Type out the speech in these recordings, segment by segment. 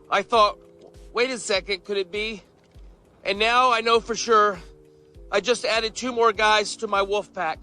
I thought, wait a second, could it be? And now I know for sure. I just added 2 more guys to my Wolfpack.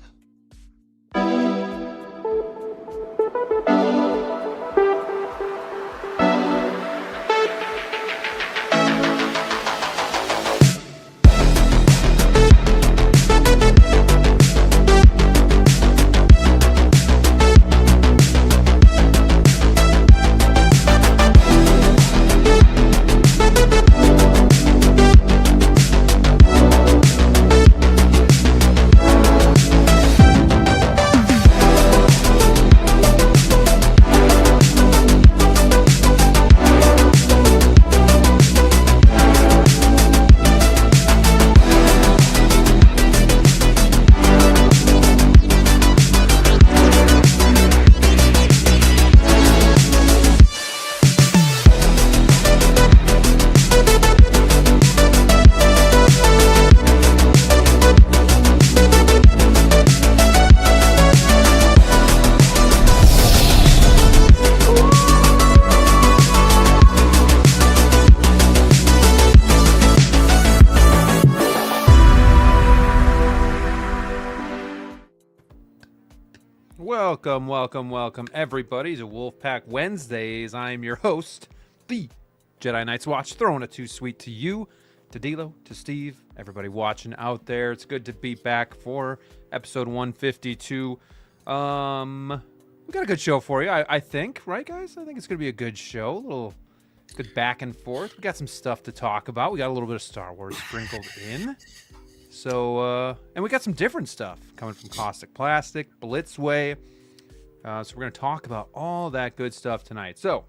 Welcome, everybody, to Wolfpack Wednesdays. I'm your host, the Jedi Knights Watch, throwing it too sweet to you, to DLO, to Steve, everybody watching out there. It's good to be back for episode 152. We got a good show for you, I think, right, guys? I think it's going to be a good show, a little good back and forth. We got some stuff to talk about. We got a little bit of Star Wars sprinkled in. So, and we got some different stuff coming from Kaustic Plastic, Blitzway. So we're going to talk about all that good stuff tonight. So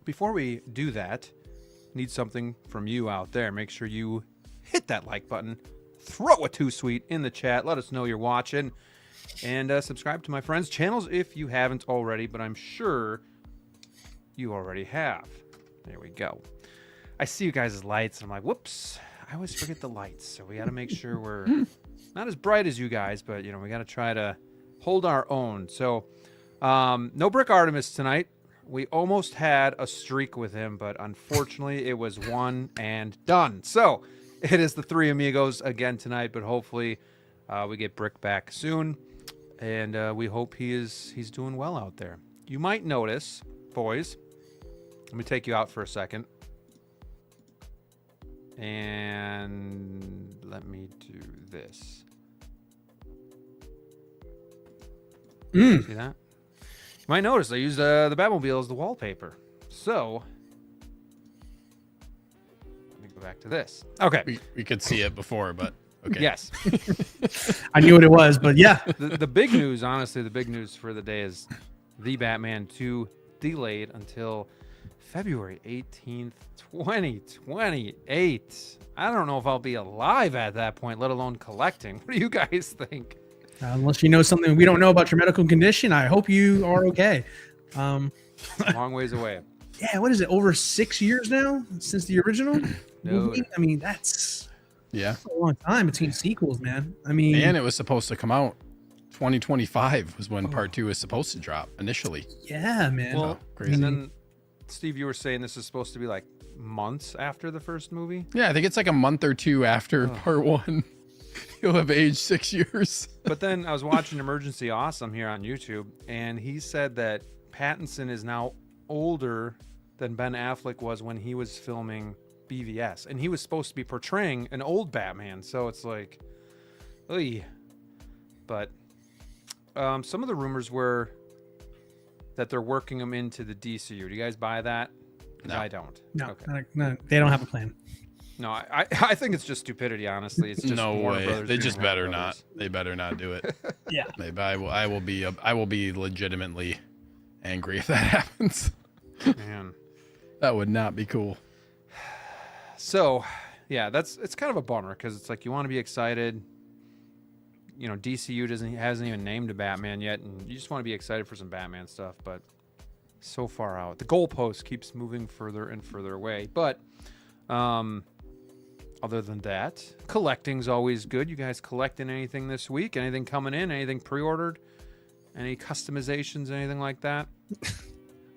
before we do that, need something from you out there. Make sure you hit that like button, throw a too sweet in the chat. Let us know you're watching, and subscribe to my friends' channels if you haven't already, but I'm sure you already have. There we go. I see you guys' lights, and I'm like, whoops, I always forget the lights. So we got to make sure we're not as bright as you guys, but, you know, we got to try to hold our own. So no Brick Artemis tonight. We almost had a streak with him, but unfortunately it was one and done. So it is the 3 amigos again tonight, but hopefully we get Brick back soon, and we hope he's doing well out there. You might notice, boys, let me take you out for a second, and let me do this. See that? You might notice I used the Batmobile as the wallpaper. So let me go back to this. Okay. We could see it before, but okay. Yes. I knew what it was, but yeah. The big news, honestly, the big news for the day is The Batman 2 delayed until February 18th, 2028. I don't know if I'll be alive at that point, let alone collecting. What do you guys think? Unless you know something we don't know about your medical condition, I hope you are okay. Long ways away. Yeah, what is it? Over 6 years now since the original movie? I mean, that's a long time between sequels, man. I mean, and it was supposed to come out 2025 was when part 2 was supposed to drop initially. Yeah, man. Well, crazy. And then, Steve, you were saying this is supposed to be like months after the first movie? Yeah, I think it's like a month or two after part 1. You'll have aged 6 years. But then I was watching Emergency Awesome here on YouTube, and he said that Pattinson is now older than Ben Affleck was when he was filming BVS, and he was supposed to be portraying an old Batman. So it's like, oy. But some of the rumors were that they're working him into the DCU. Do you guys buy that? No. I don't. No, okay. no, they don't have a plan. No, I think it's just stupidity, honestly. It's just no Warner way. Brothers They being just Warner better Brothers. not. They better not do it. Yeah. Maybe I will be legitimately angry if that happens. Man. That would not be cool. So, yeah, it's kind of a bummer because it's like you want to be excited. You know, DCU hasn't even named a Batman yet, and you just want to be excited for some Batman stuff, but so far out. The goalpost keeps moving further and further away. But other than that, collecting's always good. You guys collecting anything this week? Anything coming in? Anything pre-ordered? Any customizations? Anything like that?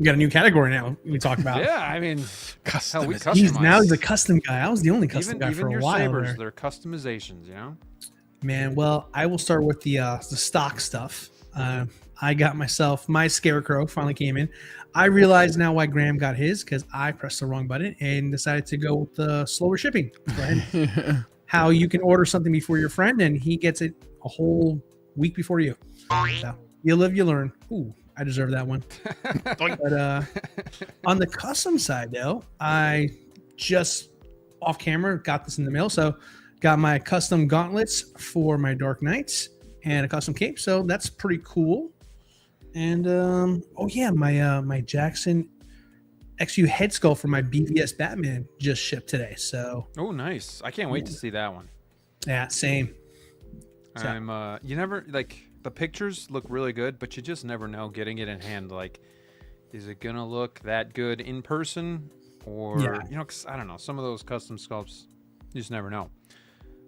We got a new category now we talk about. Yeah, I mean, hell, we He's customize. a custom guy. I was the only custom guy for a while. Even your sabers, there. they're customizations, you know? Man, well, I will start with the stock stuff. I got myself, my Scarecrow finally came in. I realize now why Graham got his, because I pressed the wrong button and decided to go with the slower shipping. Go ahead. How you can order something before your friend and he gets it a whole week before you. So, you live, you learn. Ooh, I deserve that one. But on the custom side, though, I just off camera got this in the mail. So got my custom gauntlets for my Dark Knights and a custom cape. So that's pretty cool. And oh yeah, my Jackson XU head sculpt for my BVS Batman just shipped today. So oh, nice! I can't wait to see that one. Yeah, same. I'm you never like the pictures look really good, but you just never know getting it in hand. Like, is it gonna look that good in person, or you know? 'Cause I don't know. Some of those custom sculpts, you just never know.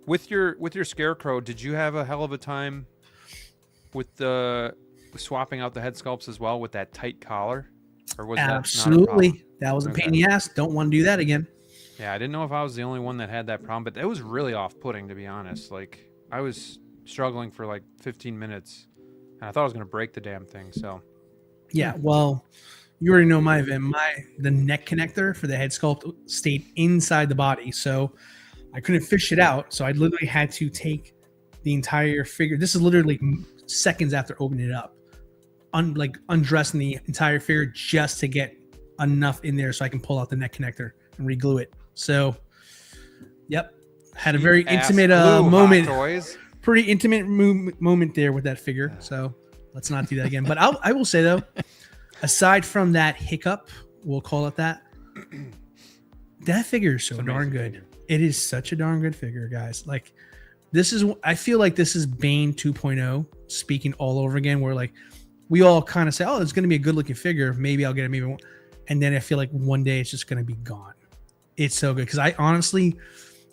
With your Scarecrow, did you have a hell of a time with the swapping out the head sculpts as well with that tight collar, or was absolutely that was a pain in the ass? Don't want to do that again. Yeah, I didn't know if I was the only one that had that problem, but it was really off-putting, to be honest. Like, I was struggling for like 15 minutes, and I thought I was gonna break the damn thing. So yeah, well, you already know my event. The neck connector for the head sculpt stayed inside the body, so I couldn't fish it out. So I literally had to take the entire figure. This is literally seconds after opening it up. Undressing the entire figure just to get enough in there so I can pull out the neck connector and reglue it. So, yep, had a very intimate moment. Pretty intimate moment there with that figure. So let's not do that again. But I will say though, aside from that hiccup, we'll call it that, that figure is so darn good. Figure. It is such a darn good figure, guys. Like, I feel like this is Bane 2.0 speaking all over again, where like we all kind of say, oh, it's going to be a good looking figure. Maybe I'll get it. Maybe I won't. And then I feel like one day it's just going to be gone. It's so good. Because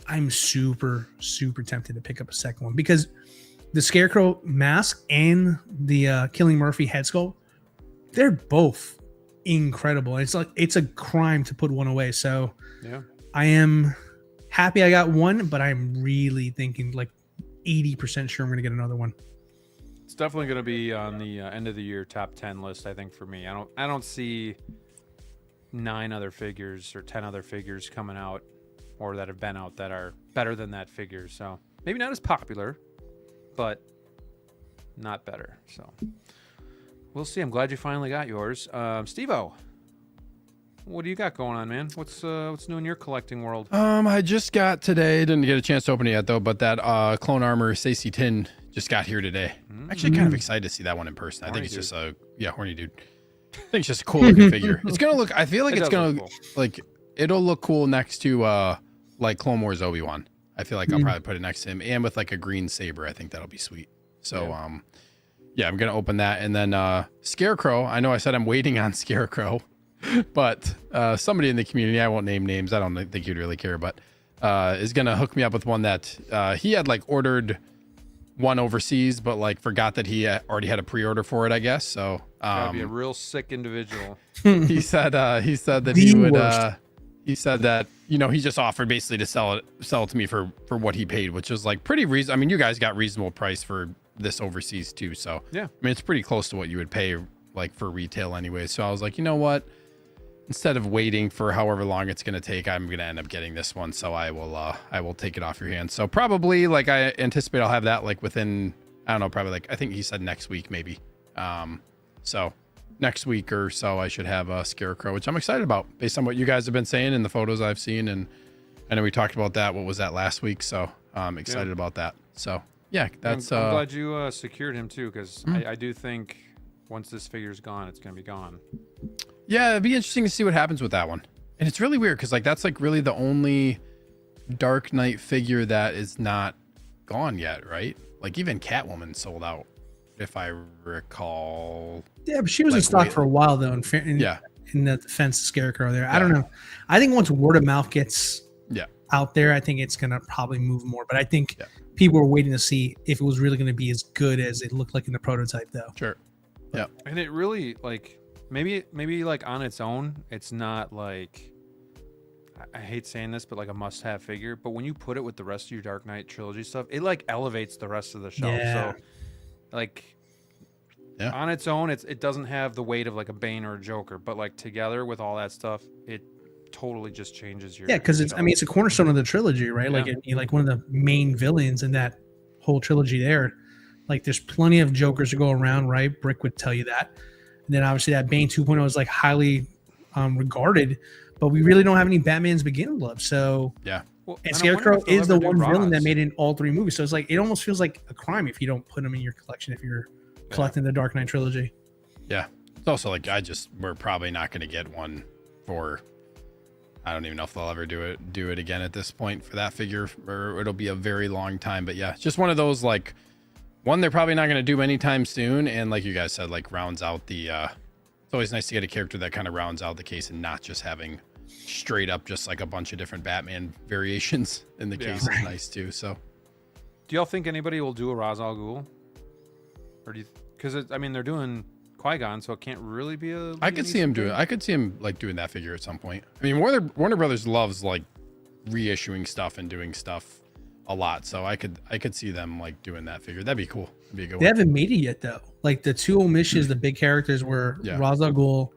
I'm super, super tempted to pick up a second one, because the Scarecrow mask and the Killing Murphy head sculpt, they're both incredible. It's a crime to put one away. So yeah, I am happy I got one, but I'm really thinking like 80% sure I'm going to get another one. It's definitely going to be on the end of the year top 10 list, I think, for me. I don't see 9 other figures or 10 other figures coming out or that have been out that are better than that figure. So maybe not as popular, but not better. So we'll see. I'm glad you finally got yours. Steve-O, what do you got going on, man? What's new in your collecting world? I just got today, didn't get a chance to open it yet though, but that Clone Armor Stacey Tin just got here today. I'm actually kind of excited to see that one in person. I think it's just horny dude. I think it's just a cool looking figure. It's gonna look, I feel like it's gonna cool. Like, it'll look cool next to like Clone Wars Obi-Wan. I feel like I'll probably put it next to him, and with like a green saber. I think that'll be sweet. So yeah, I'm gonna open that. And then Scarecrow, I know I said I'm waiting on Scarecrow, but somebody in the community, I won't name names, I don't think you'd really care, but is gonna hook me up with one that he had like ordered one overseas, but like forgot that he already had a pre-order for it, I guess. So gotta be a real sick individual. he said that he would he said that, you know, he just offered basically to sell it to me for what he paid, which was like pretty reasonable. I mean, you guys got reasonable price for this overseas too, so yeah, I mean, it's pretty close to what you would pay like for retail anyway. So I was like, you know what, instead of waiting for however long it's going to take, I'm going to end up getting this one. So I will take it off your hands. So probably, like, I anticipate I'll have that like within, I don't know, probably like, I think he said next week maybe. So next week or so I should have a Scarecrow, which I'm excited about based on what you guys have been saying and the photos I've seen. And I know we talked about that. What was that last week? So I'm excited about that. So yeah, that's I'm glad you secured him too, because I do think once this figure's gone, it's going to be gone. Yeah, it'd be interesting to see what happens with that one. And it's really weird because like that's like really the only Dark Knight figure that is not gone yet, right? Like even Catwoman sold out, if I recall. Yeah, but she was in stock for a while though. In the defense of Scarecrow there. I don't know. I think once word of mouth gets out there, I think it's going to probably move more. But I think people were waiting to see if it was really going to be as good as it looked like in the prototype though. Sure. Yeah. And it really, like, maybe like on its own, it's not like, I hate saying this, but like a must-have figure. But when you put it with the rest of your Dark Knight trilogy stuff, it like elevates the rest of the shelf. Yeah. So, like, Yeah. on its own, it doesn't have the weight of like a Bane or a Joker. But like together with all that stuff, it totally just changes your. Yeah, because it's shelf. it's a cornerstone of the trilogy, right? Like Yeah. like one of the main villains in that whole trilogy there. Like there's plenty of Jokers to go around, right? Brick would tell you that. And then obviously that Bane 2.0 is like highly regarded, but we really don't have any Batman's Begin Love. So Yeah. Well, and and I wonder Scarecrow if they'll is the ever do one villain that Ra's. made it in all 3 movies. So it's like it almost feels like a crime if you don't put them in your collection if you're collecting the Dark Knight trilogy. Yeah. It's also like we're probably not going to get one for, I don't even know if they'll ever do it again at this point for that figure, or it'll be a very long time. But yeah, it's just one of those, like, one they're probably not going to do anytime soon. And like you guys said, like rounds out the, it's always nice to get a character that kind of rounds out the case and not just having straight up just like a bunch of different Batman variations in the case is nice too. So Do y'all think anybody will do a Ra's al Ghul? Or do you? Because I mean, they're doing Qui-Gon, so it can't really be a. I could see him doing. I could see him like doing that figure at some point. I mean, Warner Brothers loves like reissuing stuff and doing stuff a lot, so I could see them like doing that figure. That'd be cool. That'd be a good They one. haven't made it yet though. Like the 2 omissions, the big characters were Yeah. Ra's al Ghul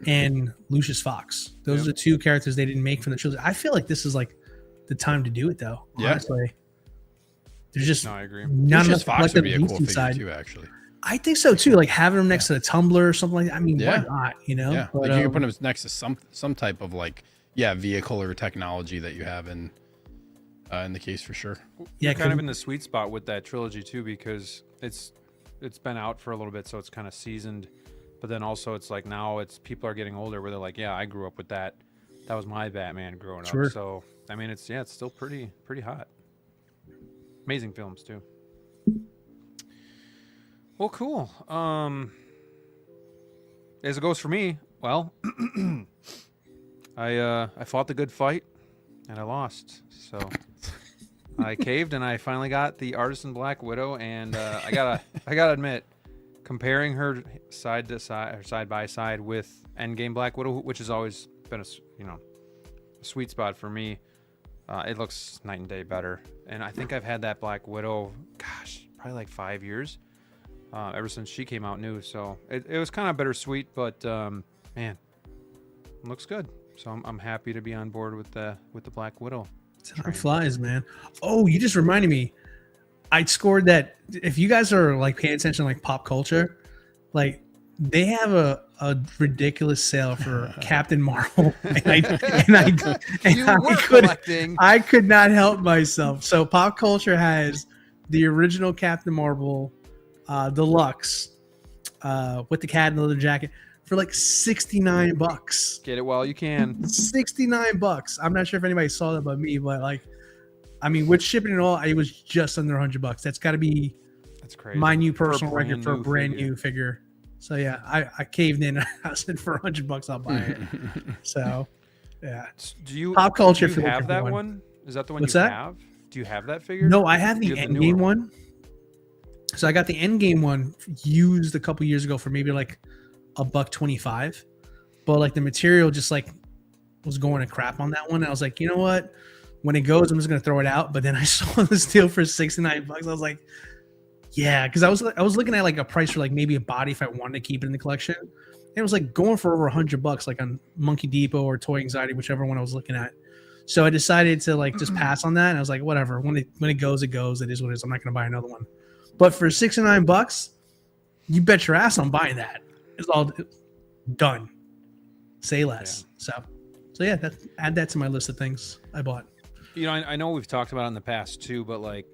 and Lucius Fox. Those are the 2 characters they didn't make from the trilogy. I feel like this is like the time to do it though. Yeah. Honestly, there's just No, I agree. not Lucius enough Fox would be a collective cool DC figure side. too, actually. I think so too. Like having them next to the Tumbler or something like that. I mean, Yeah. why not? You know? Yeah, But, like you can put him next to some type of like vehicle or technology that you have in the case for sure. yeah, You're kind of 'cause- in the sweet spot with that trilogy too, because it's been out for a little bit, so it's kind of seasoned. But then also it's like now it's people are getting older where they're like, yeah, I grew up with that. That was my Batman growing Sure. up. So I mean, it's still pretty hot. Amazing films too. Well, cool. As it goes for me, well, I fought the good fight and I lost. So I caved and I finally got the Artisan Black Widow, and I gotta admit, comparing her side by side with Endgame Black Widow, which has always been a sweet spot for me, it looks night and day better. And I think I've had that Black Widow, gosh, probably like 5 years, ever since she came out new. So it was kind of bittersweet, but man, it looks good. So I'm happy to be on board with the Black Widow. Time flies, man. Oh, you just reminded me. I scored that. If you guys are like paying attention to like pop culture, like they have a ridiculous sale for Captain Marvel, and I could not help myself. So pop culture has the original Captain Marvel deluxe with the cat and the leather jacket for like $69. Get it while you can. $69. I'm not sure if anybody saw that but me, but like, I mean, with shipping and all, it was just under $100. That's got to be That's crazy. my new For a personal brand record for a new brand figure. new figure. So yeah, I caved in. I said for $100, I'll buy it. So yeah, Do you Pop culture Do for you the have that different one? Is that the one What's you that? have? Do you have that figure? no, I have You the have the Endgame newer one. So I got the Endgame one used a couple years ago for maybe like $125, but like the material just like was going to crap on that one. And I was like, you know what? When it goes, I'm just gonna throw it out. But then I saw this deal for $69. I was like, yeah, because I was looking at like a price for like maybe a body if I wanted to keep it in the collection. And it was like going for over $100, like on Monkey Depot or Toy Anxiety, whichever one I was looking at. So I decided to like just pass on that. And I was like, whatever. When it goes, it goes. It is what it is. I'm not gonna buy another one. But for $69, you bet your ass I'm buying that. It's all done. Say less. So yeah, add that to my list of things I bought. You know, I know we've talked about it in the past too, but like,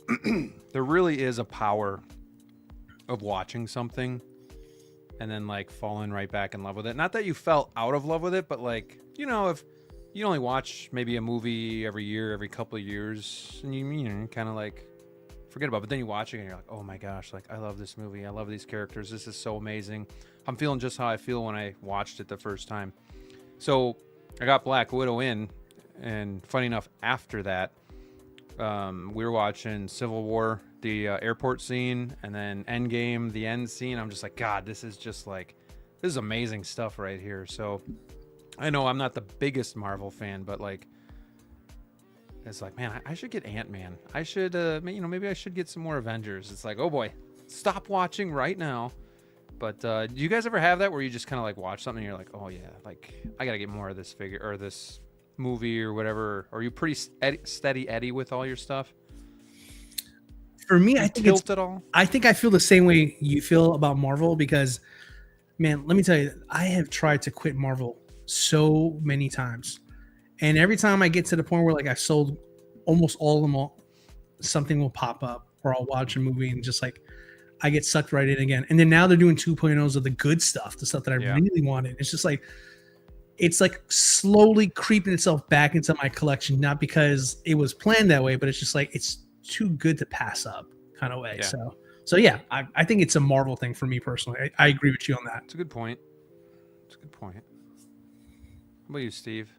there really is a power of watching something and then like falling right back in love with it. Not that you fell out of love with it, but like, you know, if you only watch maybe a movie every year, every couple of years, and you kind of like forget about it, but then you watch it and you're like, oh my gosh, like I love this movie. I love these characters. This is so amazing. I'm feeling just how I feel when I watched it the first time. So I got Black Widow in, and funny enough, after that, we were watching Civil War, the airport scene, and then Endgame, the end scene. I'm just like, God, this is just like This is amazing stuff right here. So I know I'm not the biggest Marvel fan, but like, it's like, man, I should get Ant-Man. I should, maybe I should get some more Avengers. It's like, oh boy, stop watching right now. But do you guys ever have that where you just kind of like watch something and you're like, oh yeah, like I got to get more of this figure or this movie or whatever? Or are you pretty steady Eddie with all your stuff? For me, I think tilt at all. I think I feel the same way you feel about Marvel because, man, let me tell you, I have tried to quit Marvel so many times. And every time I get to the point where like I sold almost all of them all, something will pop up or I'll watch a movie and just like I get sucked right in again. And then now they're doing 2.0s of the good stuff, the stuff that I really wanted. It's just like, it's like slowly creeping itself back into my collection, not because it was planned that way, but it's just like, it's too good to pass up kind of way. Yeah. So yeah, I think it's a Marvel thing for me personally. I agree with you on that. It's a good point. It's a good point. How about you, Steve?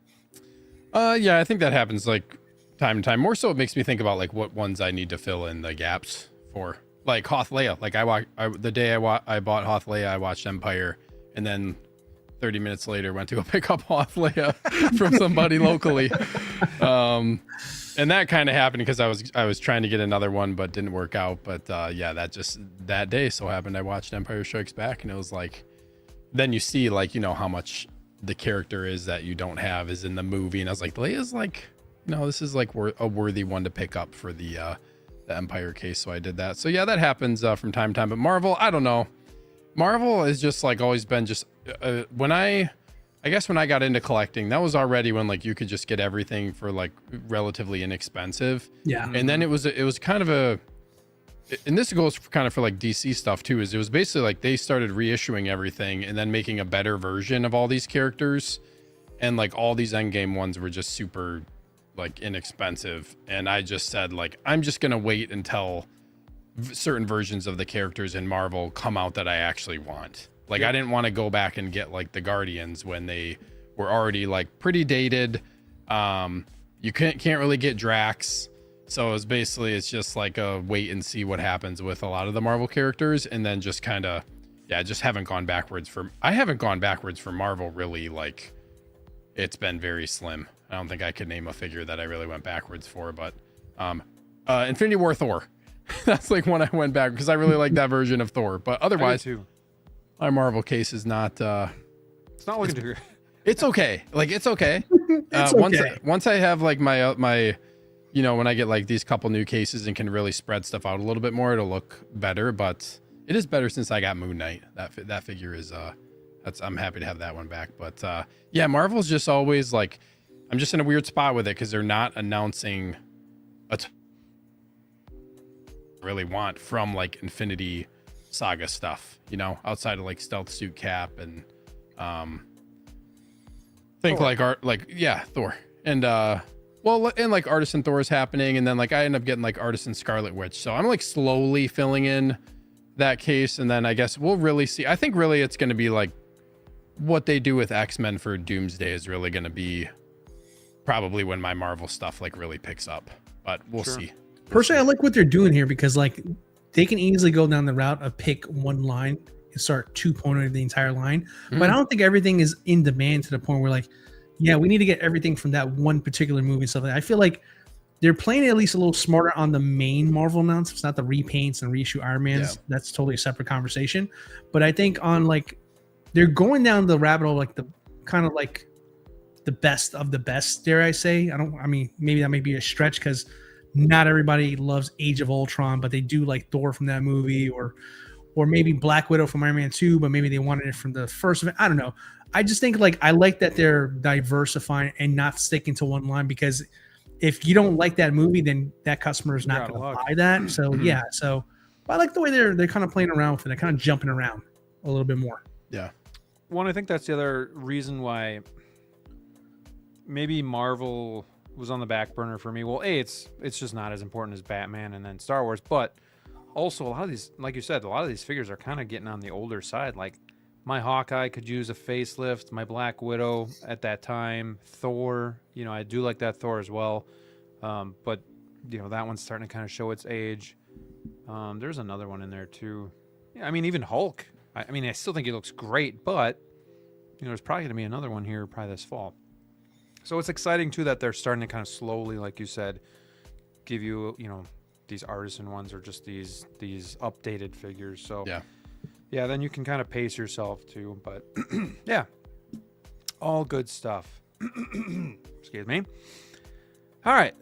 Yeah, I think that happens like time to time. More so, it makes me think about like what ones I need to fill in the gaps for. Like Hoth Leia. Like the day I bought Hoth Leia, I watched Empire, and then 30 minutes later went to go pick up Hoth Leia from somebody locally. And that kind of happened because I was trying to get another one, but didn't work out. But yeah, that day so happened. I watched Empire Strikes Back, and it was like, then you see like, you know, how much the character is that you don't have is in the movie. And I was like, Leia's like, no, this is like a worthy one to pick up for the Empire case. So I did that. So yeah, that happens from time to time. But Marvel, I don't know. Marvel has just like always been just when I guess when I got into collecting, that was already when like you could just get everything for like relatively inexpensive. Yeah. And then it was kind of and this goes kind of for like DC stuff too, is it was basically like they started reissuing everything and then making a better version of all these characters. And like all these endgame ones were just super like inexpensive. And I just said like, I'm just going to wait until certain versions of the characters in Marvel come out that I actually want. Like, I didn't want to go back and get like the Guardians when they were already like pretty dated. You can't really get Drax. So it's just like a wait and see what happens with a lot of the Marvel characters. And then just kind of, just haven't gone backwards I haven't gone backwards for Marvel really. Like, it's been very slim. I don't think I could name a figure that I really went backwards for, but Infinity War Thor. That's like when I went back because I really like that version of Thor. But otherwise, my Marvel case is not. It's not looking too. It's okay. Like it's okay. It's okay. Once I have like my, you know, when I get like these couple new cases and can really spread stuff out a little bit more, it'll look better. But it is better since I got Moon Knight. That figure is I'm happy to have that one back. But yeah, Marvel's just always like, I'm just in a weird spot with it because they're not announcing really want from like Infinity Saga stuff, you know, outside of like Stealth Suit Cap and think Thor. Thor and and like Artisan Thor is happening, and then like I end up getting like Artisan Scarlet Witch, so I'm like slowly filling in that case, and then I guess we'll really see. I think really it's going to be like what they do with X-Men for Doomsday is really going to be probably when my Marvel stuff like really picks up, but we'll see. Personally, I like what they're doing here because like they can easily go down the route of pick one line and start 2.0 the entire line. But I don't think everything is in demand to the point where like, yeah, we need to get everything from that one particular movie and stuff like that. I feel like they're playing at least a little smarter on the main Marvel announcements, not the repaints and reissue Iron Mans. Yeah. That's totally a separate conversation. But I think on like, they're going down the rabbit hole, like the kind of like the best of the best, dare I say. I mean, maybe that may be a stretch because not everybody loves Age of Ultron, but they do like Thor from that movie or maybe Black Widow from Iron Man 2, but maybe they wanted it from the first event. I don't know. I just think like I like that they're diversifying and not sticking to one line because if you don't like that movie, then that customer is not going to buy that. So yeah, so but I like the way they're kind of playing around with it. They're kind of jumping around a little bit more. Yeah. One, I think that's the other reason why maybe Marvel was on the back burner for me. Well, it's just not as important as Batman and then Star Wars, but also a lot of these, like you said, a lot of these figures are kind of getting on the older side. Like my Hawkeye could use a facelift, my Black Widow at that time, Thor, you know, I do like that Thor as well. But you know, that one's starting to kind of show its age. There's another one in there too. Yeah, I mean, even Hulk. I mean, I still think he looks great, but there's probably going to be another one here probably this fall. So it's exciting too that they're starting to kind of slowly, like you said, give you these artisan ones or just these updated figures. So yeah, then you can kind of pace yourself too. But yeah, all good stuff. Excuse me. All right,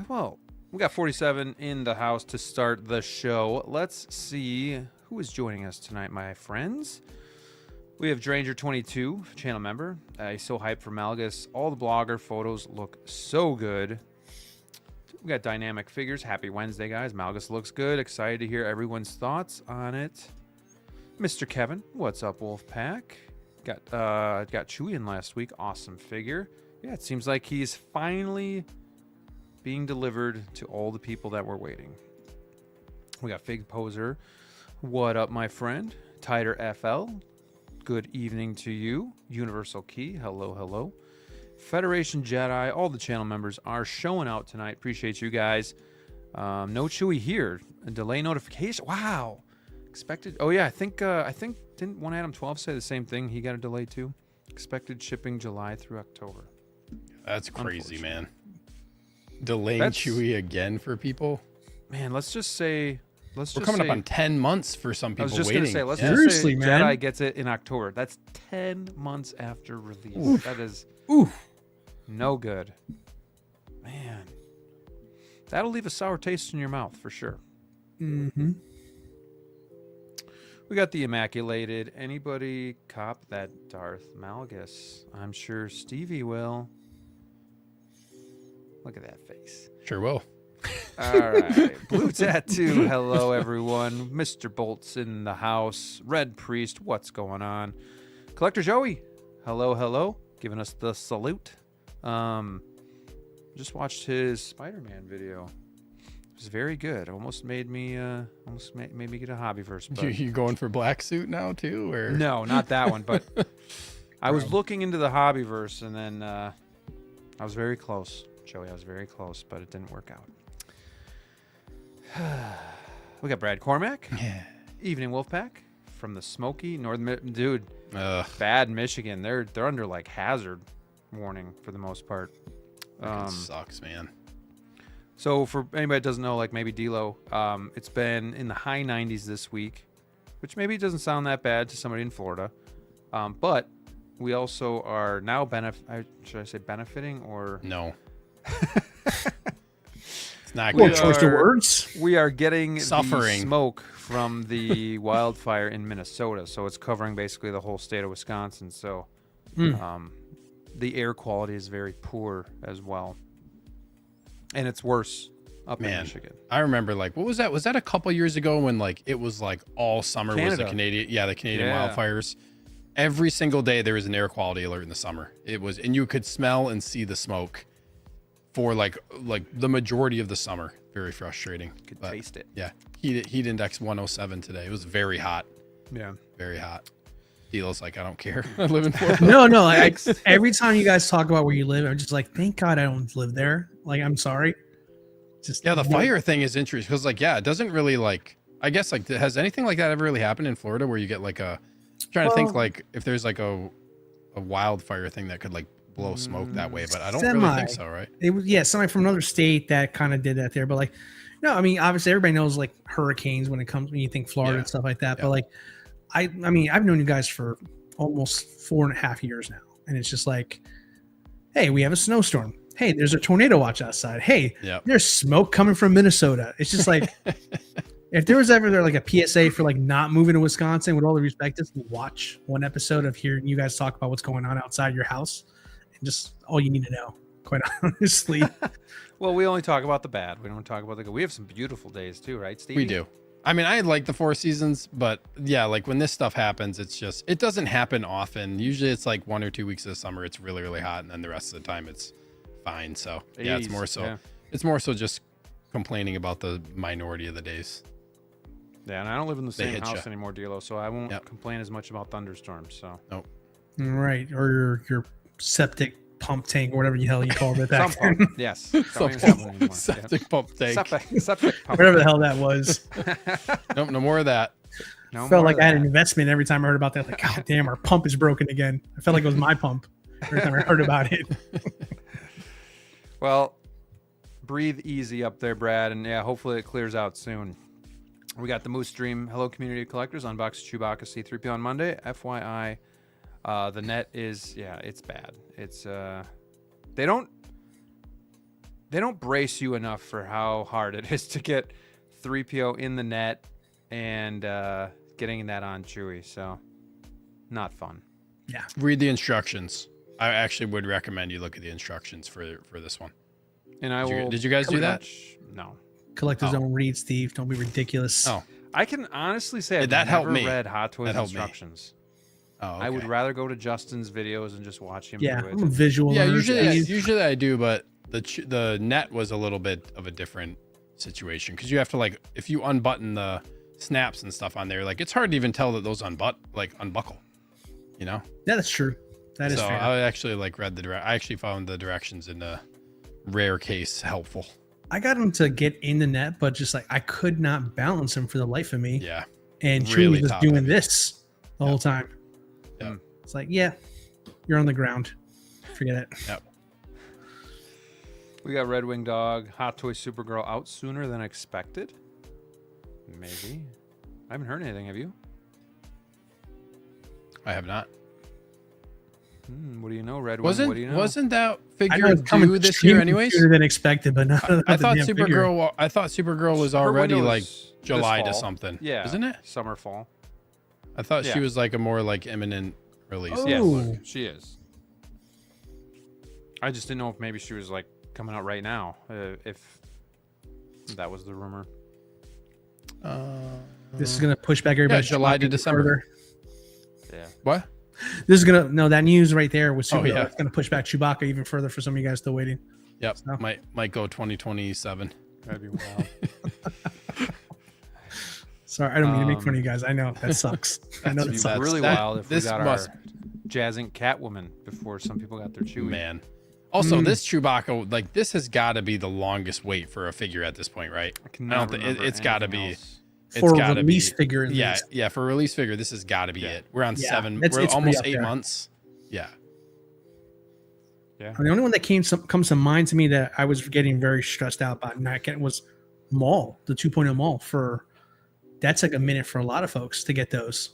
well, we got 47 in the house to start the show. Let's see who is joining us tonight, my friends. We have Dranger22, channel member. He's so hyped for Malgus. All the blogger photos look so good. We got Dynamic Figures. Happy Wednesday, guys. Malgus looks good. Excited to hear everyone's thoughts on it. Mr. Kevin, what's up, Wolfpack? Got Chewie in last week. Awesome figure. Yeah, it seems like he's finally being delivered to all the people that were waiting. We got Fig Poser. What up, my friend? Tighter FL. Good evening to you. Universal Key. Hello, hello. Federation Jedi. All the channel members are showing out tonight. Appreciate you guys. No Chewie here. A delay notification. Wow. Expected. Oh yeah, I think didn't one Adam 12 say the same thing? He got a delay too. Expected shipping July through October. That's crazy, man. Delaying Chewie again for people. Man, let's just say we're coming up on 10 months for some people. I was just waiting. gonna say, let's Seriously, just say man. Jedi gets it in October. That's 10 months after release. Oof. That is Oof. no good. Man, that'll leave a sour taste in your mouth for sure. Mm-hmm. We got the Immaculated. Anybody cop that Darth Malgus? I'm sure Stevie will. Look at that face. Sure will. All right. Blue Tattoo. Hello, everyone. Mr. Bolt's in the house. Red Priest. What's going on? Collector Joey. Hello, hello. Giving us the salute. Just watched his Spider-Man video. It was very good. Almost made me made me get a Hobbyverse. But... You going for black suit now too, or no, not that one. But I was looking into the Hobbyverse, and then I was very close, Joey. I was very close, but it didn't work out. We got Brad Cormack. Yeah. Evening Wolfpack from the smoky northern dude. Bad Michigan. They're under like hazard warning for the most part. Sucks, man. So for anybody that doesn't know, like maybe DLO, it's been in the high 90s this week, which maybe doesn't sound that bad to somebody in Florida. But we also are now should I say benefiting or no? It's not Well, good. choice of words. We are getting Suffering. the smoke from the wildfire in Minnesota, so it's covering basically the whole state of Wisconsin. So the air quality is very poor as well. And it's worse up in Michigan. I remember, like, what was that? Was that a couple years ago when, like, it was like all summer was the Canadian wildfires? Every single day there was an air quality alert in the summer. It was, and you could smell and see the smoke for like the majority of the summer. Very frustrating. Could taste it. Yeah, heat index 107 today. It was very hot. Yeah, very hot. Deal's like, I don't care. I live in Florida. No. Like, every time you guys talk about where you live, I'm just like, thank God I don't live there. Like, I'm sorry. Just the fire thing is interesting because, like, it doesn't really like. I guess like, has anything like that ever really happened in Florida where you get like a? I'm trying to think like if there's like a wildfire thing that could like blow smoke that way, but I don't really think so, right? It was somebody from another state that kind of did that there, but like, no, I mean, obviously everybody knows like hurricanes when you think Florida and stuff like that, but like. I mean, I've known you guys for almost 4.5 years now, and it's just like, hey, we have a snowstorm. Hey, there's a tornado watch outside. Hey, there's smoke coming from Minnesota. It's just like, if there was ever like a PSA for like not moving to Wisconsin, with all the respect, just watch one episode of hearing you guys talk about what's going on outside your house, and just all you need to know, quite honestly. Well, we only talk about the bad. We don't talk about the good. We have some beautiful days too, right, Steve? We do. I mean, I like the 4 seasons, but yeah, like when this stuff happens, it's just, it doesn't happen often. Usually it's like 1 or 2 weeks of the summer, it's really, really hot. And then the rest of the time it's fine. So yeah, it's more so, it's more so just complaining about the minority of the days. Yeah. And I don't live in the same house anymore, DLO, so I won't complain as much about thunderstorms. So nope. Right. Or your septic pump tank or whatever the hell you called it back then. Yes. Septic pump tank. Septic pump. Whatever the hell that was. Nope, no more of that. No Felt more like of I had an that. investment every time I heard about that. Like, God damn, our pump is broken again. I felt like it was my pump every time I heard about it. Well, breathe easy up there, Brad, and yeah, hopefully it clears out soon. We got the Moose Stream. Hello, community collectors. Unbox Chewbacca C3PO on Monday. FYI, the net is it's bad. It's they don't brace you enough for how hard it is to get 3PO in the net and getting that on Chewie. So, not fun. Yeah. Read the instructions. I actually would recommend you look at the instructions for this one. And I will. Did you guys do that? No. Collectors don't read, Steve. Don't be ridiculous. Oh, I can honestly say I've that helped never me. read Hot Toys That helped me. instructions. oh, okay. I would rather go to Justin's videos and just watch him Yeah, do I'm a it. visual. Yeah, learner, usually Steve. I do, but the net was a little bit of a different situation because you have to like if you unbutton the snaps and stuff on there, like it's hard to even tell that those unbuckle. You know. Yeah, that's true. That is So fair. I actually read I actually found the directions in a rare case helpful. I got him to get in the net, but just like I could not balance him for the life of me. Yeah. And Chewie really was just top doing heavy. this the whole time. Yeah. It's like, yeah, you're on the ground. Forget it. Yep. We got Red Wing Dog, Hot Toy Supergirl out sooner than expected. Maybe. I haven't heard anything. Have you? I have not. What do you know, Red Wing? What do you know? Wasn't that I know figure it's coming due this year anyways? sooner than expected, but not. I thought Supergirl was Her already window's like this July to fall. something. Yeah. Isn't it? Summer, fall. I thought Yeah. she was like a more like imminent release. Oh. Yes, she is. I just didn't know if maybe she was like coming out right now. If that was the rumor. This is gonna push back everybody. July to December. Yeah. What? This is gonna that news right there was super. yeah. It's gonna push back Chewbacca even further for some of you guys still waiting. Yep. So. Might go 2027. That'd be wild. Sorry, I don't mean to make fun of you guys. I know that sucks. I know that It'd be sucks. really That- wild if we this got must- our Jazz Inc. Catwoman before some people got their Chewie. Man. Also, this Chewbacca, like this has got to be the longest wait for a figure at this point, right? I cannot think remember it's got to be. anything else. It's For a got to be release figure, at Yeah, least. yeah. For a release figure, this has got to be Yeah. it. We're on Yeah, 7. it's We're pretty almost up 8 there. months. Yeah. Yeah. The only one that comes to mind to me that I was getting very stressed out about not getting was Maul, the 2.0 Maul. For that's like a minute for a lot of folks to get those.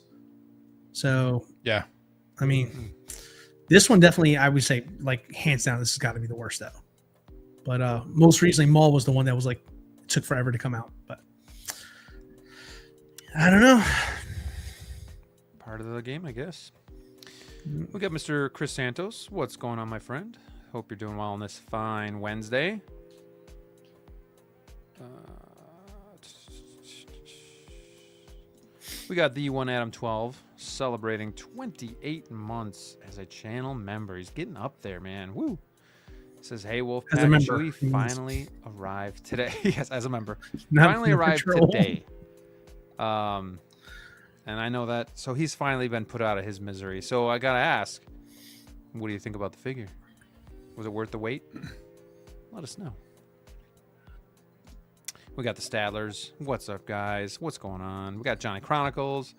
So Yeah. I mean, this one definitely I would say like hands down this has got to be the worst though. But most recently Maul was the one that was like it took forever to come out. But I don't know. Part of the game, I guess. We got Mr. Chris Santos. What's going on, my friend? Hope you're doing well on this fine Wednesday. We got the one Adam 12 celebrating 28 months as a channel member. He's getting up there, man. Woo! Says, hey, Wolfpack, As a member. Chewie finally arrived today. Yes, as a member. Not Finally for arrived patrol. today. And I know that. So he's finally been put out of his misery. So I got to ask, what do you think about the figure? Was it worth the wait? Let us know. We got the Stadlers. What's up, guys? What's going on? We got Johnny Chronicles.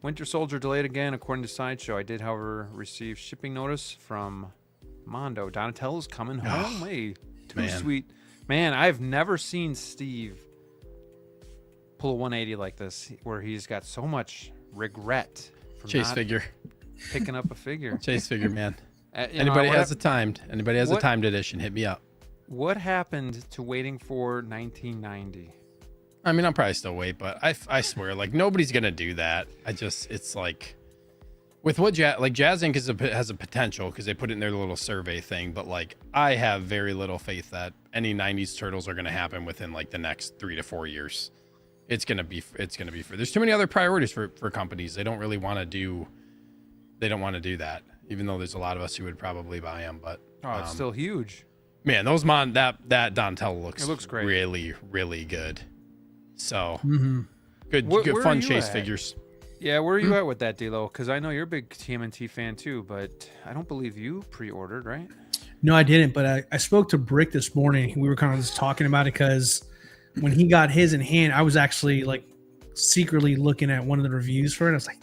Winter Soldier delayed again, according to Sideshow. I did, however, receive shipping notice from Mondo. Donatello's coming home. Hey, too man. sweet. Man, I've never seen Steve pull a 180 like this, where he's got so much regret for Chase not figure. picking up a figure. Chase figure, man. You know, Anybody what has hap- a timed? Anybody has a what- timed edition? Hit me up. What happened to waiting for 1990? I mean, I'll probably still wait, but I swear, like nobody's gonna do that. It's like with what Jazz Inc. has a potential because they put it in their little survey thing, but like I have very little faith that any 90s turtles are gonna happen within like the next 3 to 4 years. It's gonna be for there's too many other priorities for companies. They don't want to do that, even though there's a lot of us who would probably buy them. But Oh, it's still huge. man, those that Donatello It looks great. really, really good. So good Where are fun you chase at? figures. Yeah, where are you at with that, DLO? Because I know you're a big TMNT fan too, but I don't believe you pre-ordered, right? No, I didn't. But I spoke to Brick this morning. We were kind of just talking about it because when he got his in hand, I was actually like secretly looking at one of the reviews for it. I was like,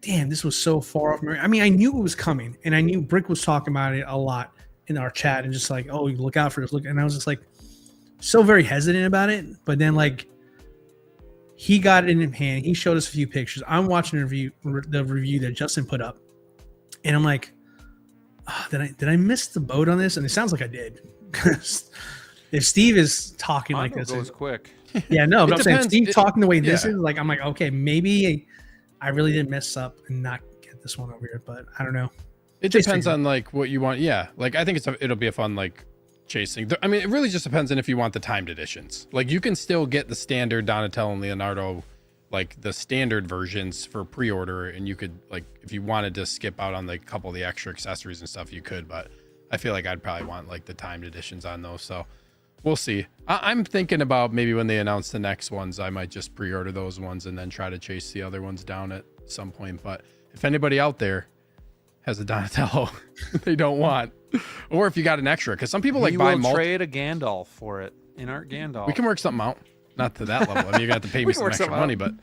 damn, this was so far off. I mean, I knew it was coming, and I knew Brick was talking about it a lot in our chat, and just like, oh, look out for this. Look, and I was just like, so very hesitant about it. But then, like, he got it in hand. He showed us a few pictures. I'm watching the review that Justin put up, and I'm like, oh, did I miss the boat on this? And it sounds like I did. If Steve is talking like this, goes quick. Yeah, no, but I'm saying Steve talking the way this yeah. is, like, I'm like, okay, maybe I really didn't mess up and not get this one over here, but I don't know. It depends on like what you want. Yeah, like I think it'll be a fun like chasing. I mean, it really just depends on if you want the timed editions. Like you can still get the standard Donatello and Leonardo, like the standard versions for pre-order, and you could like if you wanted to skip out on like a couple of the extra accessories and stuff, you could. But I feel like I'd probably want like the timed editions on those. So we'll see. I'm thinking about maybe when they announce the next ones, I might just pre-order those ones and then try to chase the other ones down at some point. But if anybody out there has a Donatello they don't want, or if you got an extra, because some people like buy trade a Gandalf for it. Inart Gandalf. We can work something out. Not to that level. I mean, you're gonna have to pay me some extra money, but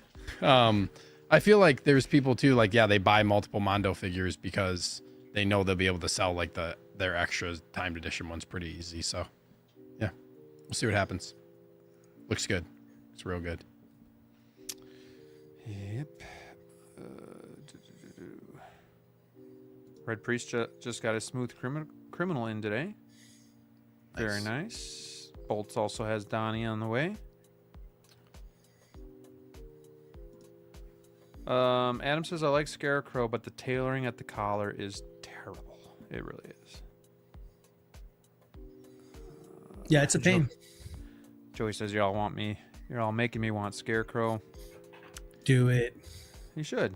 I feel like there's people too, like, yeah, they buy multiple Mondo figures because they know they'll be able to sell like their extra timed edition ones pretty easy. So yeah, we'll see what happens. Looks good. It's real good. Yep. Red Priest just got a smooth criminal in today. Very nice. Bolts also has Donnie on the way. Adam says, I like Scarecrow, but the tailoring at the collar is terrible. It really is. Yeah, it's a pain. Joey says, y'all want me. You're all making me want Scarecrow. Do it. You should.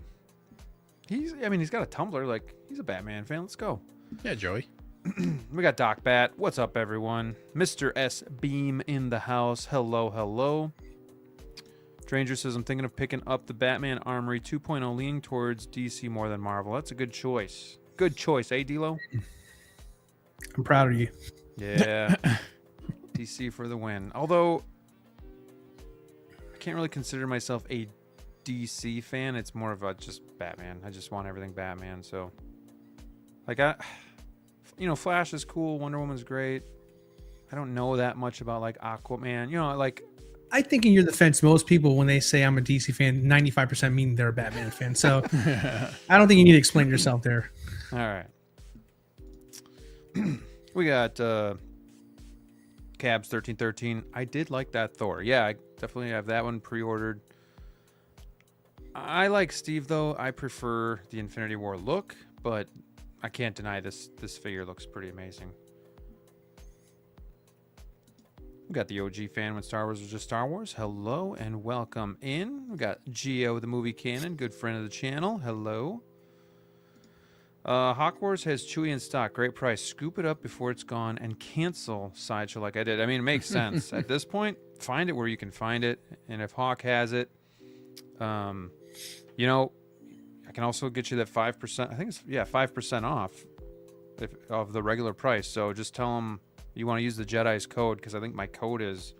He's got a Tumblr. Like, he's a Batman fan. Let's go. Yeah, Joey. We got Doc Bat. What's up, everyone? Mr. S. Beam in the house. Hello, hello. Stranger says, I'm thinking of picking up the Batman Armory 2.0, leaning towards DC more than Marvel. That's a good choice. Good choice, eh, DLO? I'm proud of you. Yeah. DC for the win. Although, I can't really consider myself a DC fan. It's more of a just Batman. I just want everything Batman. So, like, Flash is cool. Wonder Woman's great. I don't know that much about, like, Aquaman. Like... I think in your defense, most people, when they say I'm a DC fan, 95% mean they're a Batman fan. So I don't think you need to explain yourself there. All right. We got Cabs 1313. I did like that Thor. Yeah, I definitely have that one pre-ordered. I like Steve, though. I prefer the Infinity War look, but I can't deny this figure looks pretty amazing. We got the OG fan when Star Wars was just Star Wars. Hello and welcome in. We got Geo, the movie canon, good friend of the channel. Hello. Hawk Wars has Chewie in stock. Great price. Scoop it up before it's gone and cancel Sideshow like I did. I mean, it makes sense. At this point, find it where you can find it. And if Hawk has it, I can also get you that 5%. I think it's 5% off of the regular price. So just tell them you want to use the Jedi's code, because I think my code is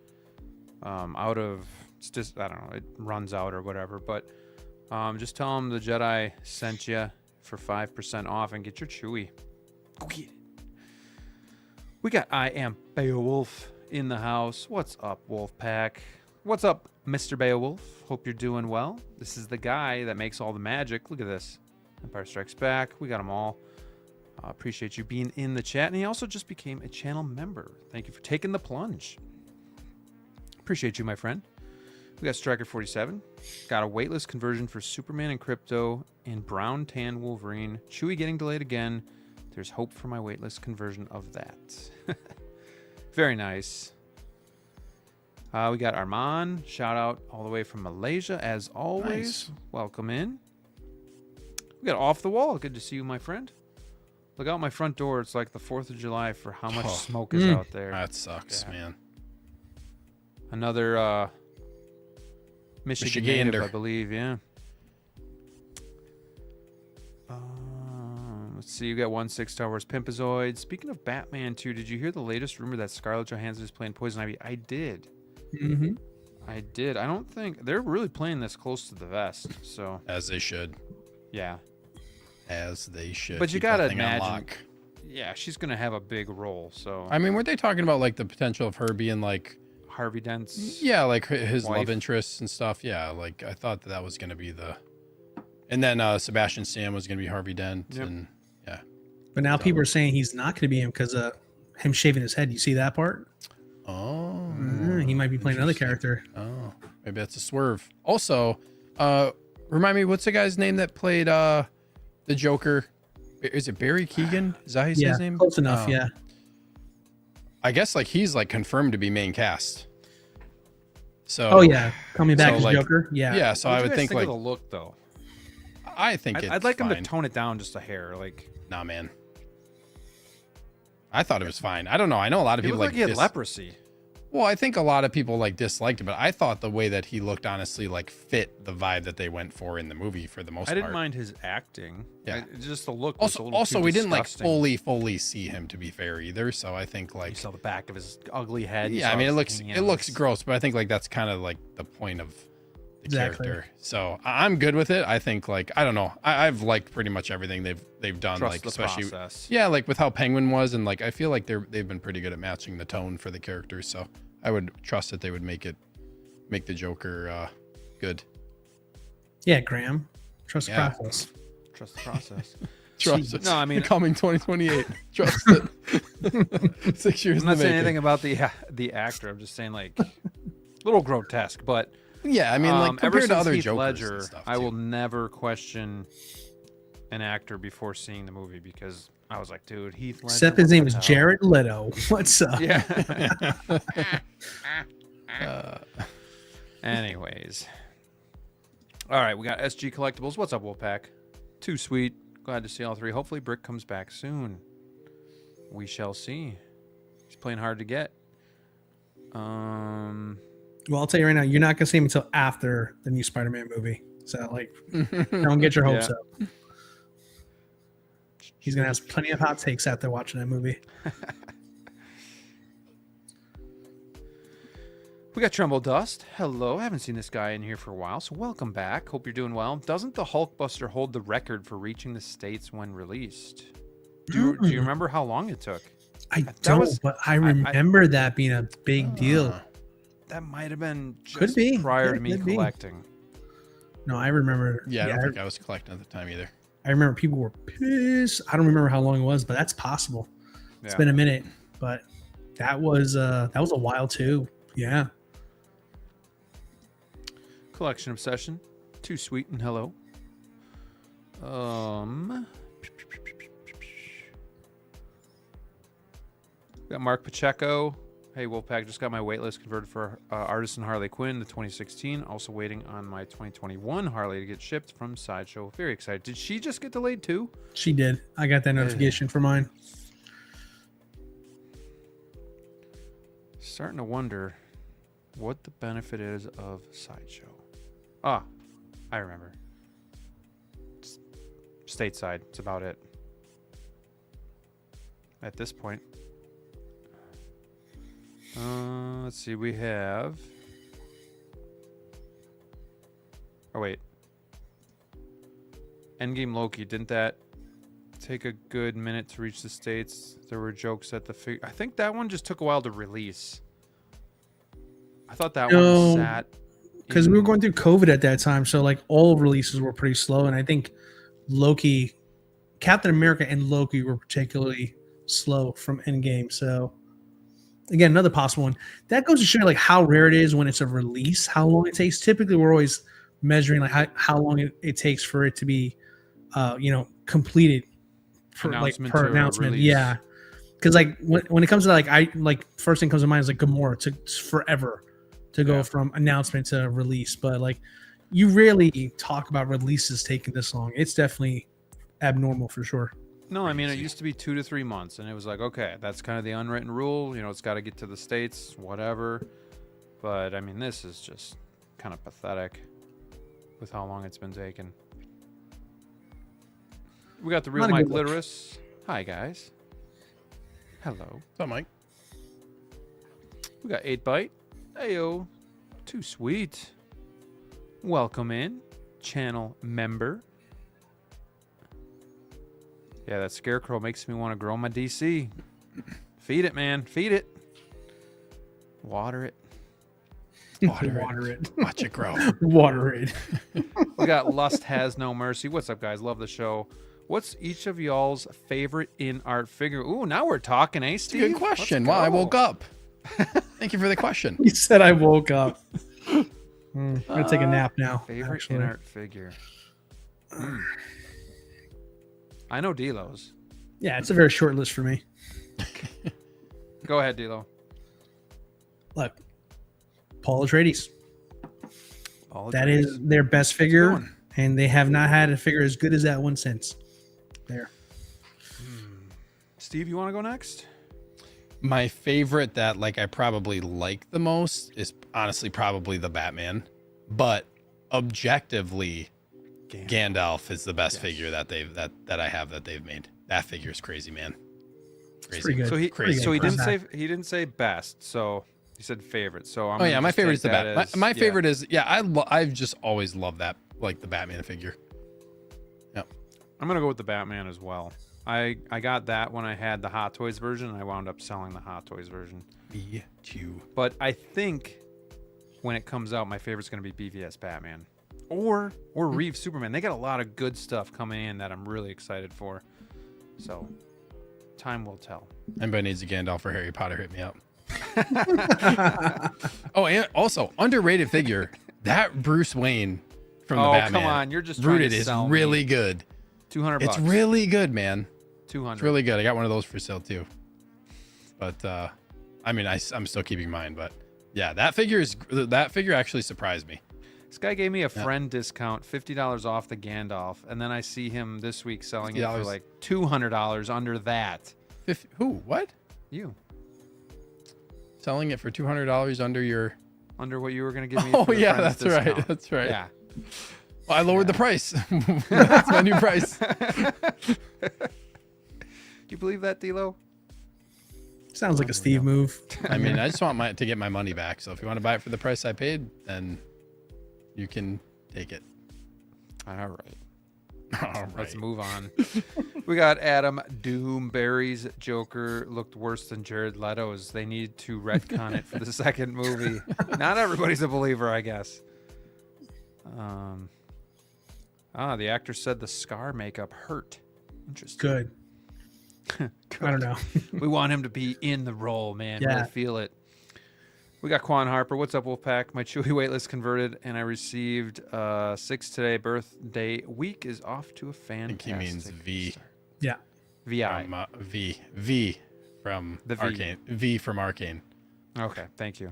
out of. It's just, I don't know. It runs out or whatever. But just tell them the Jedi sent you for 5% off and get your Chewie. Go get it. We got I Am Beowulf in the house. What's up, Wolfpack? What's up, Mr. Beowulf? Hope you're doing well. This is the guy that makes all the magic. Look at this. Empire Strikes Back. We got them all. Appreciate you being in the chat. And he also just became a channel member. Thank you for taking the plunge. Appreciate you, my friend. We got Striker 47. Got a waitlist conversion for Superman and Crypto and Brown Tan Wolverine. Chewie getting delayed again. There's hope for my waitlist conversion of that. Very nice. We got Arman. Shout out all the way from Malaysia, as always. Nice. Welcome in. We got Off the Wall. Good to see you, my friend. Look out my front door. It's like the 4th of July for how much smoke is out there. That sucks, man. Another Michigan native, I believe. Yeah. Let's see. You got 1/6 Star Wars Pimpazoid. Speaking of Batman 2, did you hear the latest rumor that Scarlett Johansson is playing Poison Ivy? I did. Mm-hmm. I did. I don't think they're really playing this close to the vest. So As they should. yeah. As they should. But you Keep that gotta thing on imagine. lock. Yeah, she's gonna have a big role. So I mean, weren't they talking about like the potential of her being like, Harvey Dent's. yeah, like his wife. love interests and stuff? Yeah, like I thought that was gonna be the. And then Sebastian Stan was gonna be Harvey Dent, Yep. and yeah. But now people are saying he's not going to be him because him shaving his head. You see that part? Oh. He might be playing another Interesting. character. Oh, maybe that's a swerve. Also, remind me, what's the guy's name that played the Joker? Is it Barry Keoghan? Is that his Yeah, name? close enough. Oh. Yeah. I guess like he's like confirmed to be main cast. So. Oh yeah, coming back So, as like, Joker. Yeah. Yeah. So What I do you would guys think of like the look though. I think it's I'd like him fine. to tone it down just a hair. Like Nah, man. I thought it was fine. I don't know. I know a lot of he people looked like he had dis- leprosy. Well, I think a lot of people like disliked it, but I thought the way that he looked honestly like fit the vibe that they went for in the movie for the most I didn't part. mind his acting. Yeah. Just the look. Was a Also, little too we didn't like disgusting. fully see him to be fair either. So I think You like saw the back of his ugly head. you yeah, I saw mean it his looks hands. gross, but I think like that's kind of like the point of the Exactly. character. So I'm good with it. I think like I don't know. I've liked pretty much everything they've done. Trust like the especially process. yeah, like with how Penguin was, and like I feel like they've been pretty good at matching the tone for the characters. So I would trust that they would make the Joker good. Yeah, Graham. Trust the Yeah. process. Trust the process. Trust it. No, I mean- coming 2028. Trust it. 6 years. I'm not in the saying making. anything about the actor. I'm just saying like a little grotesque, but Yeah, I mean like ever compared to since other Heath Jokers Ledger, and stuff. I will too. never question an actor before seeing the movie because I was like, dude, Heath Ledger. Except his what name the is hell? Jared Leto. What's up? Yeah. Anyways. All right, we got SG Collectibles. What's up, Wolfpack? Too sweet. Glad to see all three. Hopefully Brick comes back soon. We shall see. He's playing hard to get. Well, I'll tell you right now, you're not gonna see him until after the new Spider-Man movie. So like, don't get your hopes Yeah. up. He's gonna have plenty of hot takes after watching that movie. We got Trumbull Dust. Hello. I haven't seen this guy in here for a while, so welcome back. Hope you're doing well. Doesn't the Hulkbuster hold the record for reaching the States when released? Do you remember how long it took? I That don't, was- but I remember that being a big deal. That might have been just Could be. prior Yeah, to me could be. collecting. No, I remember. Yeah, I don't think I was collecting at the time either. I remember people were pissed. I don't remember how long it was, but that's possible. It's Yeah. been a minute, but that was a while too. Yeah. Collection Obsession. Too sweet and hello. We got Mark Pacheco. Hey, Wolfpack, just got my waitlist converted for Artisan Harley Quinn, the 2016. Also waiting on my 2021 Harley to get shipped from Sideshow. Very excited. Did she just get delayed too? She did. I got that notification for mine. Starting to wonder what the benefit is of Sideshow. Ah, I remember. It's stateside. It's about it. At this point. Let's see. We have. Oh wait. Endgame Loki. Didn't that take a good minute to reach the States? There were jokes at the I think that one just took a while to release. I thought that No, one sat Because in- we were going through COVID at that time, so like all releases were pretty slow, and I think Loki, Captain America, and Loki were particularly slow from Endgame. So again, another possible one. That goes to show like how rare it is when it's a release, how long it takes. Typically, we're always measuring like how long it takes for it to be, completed for Announcement per to a announcement. release. Yeah, because like when it comes to like first thing comes to mind is like Gamora took forever to go Yeah. from announcement to release, but like you rarely talk about releases taking this long. It's definitely abnormal for sure. No, I mean, it used to be 2 to 3 months, and it was like, okay, that's kind of the unwritten rule. It's got to get to the States, whatever. But, I mean, this is just kind of pathetic with how long it's been taken. We got the real Not a Mike good look. Literis. Hi, guys. Hello. What's up, Mike? We got 8 Byte. Heyo. Too sweet. Welcome in, channel member. Yeah, that scarecrow makes me want to grow my DC. Feed it, man. Feed it. Water it. Water it. Watch it grow. Water it. We got Lust Has No Mercy. What's up, guys? Love the show. What's each of y'all's favorite in-art figure? Ooh, now we're talking, eh, Steve? Good question. Wow, I woke up. Thank you for the question. You said I woke up. I'm gonna take a nap now. Favorite actually. in-art figure. I know D-Lo's. Yeah, it's a very short list for me. Go ahead, D-Lo. Look, Paul Atreides. Paul That Atreides. is their best figure, and they have not had a figure as good as that one since. There. Steve, you want to go next? My favorite that like I probably like the most is honestly probably the Batman, but objectively, Gandalf is the best figure that they've made. That figure is crazy, man. Crazy. Pretty good. So he Pretty so he good. didn't say best. So he said favorite. So I'm Oh yeah, gonna my just favorite take is the that Batman. as- My yeah. favorite is I've just always loved that like the Batman figure. Yep. I'm gonna go with the Batman as well. I got that when I had the Hot Toys version, and I wound up selling the Hot Toys version. Me too. But I think when it comes out, my favorite's gonna be BVS Batman or Reeve Superman. They got a lot of good stuff coming in that I'm really excited for. So time will tell. Anybody needs a Gandalf for Harry Potter, hit me up. Oh, and also underrated figure that Bruce Wayne from the Batman. Come on, you're just trying rooted to is sell really me. good. $200. It's really good, man. 200. It's really good. I got one of those for sale too. But I mean, I'm still keeping mine. But yeah, that figure actually surprised me. This guy gave me a friend discount, $50 off the Gandalf, and then I see him this week selling it for $50. like $200 under that. Who? What? You. Selling it for $200 under your? Under what you were going to give me. Oh for the yeah, friend's that's right. discount. That's right. Yeah. Well, I lowered the price. That's my new price. Do you believe that, D-Lo? Sounds like a Steve move. I mean, I just want to get my money back. So if you want to buy it for the price I paid, then you can take it. All right. All right. Let's move on. We got Adam Doomberry's Joker looked worse than Jared Leto's. They need to retcon it for the second movie. Not everybody's a believer, I guess. The actor said the scar makeup hurt. Interesting. Good. I don't know. We want him to be in the role, man. Yeah. Really feel it. We got Quan Harper. What's up, Wolfpack? My Chewy waitlist converted, and I received 6 today. Birthday week is off to a I think fantastic he means V. start. Yeah. VI. From, V from The V. Arcane. V from Arcane. Okay, thank you.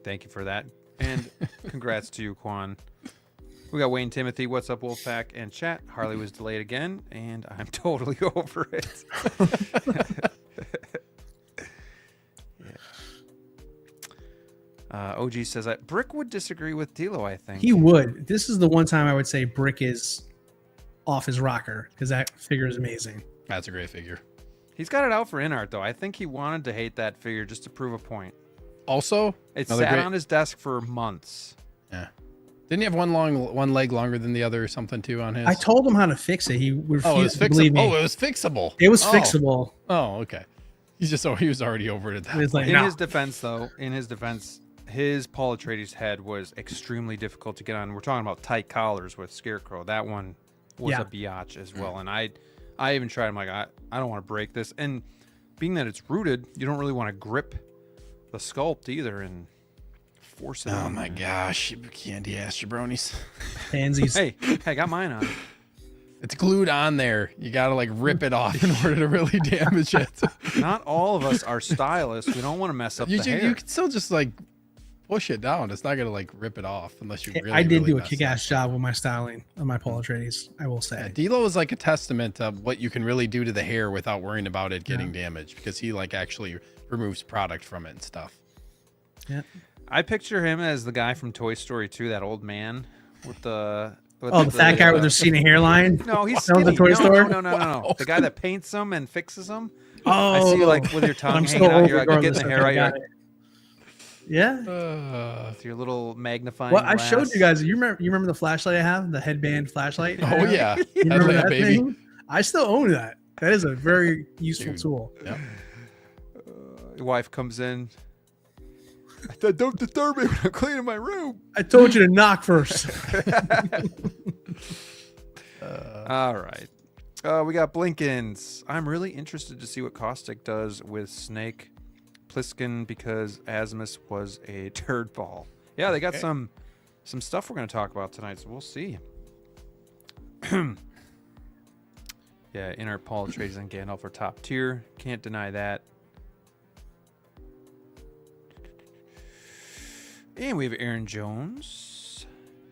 Thank you for that. And congrats to you, Quan. We got Wayne Timothy. What's up, Wolfpack and chat? Harley was delayed again, and I'm totally over it. OG says that Brick would disagree with D'Lo, I think. He would. This is the one time I would say Brick is off his rocker because that figure is amazing. That's a great figure. He's got it out for in-art, though. I think he wanted to hate that figure just to prove a point. Also, It another sat great- on his desk for months. Yeah. Didn't he have one leg longer than the other or something too on his? I told him how to fix it. He refused Oh, it was to believe fixable. me. Oh, it was fixable. It was fixable. Oh, okay. He was already over it at that. It was like, In no. his defense, though, his Paul Atreides head was extremely difficult to get on. We're talking about tight collars with Scarecrow. That one was Yeah. a biatch as well. And I even tried. I'm like, I don't want to break this. And being that it's rooted, you don't really want to grip the sculpt either and force it. Oh on my there. gosh, you candy ass jabronis. Pansies. Hey, I got mine on. It's glued on there. You gotta like rip it off in order to really damage it. Not all of us are stylists. We don't want to mess up You the hair. can still just like push it down. It's not gonna like rip it off unless you really. I did really do a mess kick-ass up. job with my styling of my Paul Atreides, I will say. Yeah, D'Lo is like a testament of what you can really do to the hair without worrying about it getting damaged because he like actually removes product from it and stuff. Yeah. I picture him as the guy from Toy Story 2, that old man with the. The fat guy with the receding hairline. No, he's That was skinny. the Toy no, Store? No. The guy that paints them and fixes them. Oh, I see you like with your tongue I'm hanging so out. You're like regardless getting the of hair out. that You're guy. Yeah. With your little magnifying Well, I glass. showed you guys. You remember the flashlight I have, the headband flashlight? Oh yeah, You remember Headlamp, that baby. thing? I still own that. That is a very useful Dude. tool. Yep. Your wife comes in. I said, don't disturb me when I'm cleaning my room. I told you to knock first. All right. We got Blinkins. I'm really interested to see what Kaustic does with Snake Plissken because Artemis was a turd ball. Yeah, they got some stuff we're going to talk about tonight, so we'll see. Yeah, Inner Paul Atreides and Gandalf are top tier. Can't deny that. And we have Aaron Jones.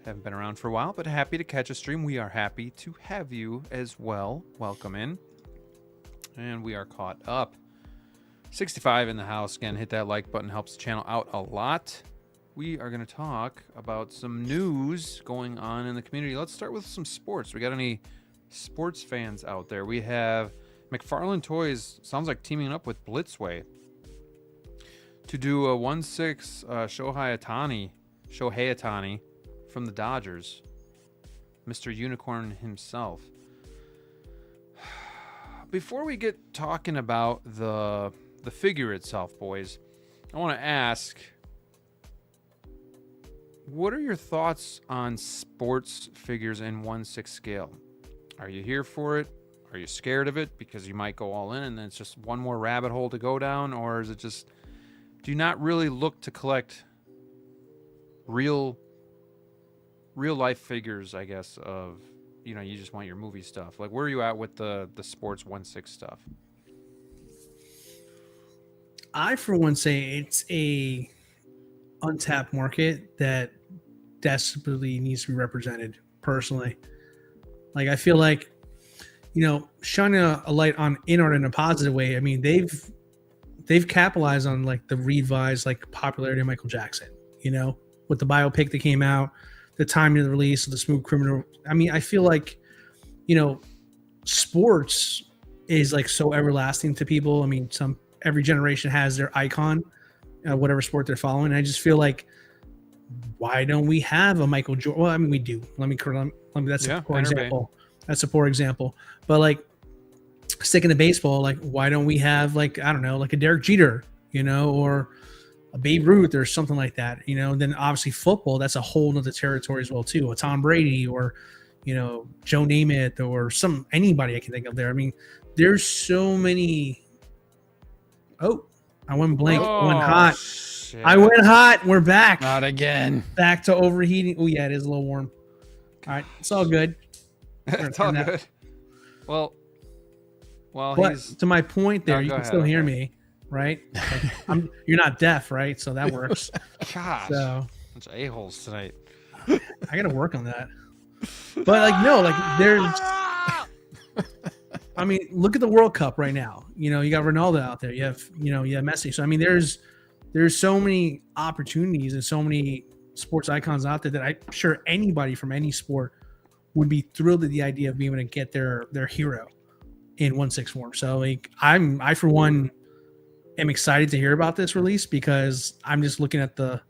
Haven't been around for a while, but happy to catch a stream. We are happy to have you as well. Welcome in. And we are caught up. 65 in the house. Again, hit that like button. Helps the channel out a lot. We are going to talk about some news going on in the community. Let's start with some sports. We got any sports fans out there? We have McFarlane Toys, sounds like teaming up with Blitzway to do a 1/6 Shohei Ohtani from the Dodgers. Mr. Unicorn himself. Before we get talking about the figure itself, boys, I want to ask, what are your thoughts on sports figures in 1/6 scale? Are you here for it? Are you scared of it because you might go all in and then it's just one more rabbit hole to go down? Or is it just, do you not really look to collect real life figures, I guess, of, you know, you just want your movie stuff? Like, where are you at with the sports 1/6 stuff? I, for one, say it's a untapped market that desperately needs to be represented. Personally, like, I feel like, you know, shining a light on InArt in a positive way. I mean, they've capitalized on like the revised like popularity of Michael Jackson. You know, with the biopic that came out, the timing of the release of the Smooth Criminal. I mean, I feel like, you know, sports is like so everlasting to people. I mean, every generation has their icon, whatever sport they're following. And I just feel like, why don't we have a Michael Jordan? Well, I mean, we do. That's a poor example. That's a poor example. But like, sticking to baseball, like, why don't we have, like, I don't know, like a Derek Jeter, you know, or a Babe Ruth or something like that, you know? And then obviously football, that's a whole nother territory as well too. A Tom Brady or, you know, Joe Namath or anybody I can think of there. I mean, there's so many. Oh, I went blank. I went hot. Shit. I went hot. We're back. Not again. Back to overheating. Oh yeah, it is a little warm. All right, it's all good. It's all good. Well, but to my point there, you can still hear me, right? Like, you're not deaf, right? So that works. Gosh, so bunch of a-holes tonight. I got to work on that. But like, no, like there's. I mean, look at the World Cup right now. You know, you got Ronaldo out there. You have Messi. So I mean, there's so many opportunities and so many sports icons out there that I'm sure anybody from any sport would be thrilled at the idea of being able to get their hero in 1/6 form. So like, I for one am excited to hear about this release because I'm just looking at the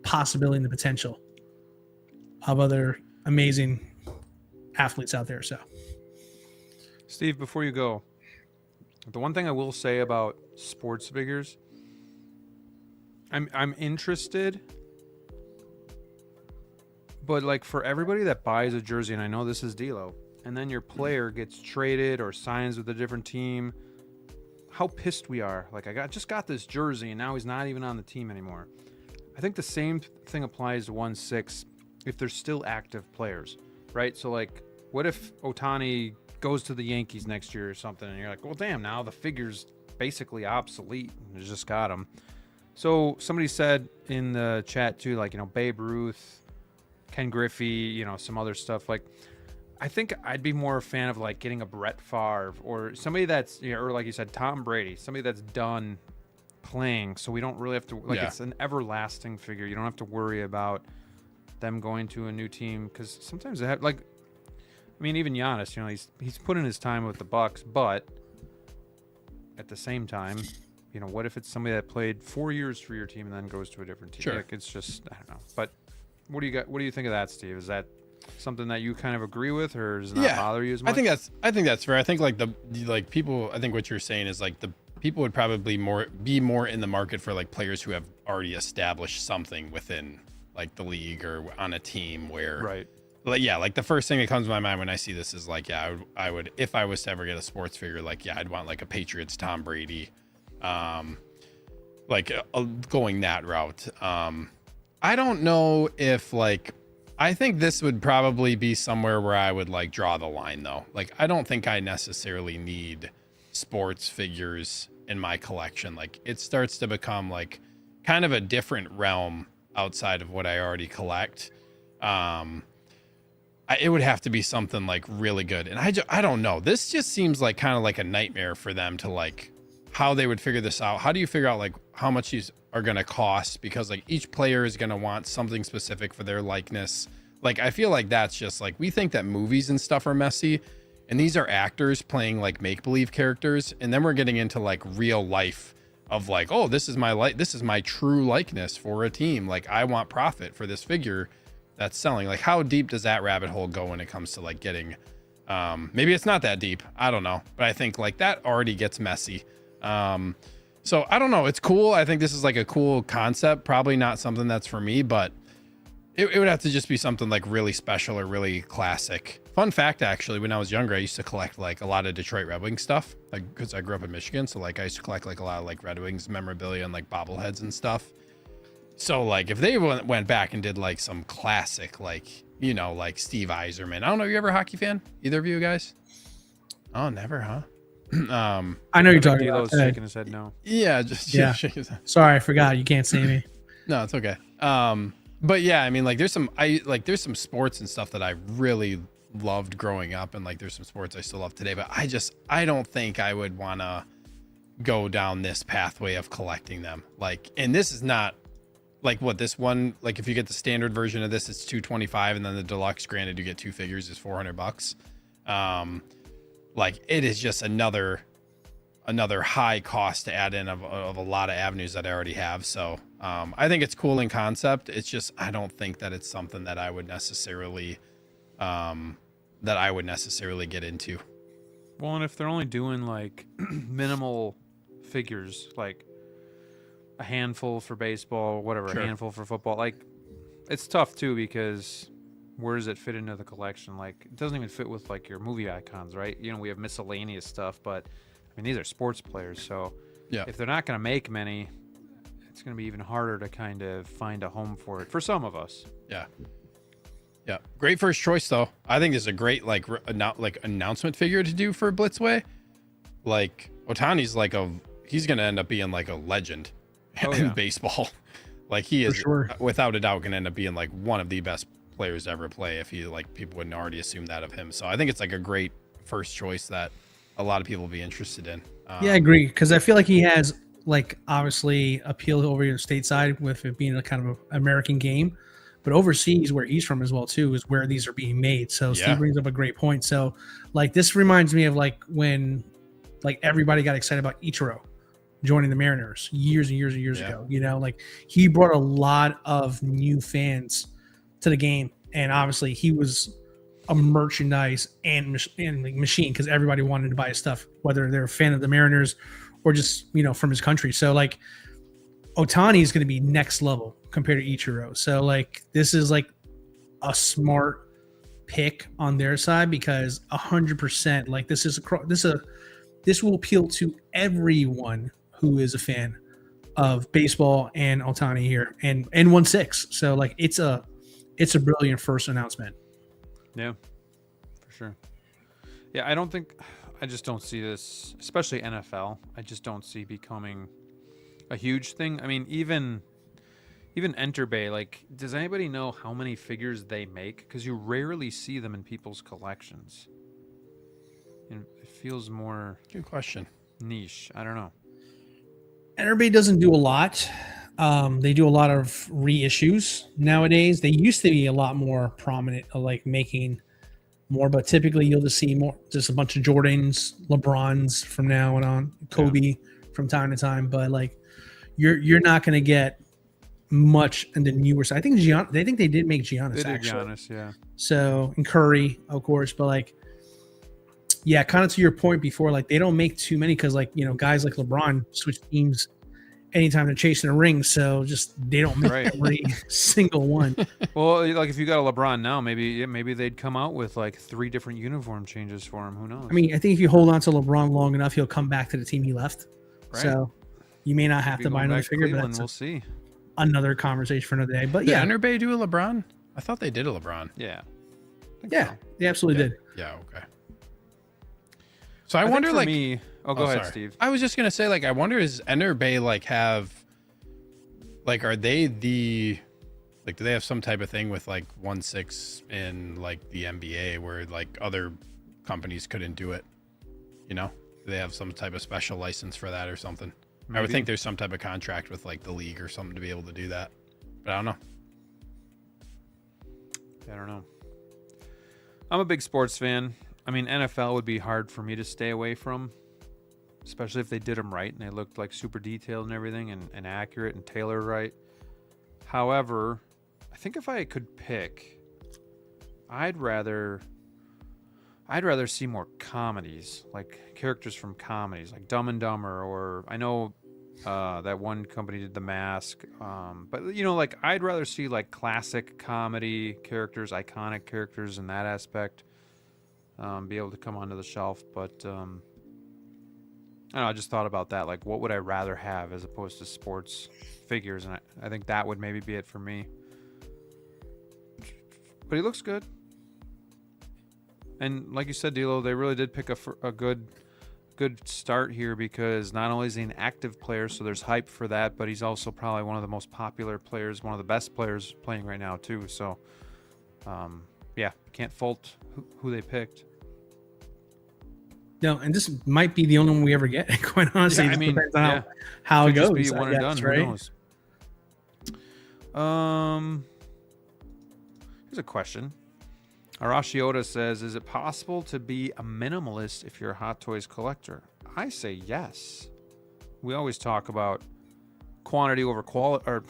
possibility and the potential of other amazing athletes out there. So, Steve, before you go, the one thing I will say about sports figures, I'm interested, but like for everybody that buys a jersey, and I know this is DLO, and then your player gets traded or signs with a different team, how pissed we are. Like, I just got this jersey and now he's not even on the team anymore. I think the same thing applies to 1/6 if there's still active players, right? So like, what if Ohtani goes to the Yankees next year or something, and you're like, well, damn, now the figure's basically obsolete. You just got him. So somebody said in the chat too, like, you know, Babe Ruth, Ken Griffey, you know, some other stuff. Like, I think I'd be more a fan of like getting a Brett Favre or somebody that's, you know, or like you said, Tom Brady, somebody that's done playing, so we don't really have to, like, it's an everlasting figure. You don't have to worry about them going to a new team, because sometimes they have, like, I mean, even Giannis, you know, he's put in his time with the Bucks, but at the same time, you know, what if it's somebody that played 4 years for your team and then goes to a different team? Sure. Like, it's just, I don't know. But what do you think of that, Steve? Is that something that you kind of agree with, or does it not bother you as much? I think that's fair. I think like like people, I think what you're saying is like the people would probably be more in the market for like players who have already established something within like the league or on a team where, right. Like, yeah, like the first thing that comes to my mind when I see this is like, yeah, I would if I was to ever get a sports figure, like, yeah, I'd want like a Patriots Tom Brady, like going that route. I don't know if like, I think this would probably be somewhere where I would like draw the line though. Like, I don't think I necessarily need sports figures in my collection. Like, it starts to become like kind of a different realm outside of what I already collect. It would have to be something like really good. And I don't know. This just seems like kind of like a nightmare for them to like how they would figure this out. How do you figure out like how much these are going to cost? Because like each player is going to want something specific for their likeness. Like, I feel like that's just like, we think that movies and stuff are messy, and these are actors playing like make-believe characters. And then we're getting into like real life of like, oh, this is my true likeness for a team. Like, I want profit for this figure that's selling. Like, how deep does that rabbit hole go when it comes to like getting, maybe it's not that deep, I don't know, but I think like that already gets messy. So I don't know, it's cool. I think this is like a cool concept, probably not something that's for me, but it would have to just be something like really special or really classic. Fun fact, actually, when I was younger, I used to collect like a lot of Detroit Red Wings stuff, like, because I grew up in Michigan, so like I used to collect like a lot of like Red Wings memorabilia and like bobbleheads and stuff. So like if they went back and did like some classic, like, you know, like Steve Yzerman. I don't know, you ever a hockey fan? Either of you guys? Oh, never, huh? I know you're talking D-Lo's about. shaking his head no. Yeah, just Yeah. shake his head. Sorry, I forgot. You can't see me. No, it's okay. But yeah, I mean, like there's some sports and stuff that I really loved growing up, and like there's some sports I still love today, but I don't think I would want to go down this pathway of collecting them. Like, and this is not like what this one, like if you get the standard version of this, it's $225, and then the deluxe, granted you get 2 figures, is $400. Like, it is just another high cost to add in of a lot of avenues that I already have. So I think it's cool in concept. It's just, I don't think that it's something that I would necessarily get into. Well, and if they're only doing like minimal figures, like a handful for baseball, whatever, Sure. a handful for football, like it's tough too, because where does it fit into the collection? Like, it doesn't even fit with like your movie icons, right? You know, we have miscellaneous stuff, but I mean, these are sports players, so Yeah. if they're not going to make many, it's going to be even harder to kind of find a home for it for some of us. Yeah. Yeah. Great first choice though. I think it's a great like announcement figure to do for Blitzway. Like, Ohtani's like he's going to end up being like a legend in baseball. Like, he is sure. without a doubt going to end up being like one of the best players to ever play, if he, like, people wouldn't already assume that of him. So I think it's like a great first choice that a lot of people will be interested in. Yeah, I agree, because I feel like he has like obviously appeal over here stateside with it being a kind of an American game, but overseas where he's from as well too is where these are being made. So Yeah. Steve brings up a great point. So like this reminds me of like when like everybody got excited about Ichiro joining the Mariners years and years and years Yeah. ago. You know, like he brought a lot of new fans to the game, and obviously he was a merchandise and like machine because everybody wanted to buy his stuff, whether they're a fan of the Mariners or just, you know, from his country. So like Ohtani is going to be next level compared to Ichiro. So like this is like a smart pick on their side, because 100% like this will appeal to everyone who is a fan of baseball and Ohtani here and 1/6. So like it's a brilliant first announcement. Yeah, for sure. Yeah, I just don't see this, especially NFL. I just don't see becoming a huge thing. I mean, even Enter Bay, like, does anybody know how many figures they make? Because you rarely see them in people's collections. And it feels more Good question. niche. I don't know. Everybody doesn't do a lot. They do a lot of reissues nowadays. They used to be a lot more prominent, like making more, but typically you'll just see more, just a bunch of Jordans, LeBrons from now and on, Kobe, from time to time, but like you're not going to get much in the newer side. I think they think they did make Giannis. They did actually. Giannis, yeah. So, and Curry, of course, but like, yeah, kind of to your point before, like they don't make too many because like, you know, guys like LeBron switch teams anytime they're chasing a ring. So just, they don't make every single one. Well, like if you got a LeBron now, maybe they'd come out with like 3 different uniform changes for him. Who knows? I mean, I think if you hold on to LeBron long enough, he'll come back to the team he left. Right. So you may not have to buy another figure, but we'll see. Another conversation for another day. But Did yeah, Enter do a LeBron? I thought they did a LeBron. Yeah. Yeah, they absolutely did. Yeah, okay. So I wonder, like, me. Oh, go ahead, Steve. I was just gonna say, like, I wonder, is Enter like have, like, are they like, do they have some type of thing with like 1/6 in like the NBA where like other companies couldn't do it? You know, do they have some type of special license for that or something? Maybe. I would think there's some type of contract with like the league or something to be able to do that, but I don't know. I don't know. I'm a big sports fan. I mean, NFL would be hard for me to stay away from, especially if they did them right and they looked like super detailed and everything and accurate and tailored right. However, I think if I could pick, I'd rather see more comedies, like characters from comedies, like Dumb and Dumber, or I know that one company did The Mask, but you know, like I'd rather see like classic comedy characters, iconic characters in that aspect, be able to come onto the shelf. But I don't know, I just thought about that, like what would I rather have as opposed to sports figures, and I think that would maybe be it for me. But he looks good. And like you said, DLO, they really did pick a good start here, because not only is he an active player, so there's hype for that, but he's also probably one of the most popular players, one of the best players playing right now too. So, yeah, can't fault who they picked. No, and this might be the only one we ever get. Quite honestly, yeah, I mean, depends on how it goes. Just be one and done. Right? Who knows? Here's a question. Arashi Oda says, is it possible to be a minimalist if you're a Hot Toys collector? I say yes. We always talk about quantity over quality, or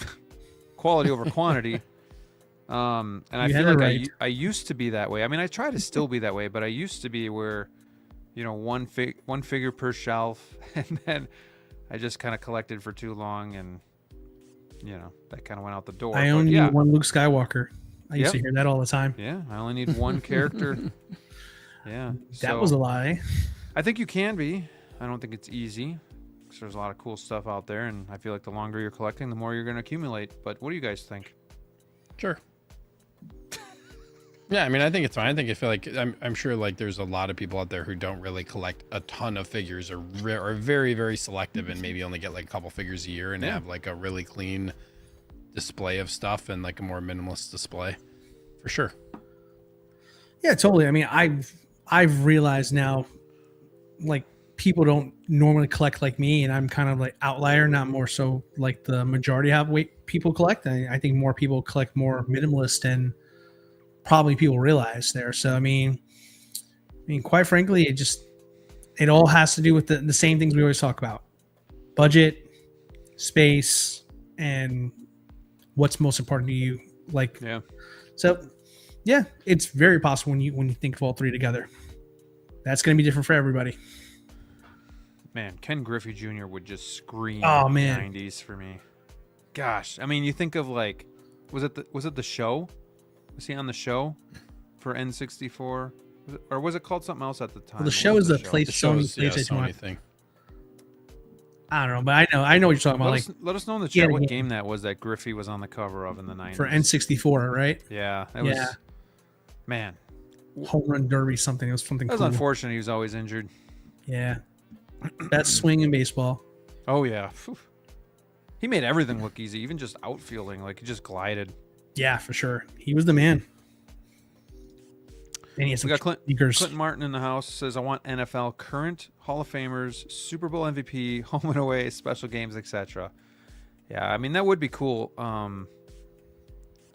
quality over quantity. And I feel like I used to be that way. I mean, I try to still be that way, but I used to be where, you know, one figure per shelf, and then I just kind of collected for too long, and you know, that kind of went out the door. I only need one Luke Skywalker. I used to hear that all the time. Yeah, I only need one character. Yeah. That was a lie. I think you can be. I don't think it's easy, because there's a lot of cool stuff out there, and I feel like the longer you're collecting, the more you're going to accumulate. But what do you guys think? Sure. Yeah, I mean, I think it's fine. I feel like I'm sure like there's a lot of people out there who don't really collect a ton of figures, or are very, very selective, and maybe only get like a couple figures a year and have like a really clean display of stuff and like a more minimalist display, for sure. Yeah, totally. I mean, I've realized now, like, people don't normally collect like me, and I'm kind of like outlier, not more so like the majority of weight people collect. I think more people collect more minimalist than probably people realize there. So I mean, quite frankly, it all has to do with the same things we always talk about: budget, space, and what's most important to you. Like, yeah. So yeah, it's very possible when you think of all three together. That's going to be different for everybody. Man, Ken Griffey Jr. would just scream 90s for me. Gosh, I mean, you think of like, was it the show? Was he on the show for N64? Or was it called something else at the time? Well, the show is the PlayStation thing. I don't know, but I know what you're talking about. Let us know in the chat what game that was that Griffey was on the cover of in the 90s. For N64, right? Yeah. It was, man. Home Run Derby something. It was something That was cool. unfortunate. He was always injured. Yeah. Best swing in baseball. Oh, yeah. He made everything look easy, even just outfielding. Like, he just glided. Yeah, for sure. He was the man. And he has we got Clinton Martin in the house. Says, I want NFL current Hall of Famers, Super Bowl MVP, home and away, special games, etc. Yeah, I mean, that would be cool.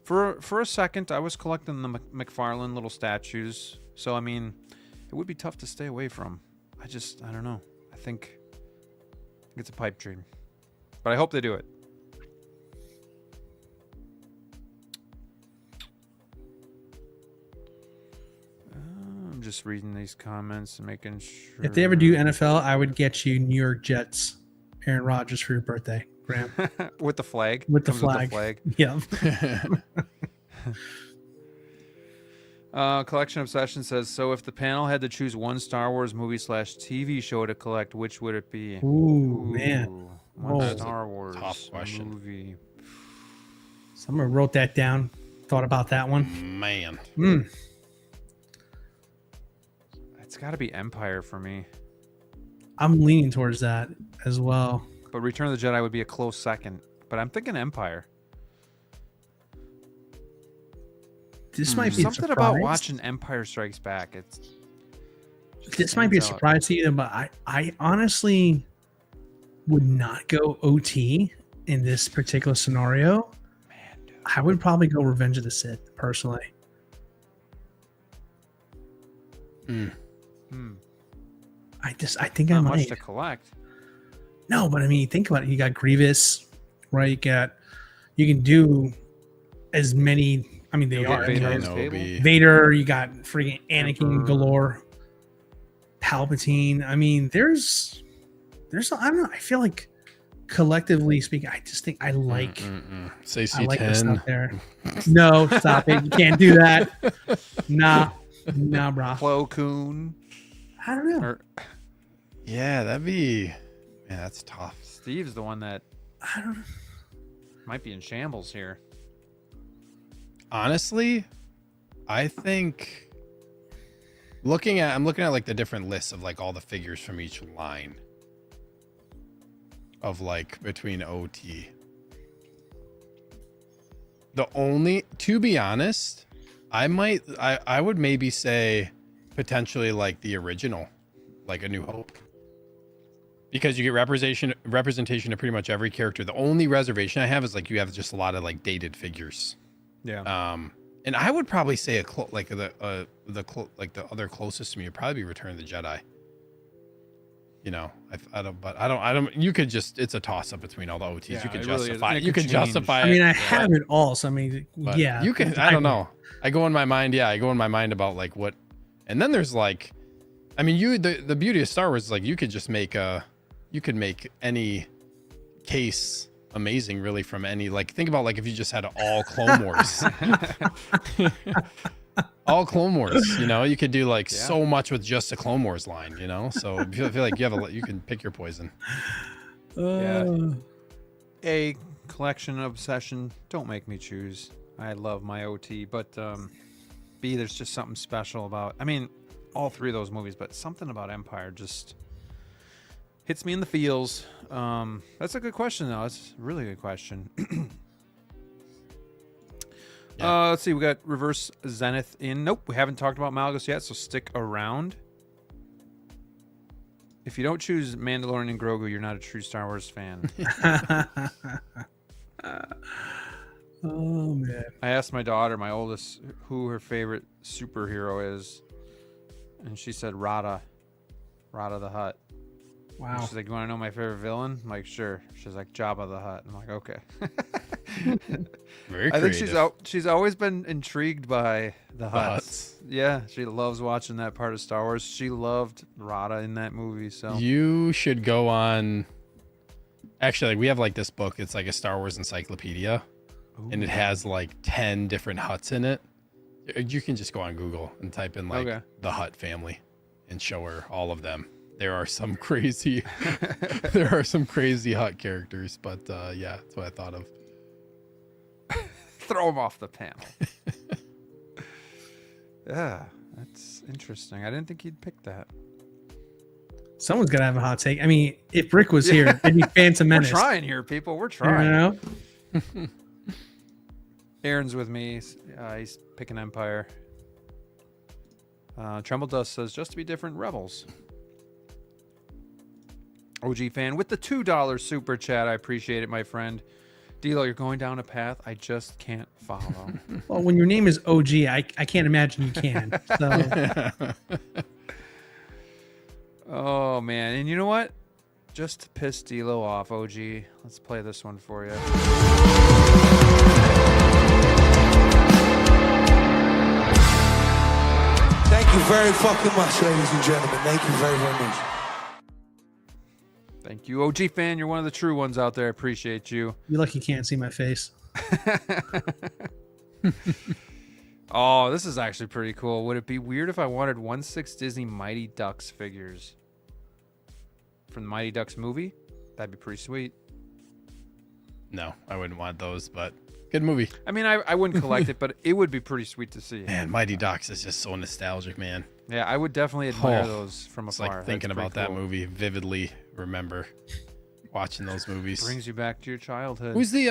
For a second, I was collecting the McFarlane little statues. So, I mean, it would be tough to stay away from. I don't know. I think It's a pipe dream. But I hope they do it. I'm just reading these comments and making sure. If they ever do NFL, I would get you New York Jets, Aaron Rodgers for your birthday, Graham. with the flag. With the Comes flag. Yeah. Collection Obsession says, so if the panel had to choose one Star Wars movie / TV show to collect, which would it be? Ooh, man. One That's Star Wars tough question. movie. Someone wrote that down. Thought about that one. Man. It's got to be Empire for me. I'm leaning towards that as well. But Return of the Jedi would be a close second. But I'm thinking Empire. This might be Something a about surprise. watching Empire Strikes Back. This might be a stands out. surprise to you, but I honestly would not go OT in this particular scenario. Man, dude. I would probably go Revenge of the Sith personally. I think I Not much might. to collect. No, but I mean, think about it. You got Grievous, right? You can do as many. I mean, they You'll get are Vader you on know, the table. Vader. You got freaking Anakin Emperor. galore, Palpatine. I mean, there's. I don't know. I feel like collectively speaking, I just think I like. Say I like the C10. stuff there. No, stop it. You can't do that. Nah, bro. Plo Koon. I don't know. Or Yeah, that'd be. Man, that's tough. Steve's the one that I don't know. might be in shambles here. Honestly, I think I'm looking at like the different lists of like all the figures from each line of like between OT. To be honest, I would maybe say potentially like the original, like A New Hope. Because you get representation of pretty much every character. The only reservation I have is like you have just a lot of like dated figures. Yeah. And I would probably say the other closest to me would probably be Return of the Jedi. You know, I don't. You could just. It's a toss up between all the OTs. Yeah, You can it really is. justify. And it You could can change. justify. I mean, I it, have it all. So I mean, but yeah. You can. I don't know. I go in my mind. Yeah, I go in my mind about like what, and then there's like, I mean, the beauty of Star Wars is like you could just make you could make any case amazing really from any, like, think about like if you just had all Clone Wars. All Clone Wars, you know, you could do like so much with just a Clone Wars line, you know. So I feel like you can pick your poison. A collection obsession. Don't make me choose. I love my OT, but B, there's just something special about. I mean, all three of those movies, but something about Empire just hits me in the feels. That's a good question, though. It's a really good question. Let's see. We got Reverse Zenith in. Nope, we haven't talked about Malgus yet, so stick around. If you don't choose Mandalorian and Grogu, you're not a true Star Wars fan. Oh man. I asked my daughter, my oldest, who her favorite superhero is, and she said Rada the Hutt. Wow. She's like, "You want to know my favorite villain?" I'm like, "Sure." She's like, "Jabba the Hutt." I'm like, "Okay." Very I think creative. she's always been intrigued by the Hutts. Hutts. Yeah, she loves watching that part of Star Wars. She loved Rada in that movie. So You should go on. Actually, like, we have like this book. It's like a Star Wars encyclopedia, and it has like 10 different Hutts in it. You can just go on Google and type in like the Hutt family, and show her all of them. There are some crazy, Hutt characters, but yeah, that's what I thought of. throw him off the panel. Yeah, that's interesting. I didn't think he'd pick that. Someone's gotta have a hot take. I mean, if Rick was here, it'd be Phantom We're Menace. trying here, people. We're You trying. know? Aaron's with me. He's picking Empire. Tremble Dust says, just to be different, Rebels. OG fan with the $2 super chat. I appreciate it, my friend. DLO, you're going down a path I just can't follow. Well, when your name is OG, I can't imagine you can. So Oh, man. And you know what? Just to piss DLO off, OG. Let's play this one for you. Thank you very fucking much, ladies and gentlemen. Thank you very, very much. Thank you, OG fan. You're one of the true ones out there. I appreciate you. You're lucky you can't see my face. Oh, this is actually pretty cool. Would it be weird if I wanted 1/6 Disney Mighty Ducks figures from the Mighty Ducks movie? That'd be pretty sweet. No, I wouldn't want those, but good movie. I mean, I wouldn't collect it, but it would be pretty sweet to see. Man, Mighty Ducks is just so nostalgic, man. Yeah, I would definitely admire those from It's afar. like thinking That's about pretty that cool. movie, vividly remember watching those movies. Brings you back to your childhood. Who's the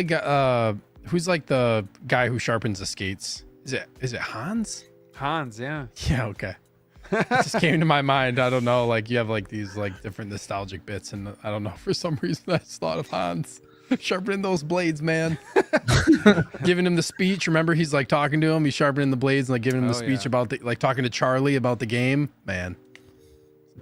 guy? Who's like the guy who sharpens the skates? Is it Hans? Hans, yeah. Yeah, okay. It just came to my mind. I don't know. Like you have like these like different nostalgic bits, and I don't know, for some reason I just thought of Hans sharpening those blades, man. Giving him the speech. Remember, he's like talking to him. He's sharpening the blades and like giving him the speech about the like talking to Charlie about the game. Man,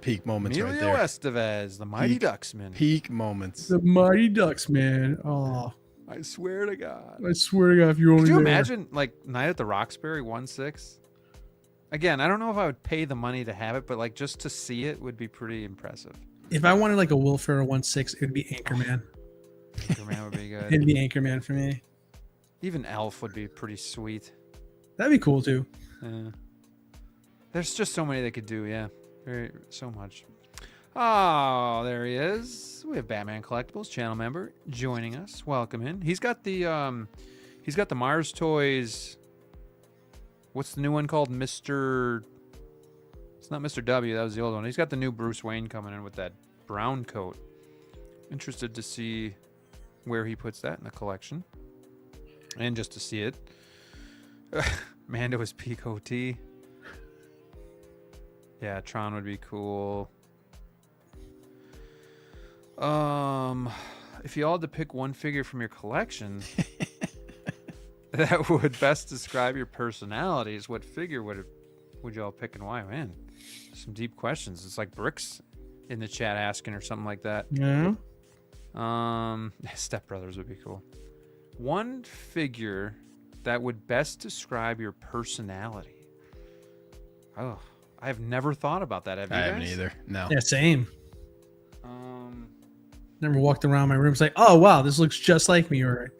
peak moments right Emilio there. Estevez, the Mighty Ducksman. Peak moments. The Mighty Ducks, man. Oh, I swear to God. I swear to God, if you only Could you there. imagine like Night at the Roxbury 1/6? Again, I don't know if I would pay the money to have it, but like just to see it would be pretty impressive. If I wanted like a Will Ferrell 1/6, it would be Anchorman. Anchorman would be good. It'd be Anchorman for me. Even Elf would be pretty sweet. That'd be cool too. Yeah. There's just so many they could do, yeah. So much. Oh, there he is. We have Batman Collectibles channel member joining us. Welcome in. He's got the Mars Toys. What's the new one called? Mr. It's not Mr. W. That was the old one. He's got the new Bruce Wayne coming in with that brown coat. Interested to see where he puts that in the collection. And just to see it. Mando is peak OT. Yeah, Tron would be cool. If you all had to pick one figure from your collection that would best describe your personalities, what figure would you all pick and why? Man, some deep questions. It's like Bricks in the chat asking or something like that. Yeah. Step Brothers would be cool. One figure that would best describe your personality. Oh, I have never thought about that. Have you I guys? haven't either. No. Yeah, same. Never walked around my room. It's like, oh wow, this looks just like me. Or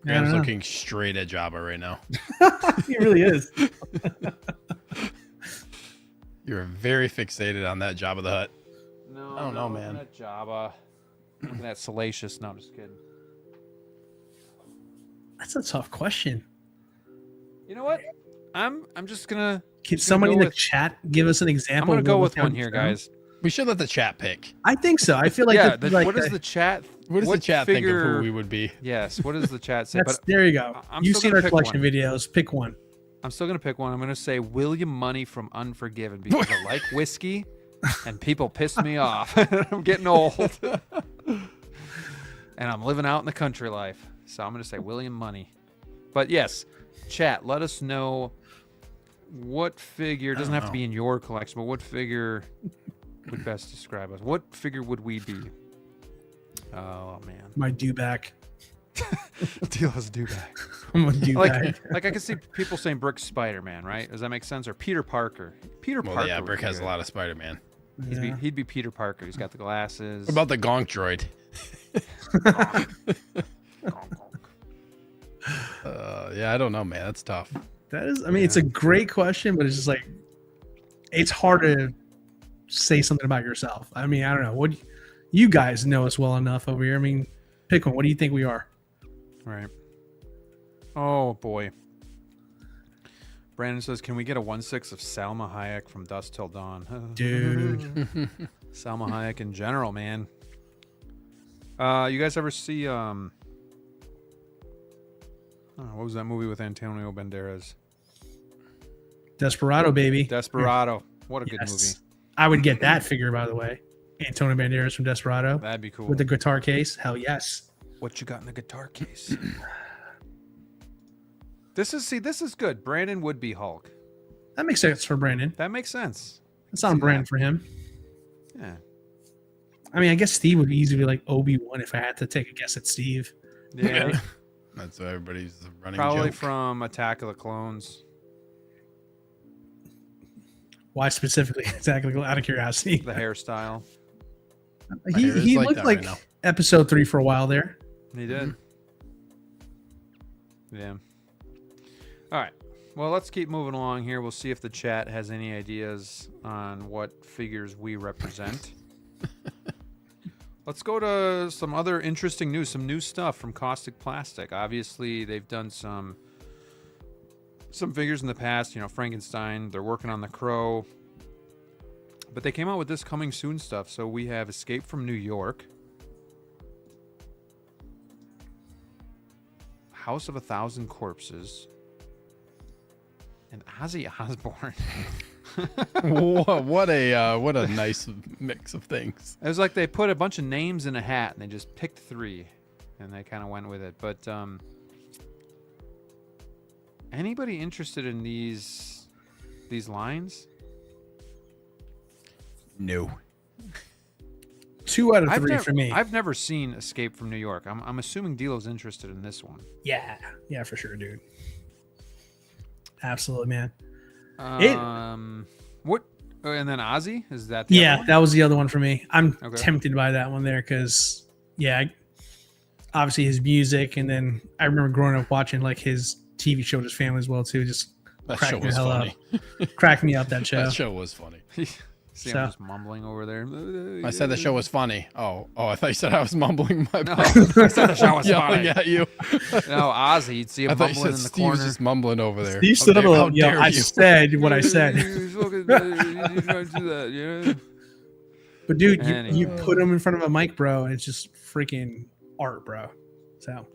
I I don't was know. looking straight at Jabba right now. He really is. You're very fixated on that Jabba the Hutt. No, I don't know, I'm man. looking at Jabba. I'm looking at Salacious. No, I'm just kidding. That's a tough question. You know what? I'm just gonna. Can just gonna somebody go in the with- chat give us an I'm example? gonna of go what with we're one counting here, down? guys. We should let the chat pick. I think so. I feel like Yeah. that'd be like What does the- the chat? What does the chat think of figure- who we would be? Yes. What does the chat say? That's, But there you go. I'm You've still seen gonna our pick collection one. videos. Pick one. I'm still gonna pick one. I'm gonna say William Money from Unforgiven because I like whiskey, and people piss me off. I'm getting old, and I'm living out in the country life. So I'm gonna say William Money. But yes, chat. Let us know what figure. Doesn't have to be in your collection, but what figure would best describe us? What figure would we be? Oh man, My do back. DLO's do back. I'm a do back. Like I can see people saying Brick Spider-Man, right? Does that make sense? Or Peter Parker? Peter Well, Parker. yeah, would Brick be has a good. lot of Spider-Man. Yeah. He'd be Peter Parker. He's got the glasses. What about the Gonk droid? Yeah, I don't know, man. That's tough. That is, I mean, it's a great question, but it's just like, it's hard to say something about yourself. I mean, I don't know. What you guys know us well enough over here. I mean, pick one. What do you think we are? Right. Oh boy. Brandon says, "Can we get a 1/6 of Salma Hayek from Dusk Till Dawn?" Dude. Salma Hayek in general, man. You guys ever see what was that movie with Antonio Banderas? Desperado, baby. Desperado. What a good Yes. movie. I would get that figure, by the way. Antonio Banderas from Desperado That'd be cool. with the guitar case. Hell yes. What you got in the guitar case? This is good. Brandon would be Hulk. That makes sense for Brandon. That makes sense. It's on brand for him. Yeah. I mean, I guess Steve would easily be like Obi-Wan if I had to take a guess at Steve. Yeah, That's what everybody's running probably joke. from Attack of the Clones. Why specifically? Exactly, out of curiosity. The hairstyle. hair is He like looked that like right now. episode 3 for a while there. He did. Yeah. All right. Well, let's keep moving along here. We'll see if the chat has any ideas on what figures we represent. Let's go to some other interesting news, some new stuff from Kaustic Plastic. Obviously, they've done some figures in the past, you know, Frankenstein. They're working on the Crow. But they came out with this coming soon stuff. So we have Escape from New York, House of 1,000 Corpses, and Ozzy Osbourne. what a nice mix of things. It was like they put a bunch of names in a hat and they just picked 3 and they kind of went with it. But anybody interested in these lines? No. 2 out of 3 for me. I've never seen Escape from New York. I'm assuming Delo's interested in this one. Yeah, for sure, dude. Absolutely, man. What? And then Ozzy, is that the other Yeah, one? that was the other one for me. I'm Okay. tempted by that one there because, yeah, obviously his music, and then I remember growing up watching like his TV show with his family as well too. Just That cracked show me the was hell funny. up. Cracked me up that show. That show was funny. See, So- I'm just mumbling over there. I said the show was funny. Oh, I thought you said I was mumbling. My No, bad. I said the show was Yelling funny. at you. No, Ozzy, you'd see I him thought you mumbling said in the Steve was corner. just mumbling over there. Steve How stood up dare- a how little. Yeah, dare I you. said what I said. You trying to do that, yeah? But dude, you Anyway. put him in front of a mic, bro, and it's just freaking art, bro. So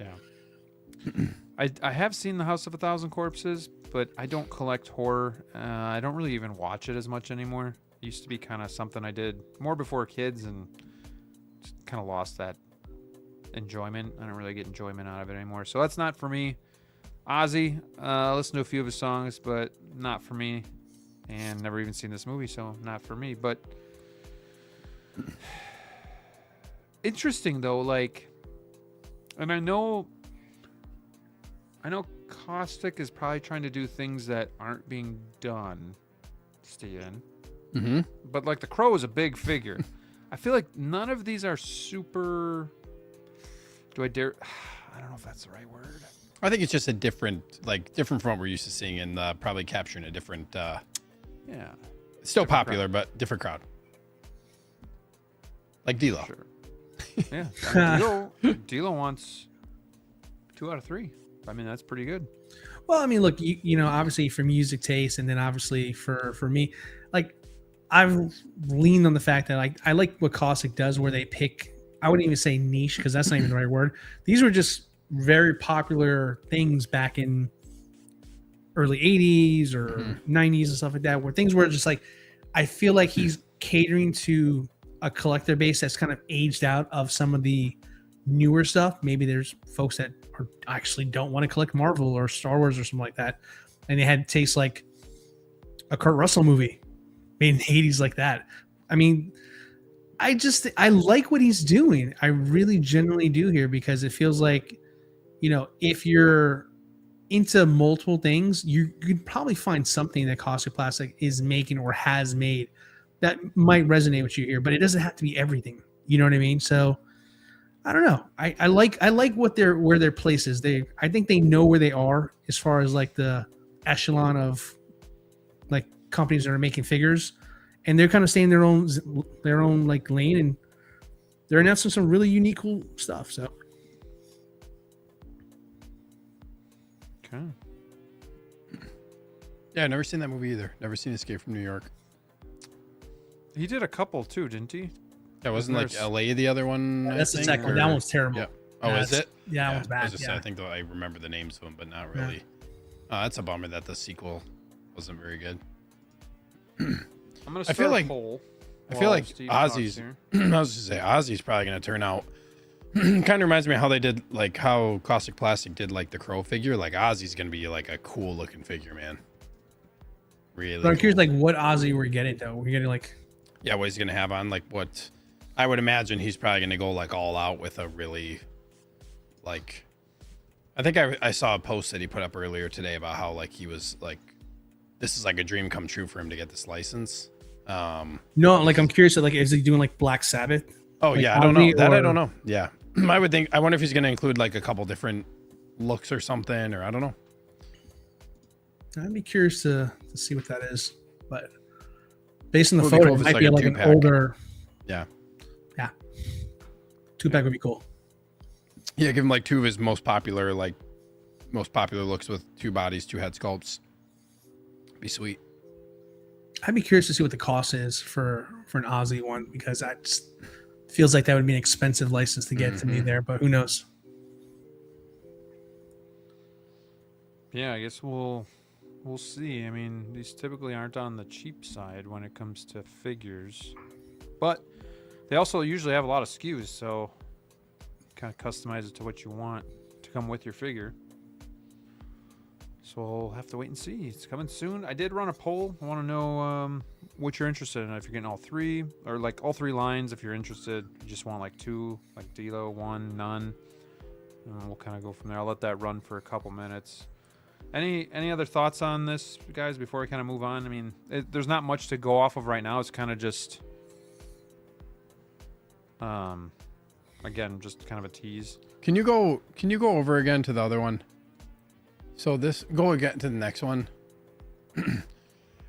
I have seen the House of 1,000 Corpses, but I don't collect horror. I don't really even watch it as much anymore. It used to be kind of something I did more before kids, and just kind of lost that enjoyment. I don't really get enjoyment out of it anymore. So that's not for me. Ozzy, listen to a few of his songs, but not for me. And never even seen this movie, so not for me. But interesting though, like, and I know Kaustic is probably trying to do things that aren't being done, Steven. Mm-hmm. But like the Crow is a big figure. I feel like none of these are super. Do I dare? I don't know if that's the right word. I think it's just a different from what we're used to seeing, and probably capturing a different. Yeah. Still Different popular, but different crowd. Like D-Lo. Sure. Yeah. I mean, D'Lo wants 2 out of 3. I mean, that's pretty good. Well, I mean, look, you know, obviously for music taste, and then obviously for me, like I've leaned on the fact that I like what Kaustic does, where they pick. I wouldn't even say niche because that's not even the right word. These were just very popular things back in early 80s or 90s and stuff like that, where things were just like, I feel like he's catering to a collector base that's kind of aged out of some of the newer stuff. Maybe there's folks that actually don't want to collect Marvel or Star Wars or something like that, and they had tastes like a Kurt Russell movie made in the 80s like that. I mean, I like what he's doing. I really genuinely do here, because it feels like, you know, if you're into multiple things, you could probably find something that Kaustic Plastic is making or has made that might resonate with you here, but it doesn't have to be everything. You know what I mean? So I don't know. I like where their place is. I think they know where they are as far as like the echelon of like companies that are making figures, and they're kind of staying in their own like lane, and they're announcing some really unique, cool stuff. So Okay. Yeah, I've never seen that movie either. Never seen Escape from New York. He did a couple too, didn't he? That wasn't like There's- LA the other one. I that's the think, second one. or- That one's terrible. Yeah. Oh, is it? Yeah, that one's I bad. was just saying, Yeah. I think I remember the names of them, but not really. That's a bummer that the sequel wasn't very good. I'm gonna start I feel like- a poll. I feel while like Steve talks Ozzy's. here. I was gonna say Ozzy's probably gonna turn out. Kind of reminds me of how they did, like how Kaustic Plastic did, like the Crow figure. Like Ozzy's gonna be like a cool looking figure, man. Really. But I'm curious, cool. like what Ozzy we're getting though. We're getting like Yeah, what he's gonna have on, like what? I would imagine he's probably going to go like all out with a really like. I think I saw a post that he put up earlier today about how like he was like, this is like a dream come true for him to get this license. No, like I'm curious. Like, is he doing like Black Sabbath? Oh like, yeah, I don't know that. I don't know. Yeah, I would think. I wonder if he's going to include like a couple different looks or something, or I don't know. I'd be curious to see what that is, but based on the Would photo, be cool it if might it's be like like a an older. Yeah. 2-pack would be cool. Yeah, give him like two of his most popular looks with 2 bodies, 2 head sculpts. Be sweet. I'd be curious to see what the cost is for an Aussie one, because that just feels like that would be an expensive license to get to me there, but who knows? Yeah, I guess we'll see. I mean, these typically aren't on the cheap side when it comes to figures, but they also usually have a lot of SKUs, so kind of customize it to what you want to come with your figure. So we'll have to wait and see. It's coming soon. I did run a poll. I want to know what you're interested in. If you're getting all 3, or like all 3 lines. If you're interested, you just want like 2, like DLO, 1, none. And we'll kind of go from there. I'll let that run for a couple minutes. Any other thoughts on this, guys, before we kind of move on? I mean, there's not much to go off of right now. It's kind of just, again, just kind of a tease. Can you go over again to the other one? So go again to the next one.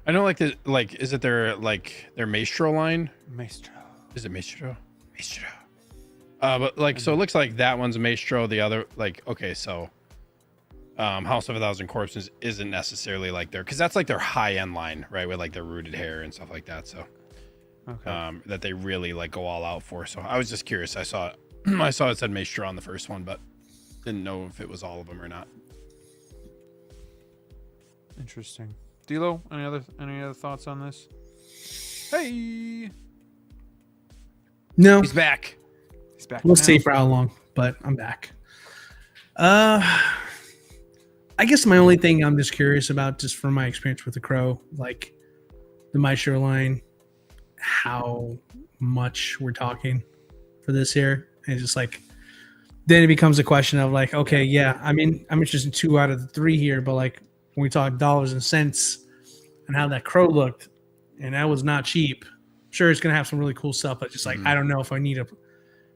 I know, like is it their Maestro line? Maestro. Is it Maestro? Maestro. But like, so it looks like that one's Maestro. The other, like, okay, so House of 1,000 Corpses isn't necessarily like because that's like their high end line, right? With like their rooted hair and stuff like that. So, okay. That they really like go all out for. So I was just curious. I saw it said Maestro on the first one, but didn't know if it was all of them or not. Interesting. DLO, any other thoughts on this? Hey. No. He's back. We'll see for how long, but I'm back. I guess my only thing I'm just curious about, just from my experience with the Crow, like the Maestro line, how much we're talking for this here. And just like, then it becomes a question of like, okay, yeah, I mean, I'm interested in 2 out of the 3 here, but like when we talk dollars and cents and how that Crow looked, and that was not cheap. Sure, it's going to have some really cool stuff, but just like, I don't know if I need a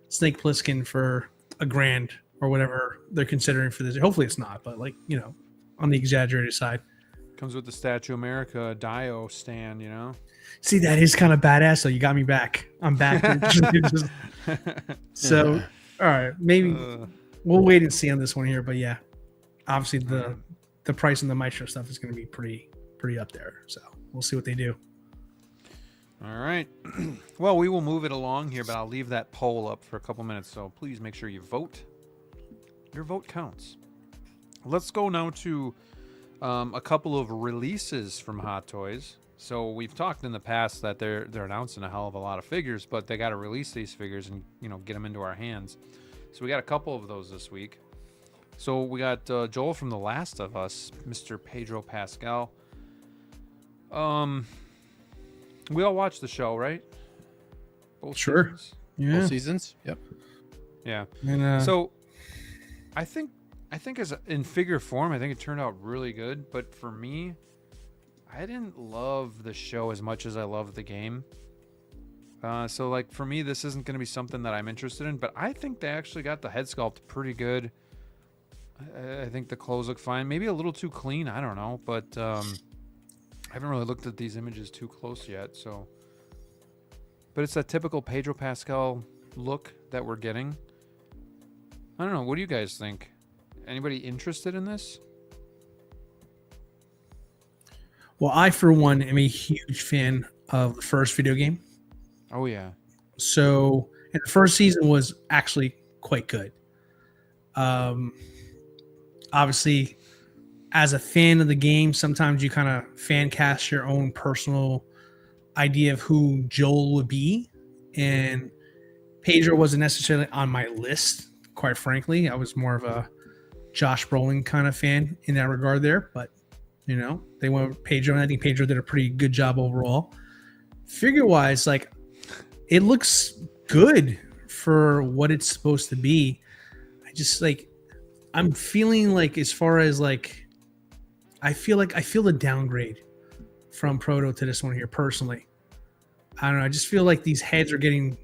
Snake Plissken for $1,000 or whatever they're considering for this. Hopefully it's not, but like, you know, on the exaggerated side. Comes with the Statue America Dio stand, you know? See, that is kind of badass, so you got me back. I'm back. So, all right, maybe we'll wait and see on this one here, but yeah, obviously the price on the Maestro stuff is going to be pretty up there, so we'll see what they do. All right. Well, we will move it along here, but I'll leave that poll up for a couple minutes, so please make sure you vote. Your vote counts. Let's go now to a couple of releases from Hot Toys. So we've talked in the past that they're announcing a hell of a lot of figures, but they got to release these figures and, you know, get them into our hands. So we got a couple of those this week. So we got Joel from The Last of Us, Mr. Pedro Pascal. We all watched the show, right? Both sure. Seasons? Yeah. Both seasons. Yep. Yeah. And, so I think as in figure form, I think it turned out really good. But for me, I didn't love the show as much as I loved the game. So like for me, this isn't going to be something that I'm interested in. But I think they actually got the head sculpt pretty good. I think the clothes look fine. Maybe a little too clean. I don't know. But I haven't really looked at these images too close yet. So, but it's that typical Pedro Pascal look that we're getting. I don't know. What do you guys think? Anybody interested in this? well, I, for one, am a huge fan of the first video game. Oh, yeah. So, and the first season was actually quite good. Obviously, as a fan of the game, sometimes you kind of fan cast your own personal idea of who Joel would be. And Pedro wasn't necessarily on my list, quite frankly. I was more of a Josh Brolin kind of fan in that regard there. But, you know, they went with Pedro, and I think Pedro did a pretty good job overall. Figure-wise, like, it looks good for what it's supposed to be. I just like, I'm feeling like, as far as like, I feel the downgrade from Proto to this one here personally. I don't know. I just feel like these heads are getting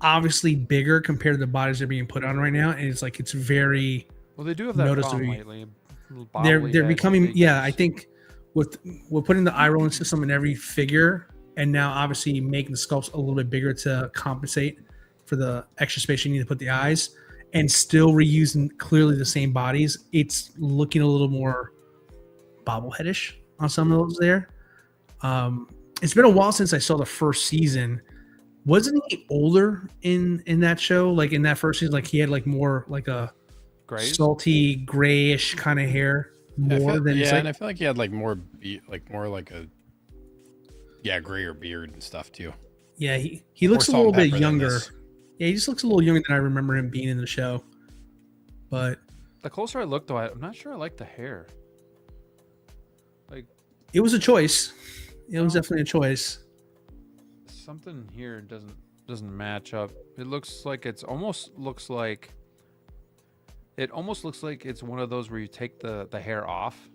obviously bigger compared to the bodies they're being put on right now, and it's like it's very Well, they do have that noticeably. problem lately. They're becoming I think with we're putting the eye rolling system in every figure, and now obviously making the sculpts a little bit bigger to compensate for the extra space you need to put the eyes, and still reusing clearly the same bodies. It's looking a little more bobbleheadish on some of those there. It's been a while since I saw the first season. Wasn't he older in that show? Like in that first season, like he had like more like a salty grayish kind of hair more than and I feel like he had like more like a grayer beard and stuff too. Yeah, he looks a little bit younger. Yeah, he just looks a little younger than I remember him being in the show. But the closer I look, though, I'm not sure I like the hair. Like, it was a choice. It was definitely a choice. Something here doesn't match up. It looks like it almost looks like it's one of those where you take the hair off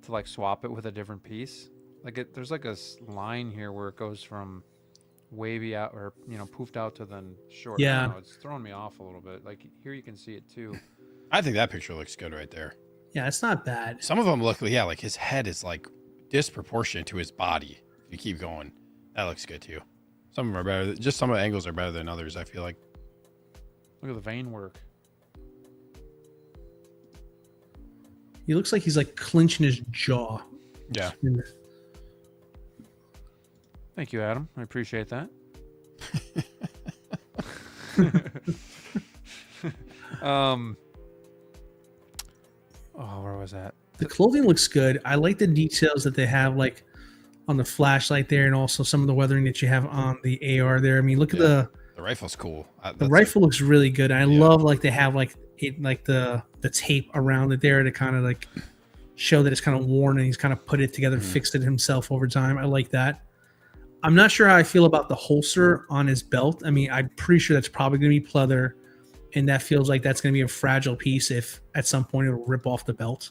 to like swap it with a different piece. Like there's like a line here where it goes from wavy out or poofed out to then short. Yeah, I don't know, it's throwing me off a little bit. Like here you can see it too. I think that picture looks good right there. Yeah, it's not bad. Some of them look like his head is like disproportionate to his body. If you keep going, that looks good too. Some of them are better. Just some of the angles are better than others, I feel like. Look at the vein work. He looks like he's like clenching his jaw. Yeah. Thank you, Adam. I appreciate that. Where was that? The clothing looks good. I like the details that they have, like on the flashlight there, and also some of the weathering that you have on the AR there. I mean, look at the rifle's cool. The rifle looks really good. I love like they have like the tape around it there to kind of like show that it's kind of worn, and he's kind of put it together, fixed it himself over time. I like that. I'm not sure how I feel about the holster on his belt. I mean, I'm pretty sure that's probably going to be pleather, and that feels like that's going to be a fragile piece if at some point it'll rip off the belt.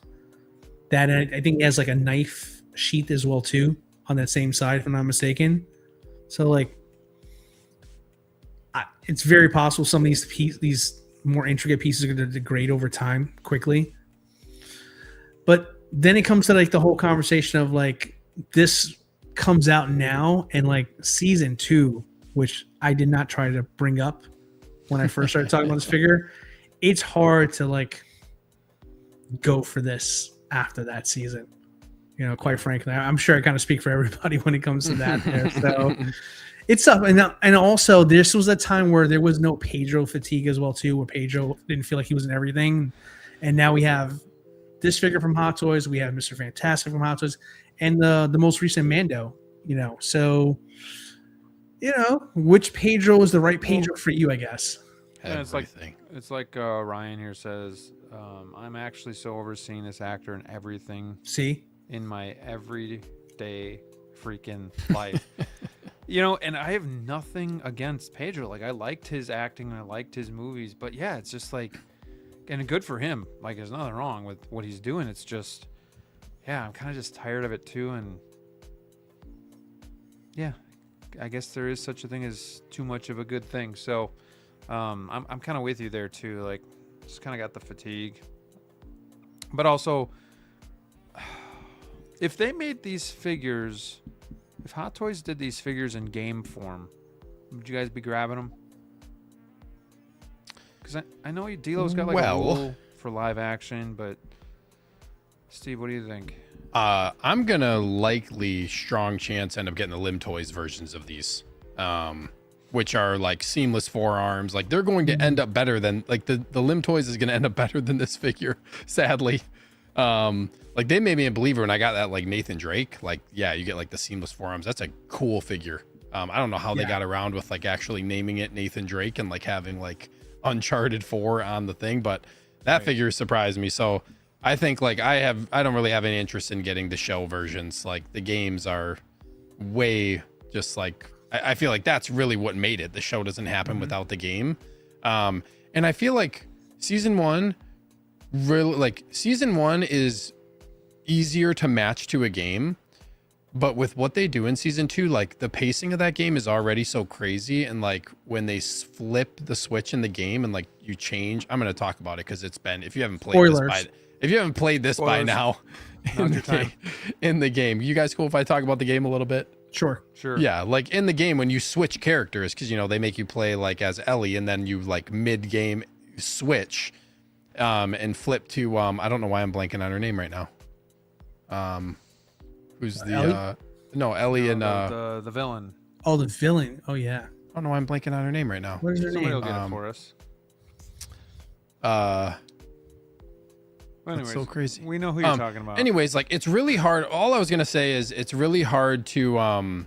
That, I think, has like a knife sheath as well too on that same side, if I'm not mistaken. So like, it's very possible some of these more intricate pieces are going to degrade over time quickly. But then it comes to like the whole conversation of like, this comes out now, and like season 2, which I did not try to bring up when I first started talking about this figure. It's hard to like go for this after that season. Quite frankly, I'm sure I kind of speak for everybody when it comes to that there. So it's tough. And also this was a time where there was no Pedro fatigue as well too, where Pedro didn't feel like he was in everything. And now we have this figure from Hot Toys, we have Mr. Fantastic from Hot Toys, and the most recent Mando, so which Pedro is the right Pedro for you, I guess. Yeah, it's like Ryan here says, I'm actually so overseeing this actor in everything. See? In my everyday freaking life. And I have nothing against Pedro. Like, I liked his acting and I liked his movies, but yeah, it's just like, and good for him. Like, there's nothing wrong with what he's doing. It's just, yeah, I'm kind of just tired of it too. And yeah, I guess there is such a thing as too much of a good thing. So I'm kind of with you there too. Like, just kind of got the fatigue, but also, if they made these figures, if Hot Toys did these figures in game form, would you guys be grabbing them? Because I know DLO's got like a rule for live action, but Steve, what do you think? I'm gonna likely strong chance end up getting the Limb Toys versions of these, which are like seamless forearms. Like, they're going to end up better than like the Limb Toys is gonna end up better than this figure, sadly. Like, they made me a believer when I got that like Nathan Drake. Like, yeah, you get like the seamless forearms. That's a cool figure. I don't know how they got around with like actually naming it Nathan Drake and like having like Uncharted 4 on the thing, but that figure surprised me. So I think like I don't really have any interest in getting the shell versions. Like, the games are way just like I feel like that's really what made it. The show doesn't happen without the game. And I feel like season one is easier to match to a game, but with what they do in season two, like the pacing of that game is already so crazy. And like when they flip the switch in the game and like you change, I'm going to talk about it because it's been, if you haven't played this by now in the game, you guys cool if I talk about the game a little bit? Sure. Yeah, like in the game when you switch characters, because you know they make you play like as Ellie, and then you like mid game switch and flip to I don't know why I'm blanking on her name right now. Who's the Ellie? Ellie and the villain. Oh, the villain. Oh yeah. I don't know why I'm blanking on her name right now. What is her Somebody will name? get it for us. That's so crazy. We know who you're talking about. Anyways, like it's really hard. All I was gonna say is it's really hard to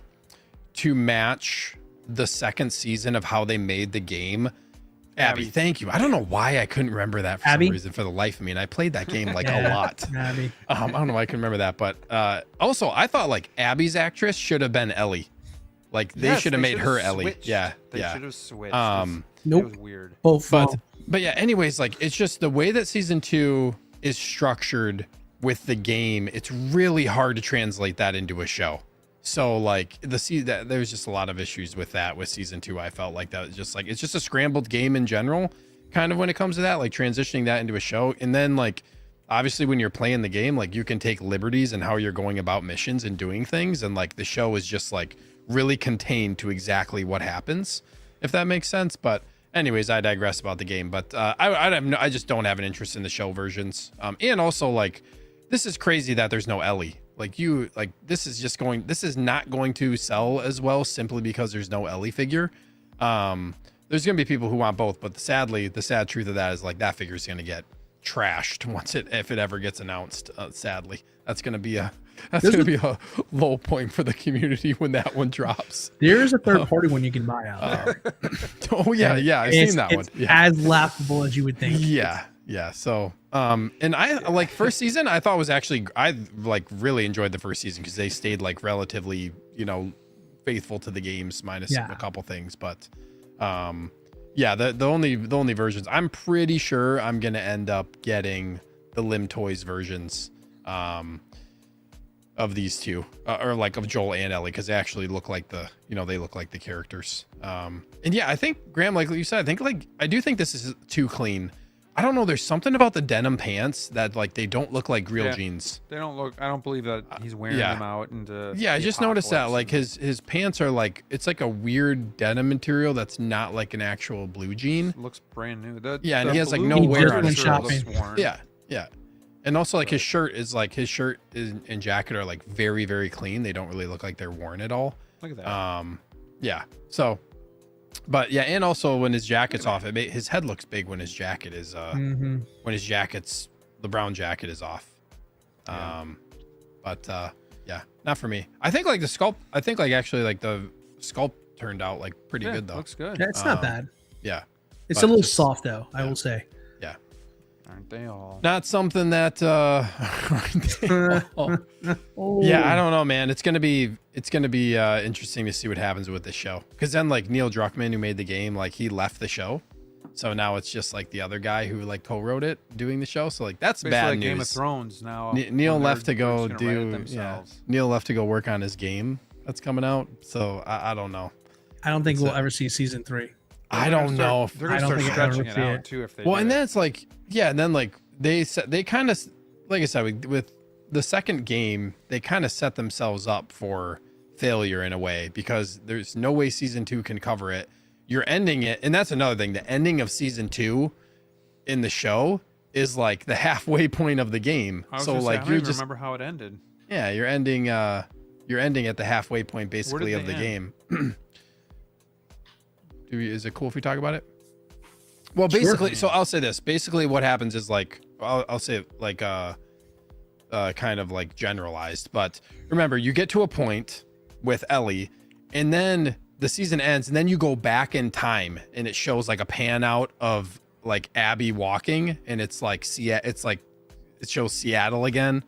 match the second season of how they made the game. Abby, thank you. I don't know why I couldn't remember that for some reason for the life of me. And I played that game like a lot. Abby. I don't know why I can remember that, but also I thought like Abby's actress should have been Ellie. Like they should have made her Ellie. Switched. Yeah, They should have switched. Nope. It was weird. Both. But yeah, anyways, like it's just the way that season 2 is structured with the game. It's really hard to translate that into a show. So like there's just a lot of issues with that with season 2. I felt like that was just like it's just a scrambled game in general, kind of when it comes to that, like transitioning that into a show. And then like obviously when you're playing the game, like you can take liberties in how you're going about missions and doing things, and like the show is just like really contained to exactly what happens, if that makes sense. But anyways, I digress about the game. But I just don't have an interest in the show versions. And also like this is crazy that there's no Ellie. This is not going to sell as well simply because there's no Ellie figure. There's gonna be people who want both, but sadly, the sad truth of that is like that figure is gonna get trashed if it ever gets announced. Sadly, that's gonna be a low point for the community when that one drops. There's a third party one you can buy out. Oh yeah, I've seen that one. Yeah. As laughable as you would think. Yeah. So, and I like first season, I thought was actually, I like really enjoyed the first season because they stayed like relatively, faithful to the games minus a couple things. But, the only versions, I'm pretty sure I'm going to end up getting the Lim Toys versions, of these two, or like of Joel and Ellie, because they actually look like they look like the characters. And yeah, I think Graham, like you said, I do think this is too clean. I don't know. There's something about the denim pants that like they don't look like real jeans. They don't look. I don't believe that he's wearing them out into. Yeah, I just noticed that like his pants are like it's like a weird denim material that's not like an actual blue jean. Looks brand new. And he has like no wear on his shopping. Yeah. And also like his shirt and jacket are like very, very clean. They don't really look like they're worn at all. Look at that. Yeah. So. But yeah, and also when his jacket's off, his head looks big when his jacket is when the brown jacket is off. But not for me. I think like the sculpt. I think like actually like the sculpt turned out like pretty good though. Looks good. Yeah, it's not bad. Yeah, it's a little soft though. I will say. Yeah. Aren't they all? Not something that. Yeah, I don't know, man. It's gonna be interesting to see what happens with this show. Because then like Neil Druckmann, who made the game, like he left the show, so now it's just like the other guy who like co-wrote it doing the show. So like that's basically bad like news. Game of Thrones now. Neil left to go themselves. Neil left to go work on his game that's coming out. So I don't know. I don't think we'll ever see season 3. I don't know. They're gonna start stretching it out too if they. Well, and then it's like and then like they kind of like I said with the second game they kind of set themselves up for failure in a way because there's no way season 2 can cover it. You're ending it, and that's another thing. The ending of season 2 in the show is like the halfway point of the game. So like you just remember how it ended. Yeah, you're ending at the halfway point basically of the game. Is it cool if we talk about it? Well, basically, so I'll say this. Basically, what happens is like I'll say it like kind of like generalized, but remember, you get to a point with Ellie, and then the season ends, and then you go back in time, and it shows like a pan out of like Abby walking, and it's like it shows Seattle again.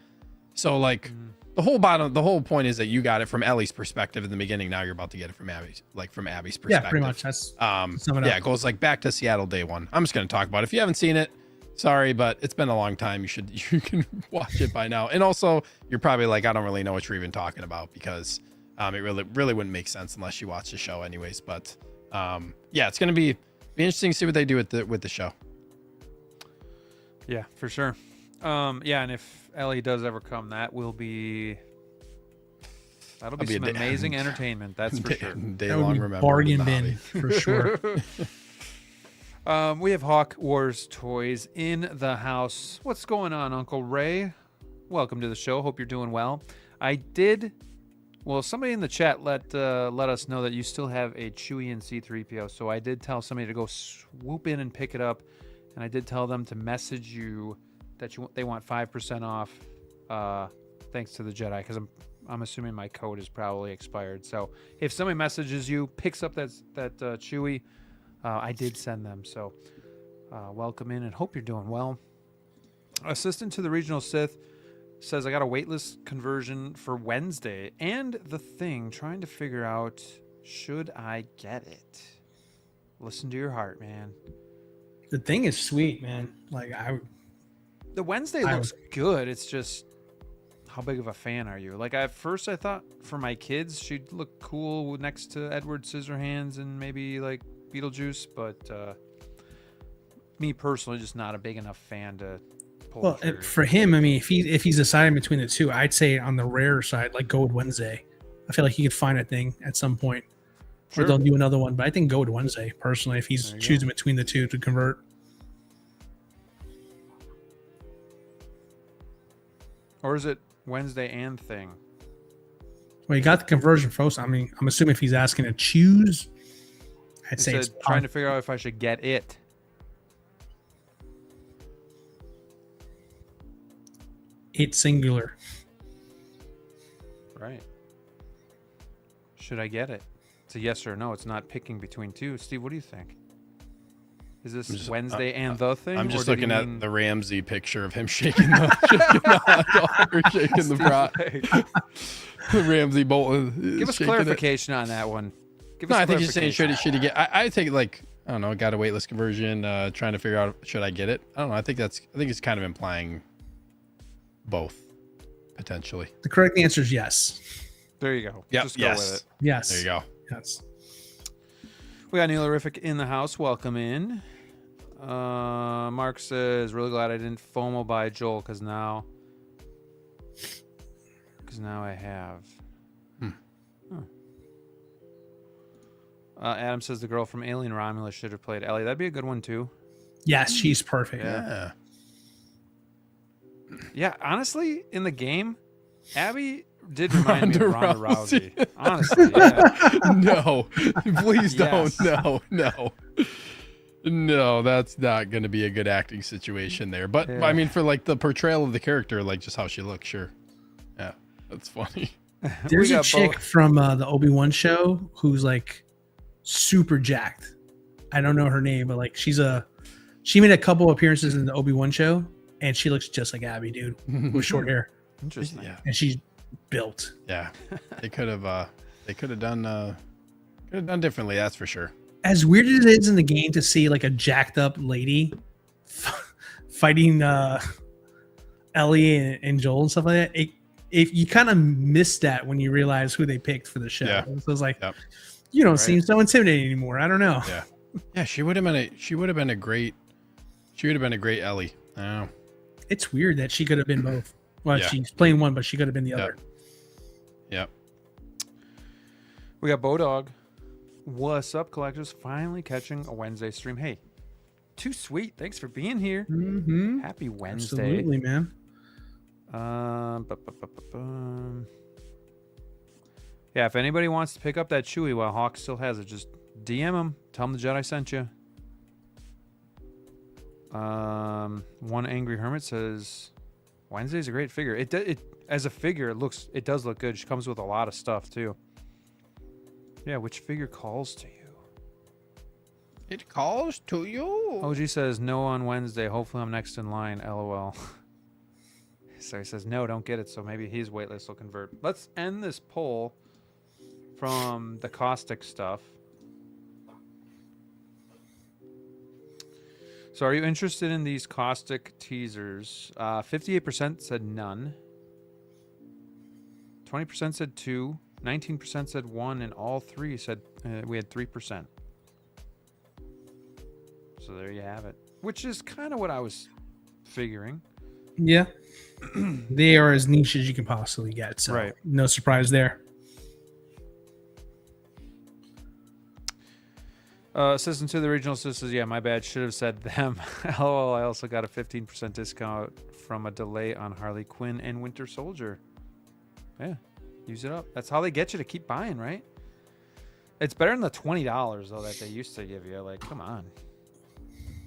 So like the whole point is that you got it from Ellie's perspective in the beginning. Now you're about to get it from Abby's perspective. Yeah, pretty much. That's sum it up. it goes like back to Seattle day one. I'm just going to talk about it. If you haven't seen it, sorry, but it's been a long time. You can watch it by now. And also, you're probably like, I don't really know what you're even talking about, because it really wouldn't make sense unless you watch the show anyways. But it's going to be interesting to see what they do with the show. Yeah, for sure. And if Ellie does ever come, that'll be some amazing entertainment. That's for sure. Day long remember. Bargain bin for sure. We have Hawk Wars toys in the house. What's going on, Uncle Ray? Welcome to the show. Hope you're doing well. Somebody in the chat let us know that you still have a Chewie and C-3PO. So I did tell somebody to go swoop in and pick it up, and I did tell them to message you that they want 5% off, thanks to the Jedi, because I'm assuming my code is probably expired. So if somebody messages you, picks up that Chewie, I did send them. So welcome in and hope you're doing well. Assistant to the Regional Sith says, I got a waitlist conversion for Wednesday and the thing, trying to figure out, should I get it? Listen to your heart, man. The thing is sweet, man. Like the Wednesday looks good. It's just, how big of a fan are you? Like at first I thought for my kids, she'd look cool next to Edward Scissorhands and maybe like Beetlejuice, but me personally, just not a big enough fan to pull. Well, for him, I mean, if he's deciding between the two, I'd say on the rare side, like go with Wednesday. I feel like he could find a thing at some point. Sure. Or they'll do another one, but I think go with Wednesday personally if he's choosing between the two to convert. Or is it Wednesday and thing? Well, you got the conversion, folks. I mean, I'm assuming if he's asking to choose, I'd say it's trying to figure out if I should get it. It's singular. Right. Should I get it? It's a yes or no. It's not picking between two. Steve, what do you think? Is this Wednesday and the thing? I'm just looking at the Ramsey picture of him shaking the the Ramsey bolt. Give us clarification on that one. I think he's saying should he get? I take it like, I don't know, got a waitlist conversion, trying to figure out should I get it. I don't know. I think it's kind of implying both potentially. The correct answer is yes. There you go. Yeah. Just go with it. Yes. There you go. Yes. We got Neilorific in the house. Welcome in. Mark says, really glad I didn't FOMO buy Joel because now I have. Adam says the girl from Alien Romulus should have played Ellie. That'd be a good one too. Yes, she's perfect. Yeah. Honestly, in the game, Abby did remind me of Ronda Rousey. Honestly, yeah. No, please don't. Yes. No, that's not going to be a good acting situation there. But Yeah. I mean, for like the portrayal of the character, like just how she looks, sure. Yeah, that's funny. There's a chick from the Obi-Wan show who's like super jacked. I don't know her name, but like she made a couple appearances in the Obi-Wan show, and she looks just like Abby, dude, with short hair. Interesting. Yeah. And she's built. Yeah, they could have done differently. That's for sure. As weird as it is in the game to see like a jacked up lady fighting Ellie and Joel and stuff like that, if you kind of miss that when you realize who they picked for the show. Yeah. So it's like, you don't seem so intimidating anymore. I don't know. Yeah, she would have been a great Ellie. I don't know. It's weird that she could have been both. Well, she's playing one, but she could have been the other. Yep. We got Bodog. What's up, collectors? Finally catching a Wednesday stream. Hey, too sweet. Thanks for being here. Mm-hmm. Happy Wednesday. Absolutely, man. Yeah, if anybody wants to pick up that Chewie while Hawk still has it, just DM him. Tell him the Jedi sent you. One Angry Hermit says Wednesday's a great figure. It as a figure, it does look good. She comes with a lot of stuff too. Yeah, which figure calls to you? It calls to you. OG says no on Wednesday. Hopefully I'm next in line. LOL. So he says, no, don't get it. So maybe his waitlist will convert. Let's end this poll from the Kaustic stuff. So are you interested in these Kaustic teasers? 58% said none. 20% said 2. 19% said 1. And all three said we had 3%. So there you have it. Which is kind of what I was figuring. Yeah. They are as niche as you can possibly get. So Right. no surprise there. Assistant to the regional says, yeah, my bad. Should have said them. LOL, I also got a 15% discount from a delay on Harley Quinn and Winter Soldier. Yeah, use it up. That's how they get you to keep buying, right? It's better than the $20, though, that they used to give you. Like, come on.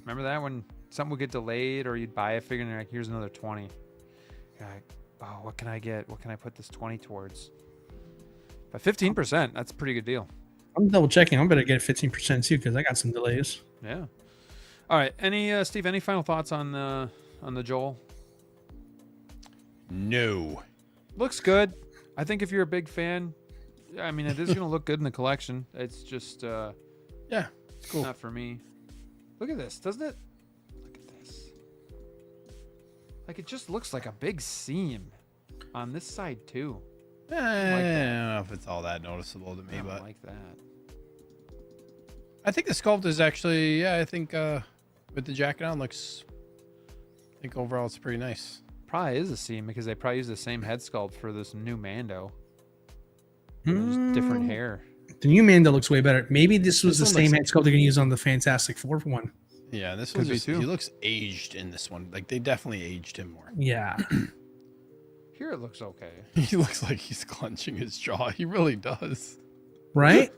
Remember that when something would get delayed or you'd buy a figure and they're like, here's another 20. You're like, oh, what can I get? What can I put this 20 towards? But 15%, that's a pretty good deal. I'm double checking. I'm better get 15% too because I got some delays. Yeah. All right. Steve, any final thoughts on the Joel? No. Looks good. I think if you're a big fan, I mean, it is going to look good in the collection. It's just Yeah, it's cool. not for me. Look at this, doesn't it? Look at this. Like, it just looks like a big seam on this side too. I don't know if it's all that noticeable to me, I don't but like that. I think the sculpt is actually, yeah, I think with the jacket on looks, I think overall it's pretty nice. Probably is a seam because they probably use the same head sculpt for this new Mando. There's different hair. The new Mando looks way better. Maybe this was This the one same looks- head sculpt they're going to use on the Fantastic Four one. Yeah, this Could one be just, too. he looks aged in this one. Like they definitely aged him more. Yeah. Here it looks okay. He looks like he's clenching his jaw. He really does. Right?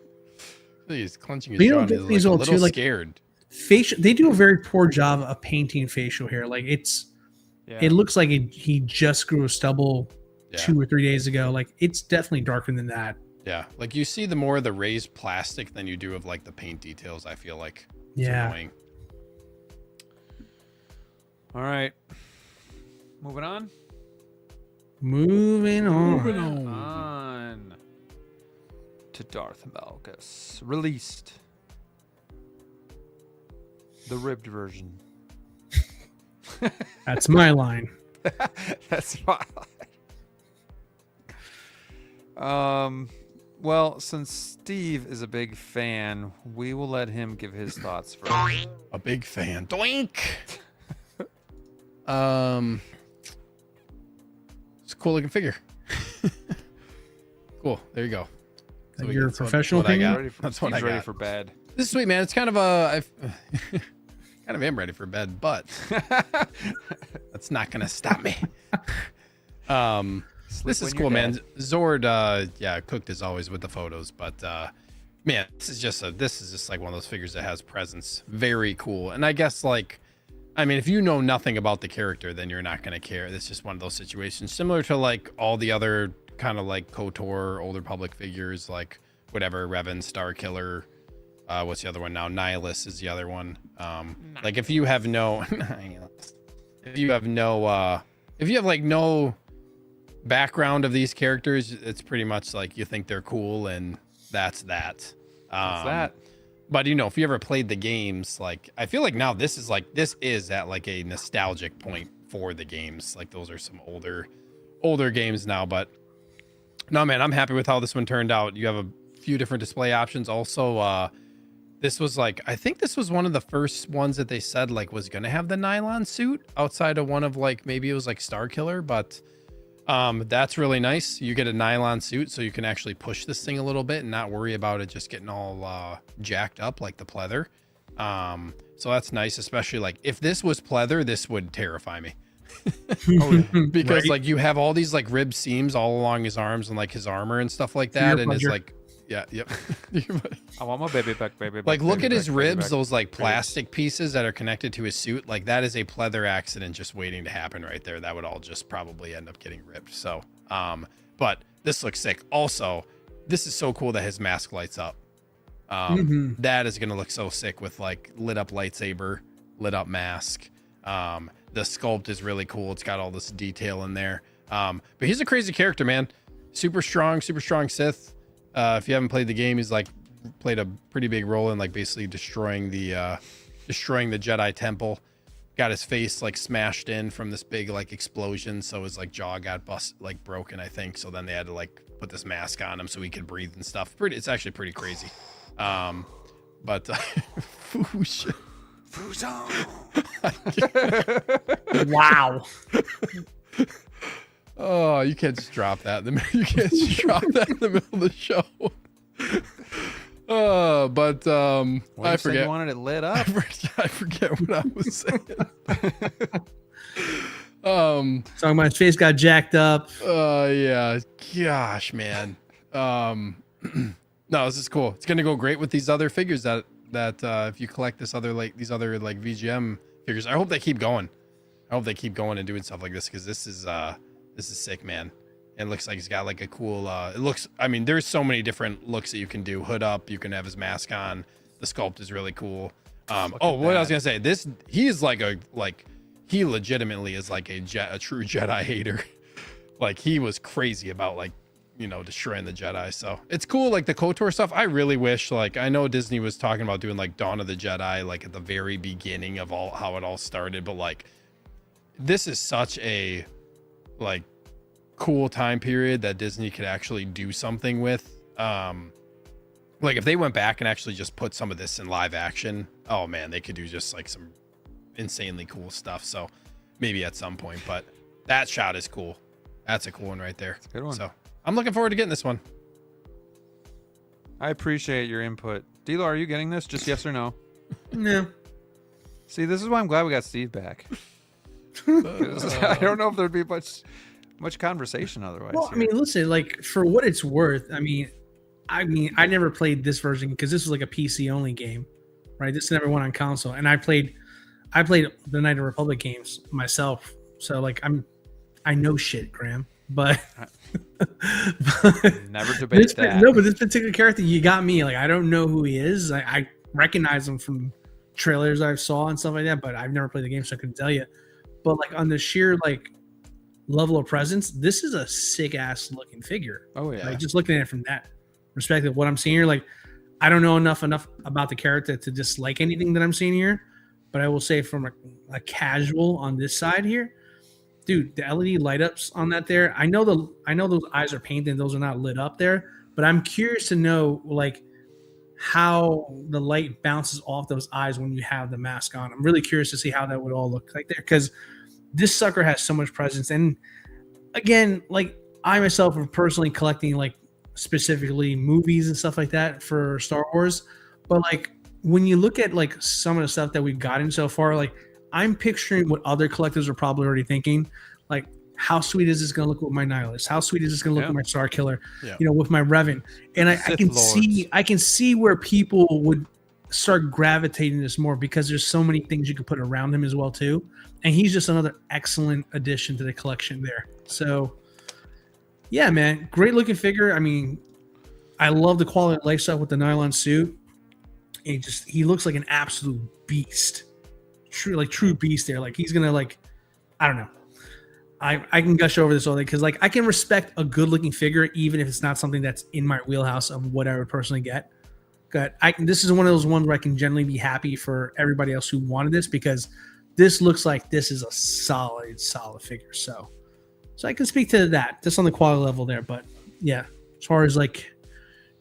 He's clenching his But you jaw. know, And he's Disney's like a all little too, like- scared. Facial. They do a very poor job of painting facial hair. Like Yeah. it looks like he just grew a stubble Yeah. 2 or 3 days ago. Like it's definitely darker than that. Yeah, like you see the more of the raised plastic than you do of like the paint details. I feel like it's Yeah. annoying. All right. Moving on. Moving on. On to Darth Malgus. Released. The ribbed version. That's my line. That's my line. Well, since Steve is a big fan, we will let him give his thoughts first. A big fan. Doink. It's a cool looking figure. Cool. There you go. Like we- your that's what- professional what I opinion? got. Ready for, That's what I Steve's ready got. for bed. This is sweet, man. It's kind of a, kind of am ready for bed, but that's not gonna stop me. This is when cool, you're man. dead. Zord, yeah, cooked as always with the photos, but man, this is just like one of those figures that has presence. Very cool. And I guess like, I mean, if you know nothing about the character, then you're not gonna care. It's just one of those situations, similar to like all the other kind of like KOTOR, Old Republic figures, like whatever, Revan, Starkiller. What's the other one now? Nihilus is the other one. Like if you have no, if you have like no background of these characters, it's pretty much like you think they're cool and that's that. What's that? But you know, if you ever played the games, like I feel like now this is at like a nostalgic point for the games. Like those are some older games now, but no, man, I'm happy with how this one turned out. You have a few different display options. Also, this was like, I think this was one of the first ones that they said like was gonna have the nylon suit outside of one of like, maybe it was like Starkiller, but that's really nice. You get a nylon suit so you can actually push this thing a little bit and not worry about it just getting all jacked up like the pleather. So that's nice, especially like if this was pleather, this would terrify me. Because Right. like you have all these like rib seams all along his arms and like his armor and stuff like that, Your and it's pleasure. like, yeah, yep. I want my baby back, baby back. Like look baby at his back, baby ribs, back. those like plastic pieces that are connected to his suit. Like that is a pleather accident just waiting to happen right there. That would all just probably end up getting ripped. So, but this looks sick. Also, this is so cool that his mask lights up. That is gonna look so sick with like lit up lightsaber, lit up mask. the sculpt is really cool. It's got all this detail in there. But he's a crazy character, man. Super strong Sith. If you haven't played the game, he's like played a pretty big role in like basically destroying the Jedi temple. Got his face like smashed in from this big like explosion, so his like jaw got broken, I think. So then they had to like put this mask on him so he could breathe and stuff. It's actually pretty crazy. But Wow. Oh, you can't just drop that. You can't just drop that in the middle of the show. But I forget. You wanted it lit up. I forget what I was saying. Talking about his face got jacked up. Yeah. Gosh, man. No, this is cool. It's gonna go great with these other figures that if you collect these other VGM figures. I hope they keep going. I hope they keep going and doing stuff like this, because this is sick, man. It looks like he's got like a cool there's so many different looks that you can do. Hood up, you can have his mask on. The sculpt is really cool. I was gonna say, he legitimately is like a true Jedi hater. Like, he was crazy about destroying the Jedi. So it's cool, like the KOTOR stuff. I really wish, like, I know Disney was talking about doing like Dawn of the Jedi, like at the very beginning of how it all started, but like this is such a like cool time period that Disney could actually do something with. Like if they went back and actually just put some of this in live action, oh man, they could do just like some insanely cool stuff. So maybe at some point, but that shot is cool. That's a cool one right there. It's a good one. So I'm looking forward to getting this one. I appreciate your input. DLO, are you getting this? Just yes or no? No. See, this is why I'm glad we got Steve back. I don't know if there'd be much conversation otherwise. Well, I mean, listen, like for what it's worth, I mean, I never played this version because this was like a PC only game, right? This never went on console, and I played the Knight of Republic games myself, so like I know shit, Graham. But never debate that. No, but this particular character, you got me. Like, I don't know who he is. I recognize him from trailers I saw and stuff like that, but I've never played the game, so I couldn't tell you. But like on the sheer like level of presence, this is a sick ass looking figure. Oh yeah. Like, just looking at it from that perspective, what I'm seeing here, like I don't know enough about the character to dislike anything that I'm seeing here, but I will say from a casual on this side here, dude, the LED light ups on that there. I know those eyes are painted; those are not lit up there. But I'm curious to know like how the light bounces off those eyes when you have the mask on. I'm really curious to see how that would all look like there, because this sucker has so much presence. And again, like I myself am personally collecting like specifically movies and stuff like that for Star Wars. But like when you look at like some of the stuff that we've gotten so far, like I'm picturing what other collectors are probably already thinking. Like, how sweet is this going to look with my Nihilist? How sweet is this going to look with my Star Killer? Yeah. You know, with my Revan. And I can see where people would start gravitating this more, because there's so many things you could put around him as well too. And he's just another excellent addition to the collection there. So yeah, man, great looking figure. I mean, I love the quality of life stuff with the nylon suit. He looks like an absolute beast. True beast there. Like he's gonna like, I don't know. I can gush over this all day because like I can respect a good looking figure even if it's not something that's in my wheelhouse of what I would personally get. This is one of those ones where I can generally be happy for everybody else who wanted this, because this looks like this is a solid figure. So I can speak to that just on the quality level there. But yeah, as far as like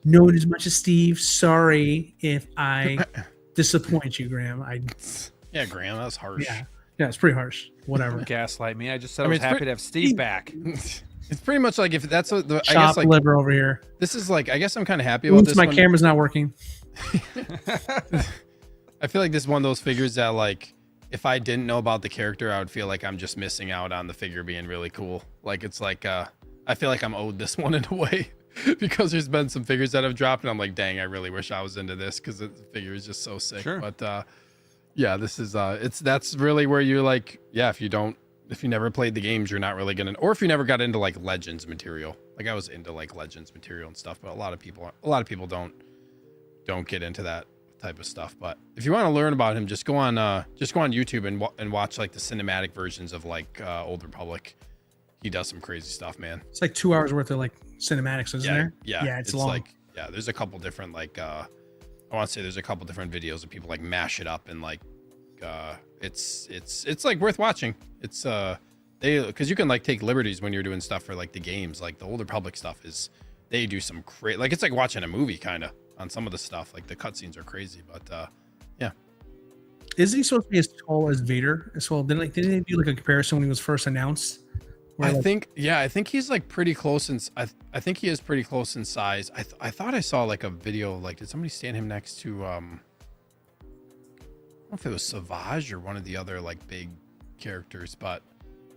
knowing as much as Steve, sorry if I disappoint you, Graham. Yeah, Graham, that was harsh. Yeah, it's pretty harsh. Whatever. Gaslight me. I just said I was happy to have Steve back. It's pretty much like if that's what I guess like liver over here. This is like, I guess I'm kind of happy about this. My camera's not working. I feel like this is one of those figures that like if I didn't know about the character, I would feel like I'm just missing out on the figure being really cool. Like it's like I feel like I'm owed this one in a way. Because there's been some figures that have dropped and I'm like, dang, I really wish I was into this because the figure is just so sick. Sure. But yeah, this is that's really where you're like, yeah, if you never played the games, you're not really gonna, or if you never got into like Legends material. Like I was into like Legends material and stuff, but a lot of people don't get into that type of stuff. But if you want to learn about him, just go on YouTube and watch like the cinematic versions of like Old Republic. He does some crazy stuff, man. It's like 2 hours worth of like cinematics, isn't there? Yeah, it's long. like there's a couple different like I want to say there's a couple different videos of people like mash it up and like it's like worth watching. It's because you can like take liberties when you're doing stuff for like the games. Like the Old Republic stuff is they do some crazy, like it's like watching a movie kind of on some of the stuff. Like the cutscenes are crazy, but yeah. Isn't he supposed to be as tall as Vader as well? Didn't they do like a comparison when he was first announced? I think he's like pretty close in. I think he is pretty close in size. I thought I saw like a video. Like, did somebody stand him next to? I don't know if it was Savage or one of the other like big characters, but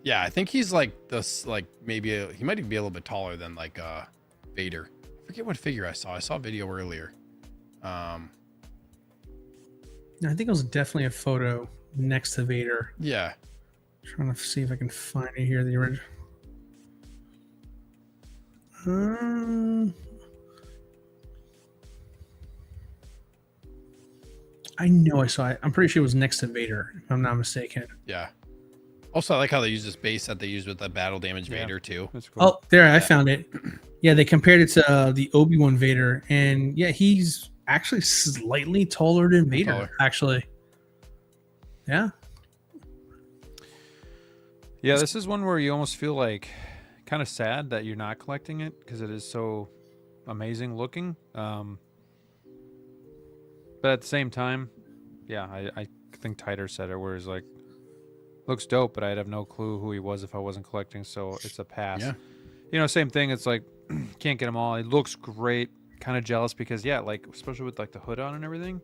yeah, I think he's like this. Like maybe he might even be a little bit taller than like Vader. I forget what figure I saw. I saw a video earlier. I think it was definitely a photo next to Vader. Yeah. Trying to see if I can find it here. The original. I know I saw it. I'm pretty sure it was next to Vader, if I'm not mistaken. Yeah. Also, I like how they use this base that they use with the battle damage Vader too. That's cool. Oh, there, I found it. Yeah, they compared it to the Obi-Wan Vader, and yeah, he's actually slightly taller than Vader. Actually, yeah. Yeah, this is one where you almost feel like kind of sad that you're not collecting it because it is so amazing looking. But at the same time, yeah, I think Titer said it, where he's like, looks dope, but I'd have no clue who he was if I wasn't collecting, so it's a pass. Yeah. You know, same thing. It's like, can't get them all. It looks great. Kind of jealous because, yeah, like, especially with like the hood on and everything.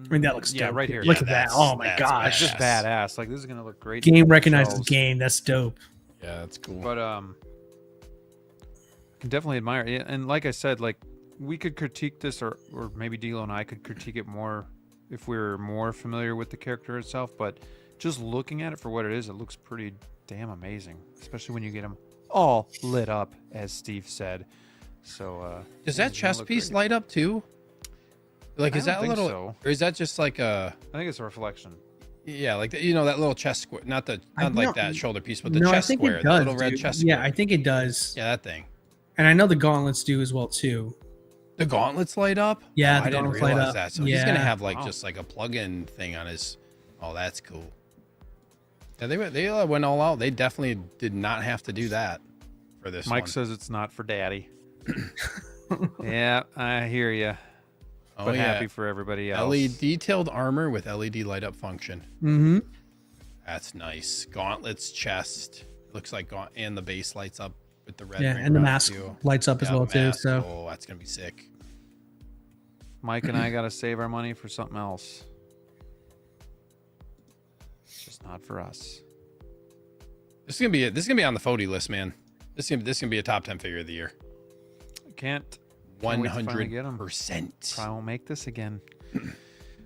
I mean, that looks dope. Right here. Look at that. Oh my gosh. It's just badass. Like, this is going to look great. Game recognizes game. That's dope. Yeah, that's cool. But, I can definitely admire it. And like I said, like, we could critique this, or maybe DLO and I could critique it more if we were more familiar with the character itself. But just looking at it for what it is, it looks pretty damn amazing, especially when you get them all lit up, as Steve said. So, does that chest piece light up too? Like, is that a little, so. Or is that just like a? I think it's a reflection. Yeah, like that little chest square, not like that shoulder piece, but the no, chest square, the little red chest square. Yeah, I think it does. Yeah, that thing. And I know the gauntlets do as well too. The gauntlets light up? Yeah, I didn't realize that. So he's gonna have like Wow. just like a plug-in thing on his. Oh, that's cool. Yeah, they went all out. They definitely did not have to do that for this. Mike one. says it's not for daddy. Yeah, I hear you. Oh, But yeah. happy for everybody else. LED detailed armor with LED light up function. Mm-hmm. That's nice. Gauntlets, chest. Looks like and the base lights up with the red. Yeah, ring and the around mask too. lights up as well the too. mask. So Oh, that's gonna be sick. Mike and I got to save our money for something else. It's just not for us. This is gonna be on the Fody list, man. This is gonna be a top 10 figure of the year. Can't 100%. Probably won't make this again.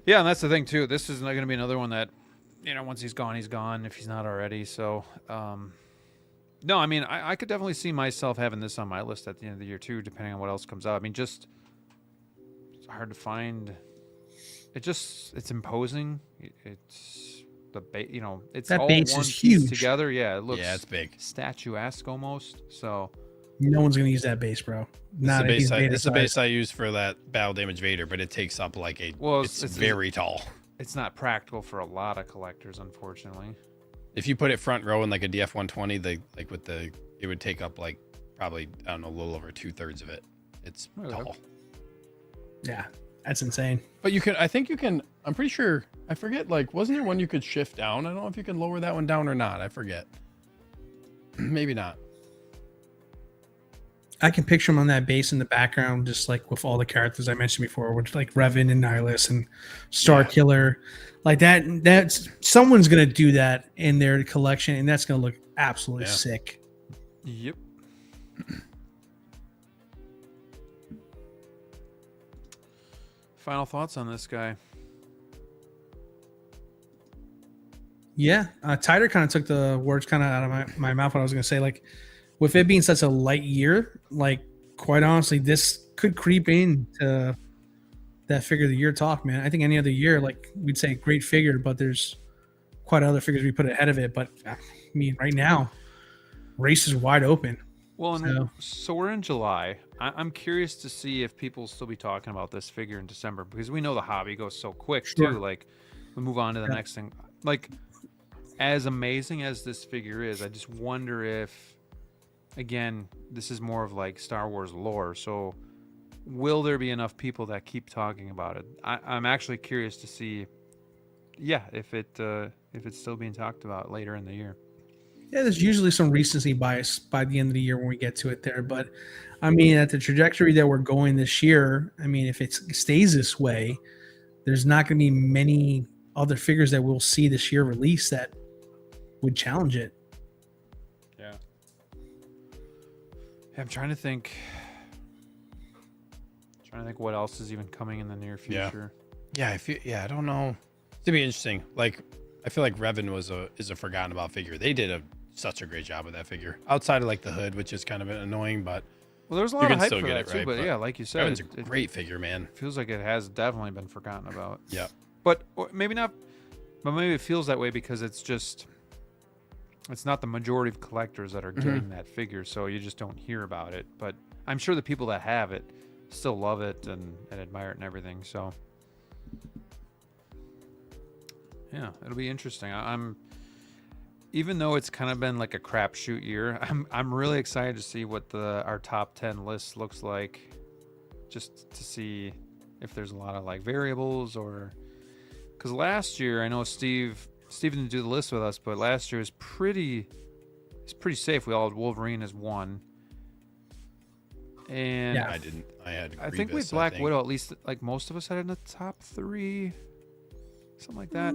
Yeah, and that's the thing too. This is not going to be another one that, you know, once he's gone if he's not already. So, no, I mean, I could definitely see myself having this on my list at the end of the year too, depending on what else comes out. I mean, just it's hard to find. It's imposing. It's it's that all base one is piece huge together. Yeah, it looks it's big, statuesque almost. So. No one's gonna use that base, bro. Not this is the base I use for that battle damage Vader, but it takes up like a. Well, it's very tall. It's not practical for a lot of collectors, unfortunately. If you put it front row in like a DF-120, it would take up like probably, I don't know, a little over 2/3 of it. It's tall. Yeah, that's insane. But I think you can. I'm pretty sure. I forget. Like, wasn't there one you could shift down? I don't know if you can lower that one down or not. I forget. Maybe not. I can picture him on that base in the background, just like with all the characters I mentioned before, with like Revan and Nihilus and Star Killer, like that. That's someone's gonna do that in their collection, and that's gonna look absolutely sick. Yep. Final thoughts on this guy? Yeah, Tyler kind of took the words kind of out of my mouth. What I was gonna say, like, with it being such a light year, like, quite honestly, this could creep into that figure of the year talk, man. I think any other year, like we'd say great figure, but there's quite other figures we put ahead of it. But I mean, right now, race is wide open. Well, and so we're in July. I'm curious to see if people will still be talking about this figure in December, because we know the hobby goes so quick too. Like, we move on to the next thing. Like, as amazing as this figure is, I just wonder if, again, this is more of like Star Wars lore. So will there be enough people that keep talking about it? I'm actually curious to see, if it's still being talked about later in the year. Yeah, there's usually some recency bias by the end of the year when we get to it there. But I mean, at the trajectory that we're going this year, I mean, if it stays this way, there's not going to be many other figures that we'll see this year release that would challenge it. Yeah. I'm trying to think what else is even coming in the near future. Yeah, I don't know. It'd be interesting. Like, I feel like Revan is a forgotten about figure. They did such a great job with that figure. Outside of like the hood, which is kind of annoying, but there's a lot of hype for that too. But yeah, like you said, Revan's a great figure, man. Feels like it has definitely been forgotten about. Yeah, but maybe not. But maybe it feels that way because it's not the majority of collectors that are getting that figure, so you just don't hear about it. But I'm sure the people that have it still love it and admire it and everything. So yeah, it'll be interesting. I'm even though it's kind of been like a crapshoot year, I'm really excited to see what our top 10 list looks like, just to see if there's a lot of like variables, or because last year I know Steve didn't do the list with us, but last year was pretty safe. We all had Wolverine as one, and I didn't. I had Grievous, I think we had Black Widow. At least like most of us had it in the top 3, something like that.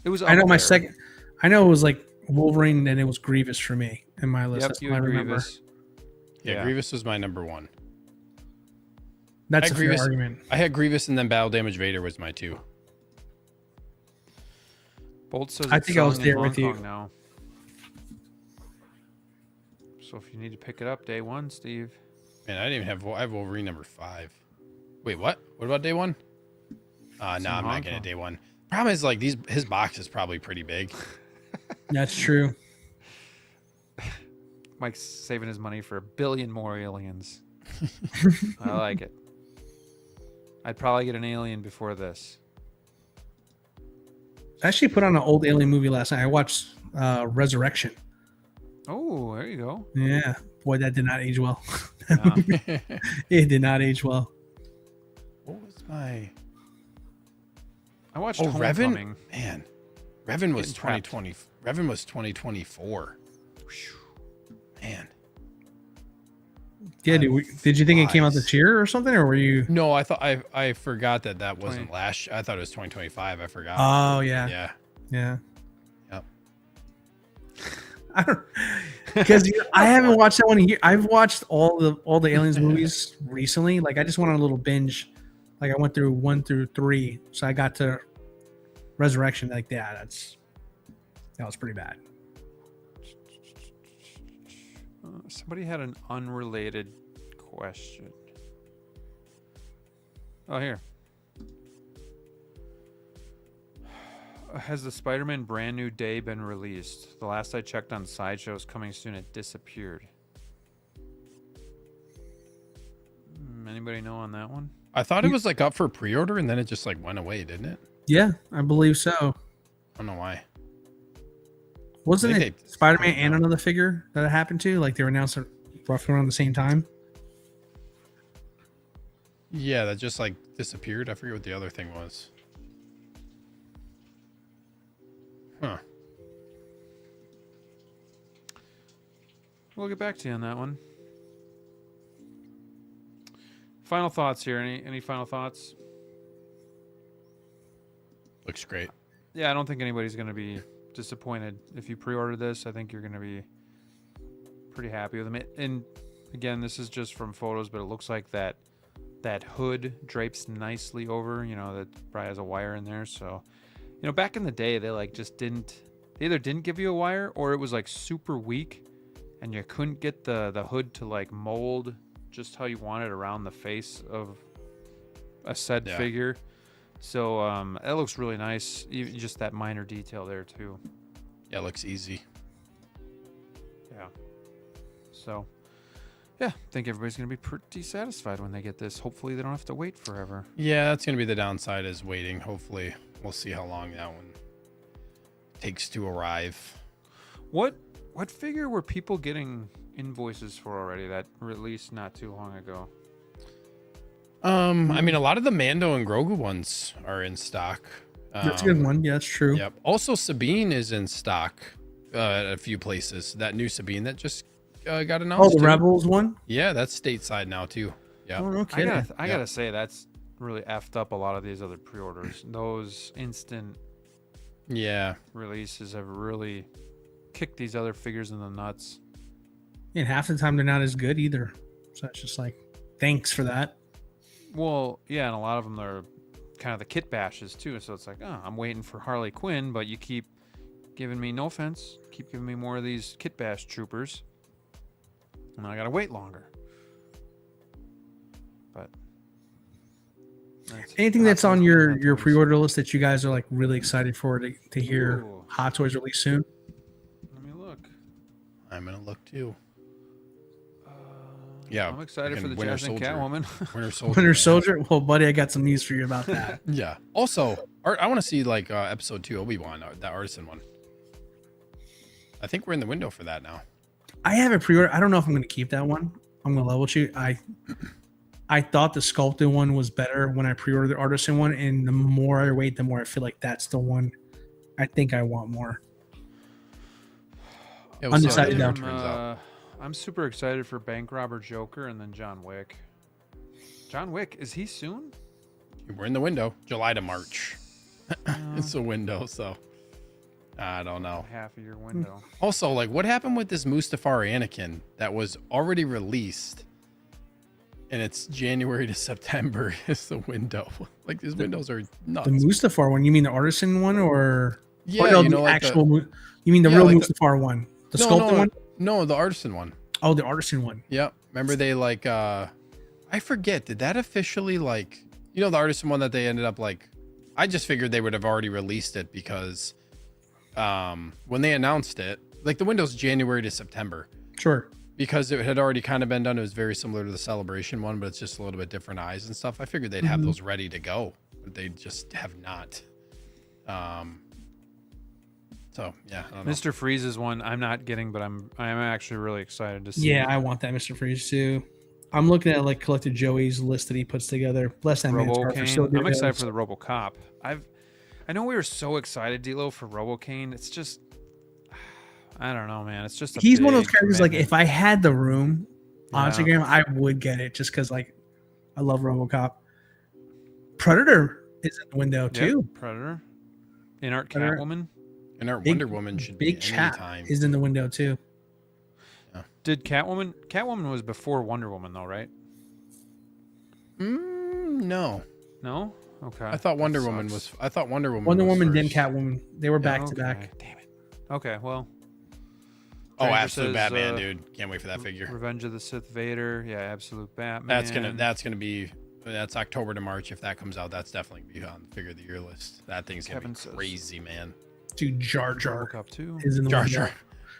It was. I know my second. I know it was like Wolverine, and it was Grievous for me in my list. Yep, That's what I remember. Grievous. Yeah, Grievous was my number 1. That's a fair argument. I had Grievous, and then Battle Damage Vader was my 2. Bolt says I think I was there with you now. So if you need to pick it up day 1, Steve. Man, I didn't even have. I have Wolverine number 5. Wait, what? What about day 1? No, I'm not getting it day 1. Problem is, like, his box is probably pretty big. That's true. Mike's saving his money for 1 billion more aliens. I like it. I'd probably get an alien before this. I actually put on an old alien movie last night. I watched Resurrection. Oh, there you go. Yeah. Boy, that did not age well. No. It did not age well. What was my... I watched Revan. Homecoming. Man, Revan was 2020. Revan was 2024. Man. Yeah, did you think it came out this year or something, or were you? No, I thought I forgot that wasn't last. I thought it was 2025. I forgot. Oh yeah. Yep. I don't, because I haven't watched that one here. I've watched all the Aliens movies recently. Like, I just went on a little binge. Like, I went through 1 through 3, so I got to Resurrection. Like, that was pretty bad. Somebody had an unrelated question. Oh, here. Has the Spider-Man Brand New Day been released? The last I checked on Sideshow's coming soon, it disappeared. Anybody know on that one? I thought it was like up for pre-order and then it just like went away, didn't it? Yeah, I believe so. I don't know why. Wasn't it Spider-Man and another figure that it happened to? Like, they were announced roughly around the same time? Yeah, that just like disappeared. I forget what the other thing was. Huh. We'll get back to you on that one. Final thoughts here. Any final thoughts? Looks great. Yeah, I don't think anybody's going to be disappointed if you pre-order this. I think you're going to be pretty happy with them. And again, this is just from photos, but it looks like that hood drapes nicely over. You know, that probably has a wire in there. So, you know, back in the day, they like just they either didn't give you a wire, or it was like super weak, and you couldn't get the hood to like mold just how you want it around the face of a said Yeah. figure. So that looks really nice. Even just that minor detail there too. Yeah, it looks easy. Yeah. So, yeah, I think everybody's going to be pretty satisfied when they get this. Hopefully they don't have to wait forever. Yeah, that's going to be the downside is waiting. Hopefully we'll see how long that one takes to arrive. What figure were people getting invoices for already that released not too long ago? I mean, a lot of the Mando and Grogu ones are in stock. That's a good one. Yeah, that's true. Yep. Also, Sabine is in stock at a few places. That new Sabine that just got announced. Oh, the too. Rebels one? Yeah, that's stateside now too. Yeah. Oh, okay. I gotta say that's really effed up a lot of these other pre-orders. Those instant Yeah. releases have really kicked these other figures in the nuts. And half the time they're not as good either. So it's just like, thanks for that. Well, yeah, and a lot of them are kind of the kit bashes too. So it's like, oh, I'm waiting for Harley Quinn, but you keep giving me, no offense, keep giving me more of these kit bash troopers, and I gotta wait longer. But Anything that's on your pre-order list that you guys are like really excited for to hear Ooh. Hot Toys release soon? Let me look. I'm gonna look too. Yeah, I'm excited for the Winter Jasmine Soldier. Catwoman. Winter Soldier. Winter man. Soldier? Well, buddy, I got some news for you about that. Yeah. Also, I want to see like episode 2 Obi-Wan, that artisan one. I think we're in the window for that now. I have a pre-order. I don't know if I'm going to keep that one. I'm going to level shoot. I thought the sculpted one was better when I pre-ordered the artisan one, and the more I wait, the more I feel like that's the one I think I want more. Yeah, we'll see how Undecided that now. turns out. I'm super excited for Bank Robber Joker and then John Wick. John Wick, is he soon? We're in the window, July to March. It's a window, so I don't know. Half of your window. Also, like, what happened with this Mustafar Anakin that was already released, and it's January to September is the window? Like, these windows are nuts. The Mustafar one? You mean the artisan one, or Yeah, or no, you know, the like actual? You mean the Yeah, real like Mustafar one? The sculpted one? No, the artisan one. Oh, the artisan one. Yep. Remember they like I forget, did that officially like, you know, the artisan one that they ended up like, I just figured they would have already released it because when they announced it, like the window's January to September, Sure. because it had already kind of been done. It was very similar to the Celebration one, but it's just a little bit different eyes and stuff. I figured they'd have those ready to go, but they just have not. So yeah, I don't know. Mr. Freeze's one I'm not getting, but I'm actually really excited to see. Yeah, I want that Mr. Freeze too. I'm looking at like Collected Joey's list that he puts together. Bless that man's heart for still RoboCane. doing I'm excited those. for the RoboCop. I know we were so excited, DLO, for RoboCane. It's just, I don't know, man. It's just He's one of those big characters. Like, commitment. if I had the room on Yeah. Instagram, I would get it just because, like, I love RoboCop. Predator is in the window Yep, too. Predator, In-Art Predator. Catwoman. And our Big- Wonder Woman should Big be Chat anytime. is in the window too. Did Catwoman? Catwoman was before Wonder Woman, though, right? No, No. Okay. I thought That Wonder Woman sucks. was. I thought Wonder Woman. Wonder was Woman, then first. Catwoman. They were back to Okay, back. Damn it. Okay, well. Oh, Stranger absolute says, Batman, dude! Can't wait for that figure. Revenge of the Sith Vader. Yeah, absolute Batman. That's October to March. If that comes out, that's definitely gonna be on the figure of the year list. That thing's gonna Kevin be says- crazy, man. Dude, Jar Jar RoboCop 2. is in the Jar window. Jar,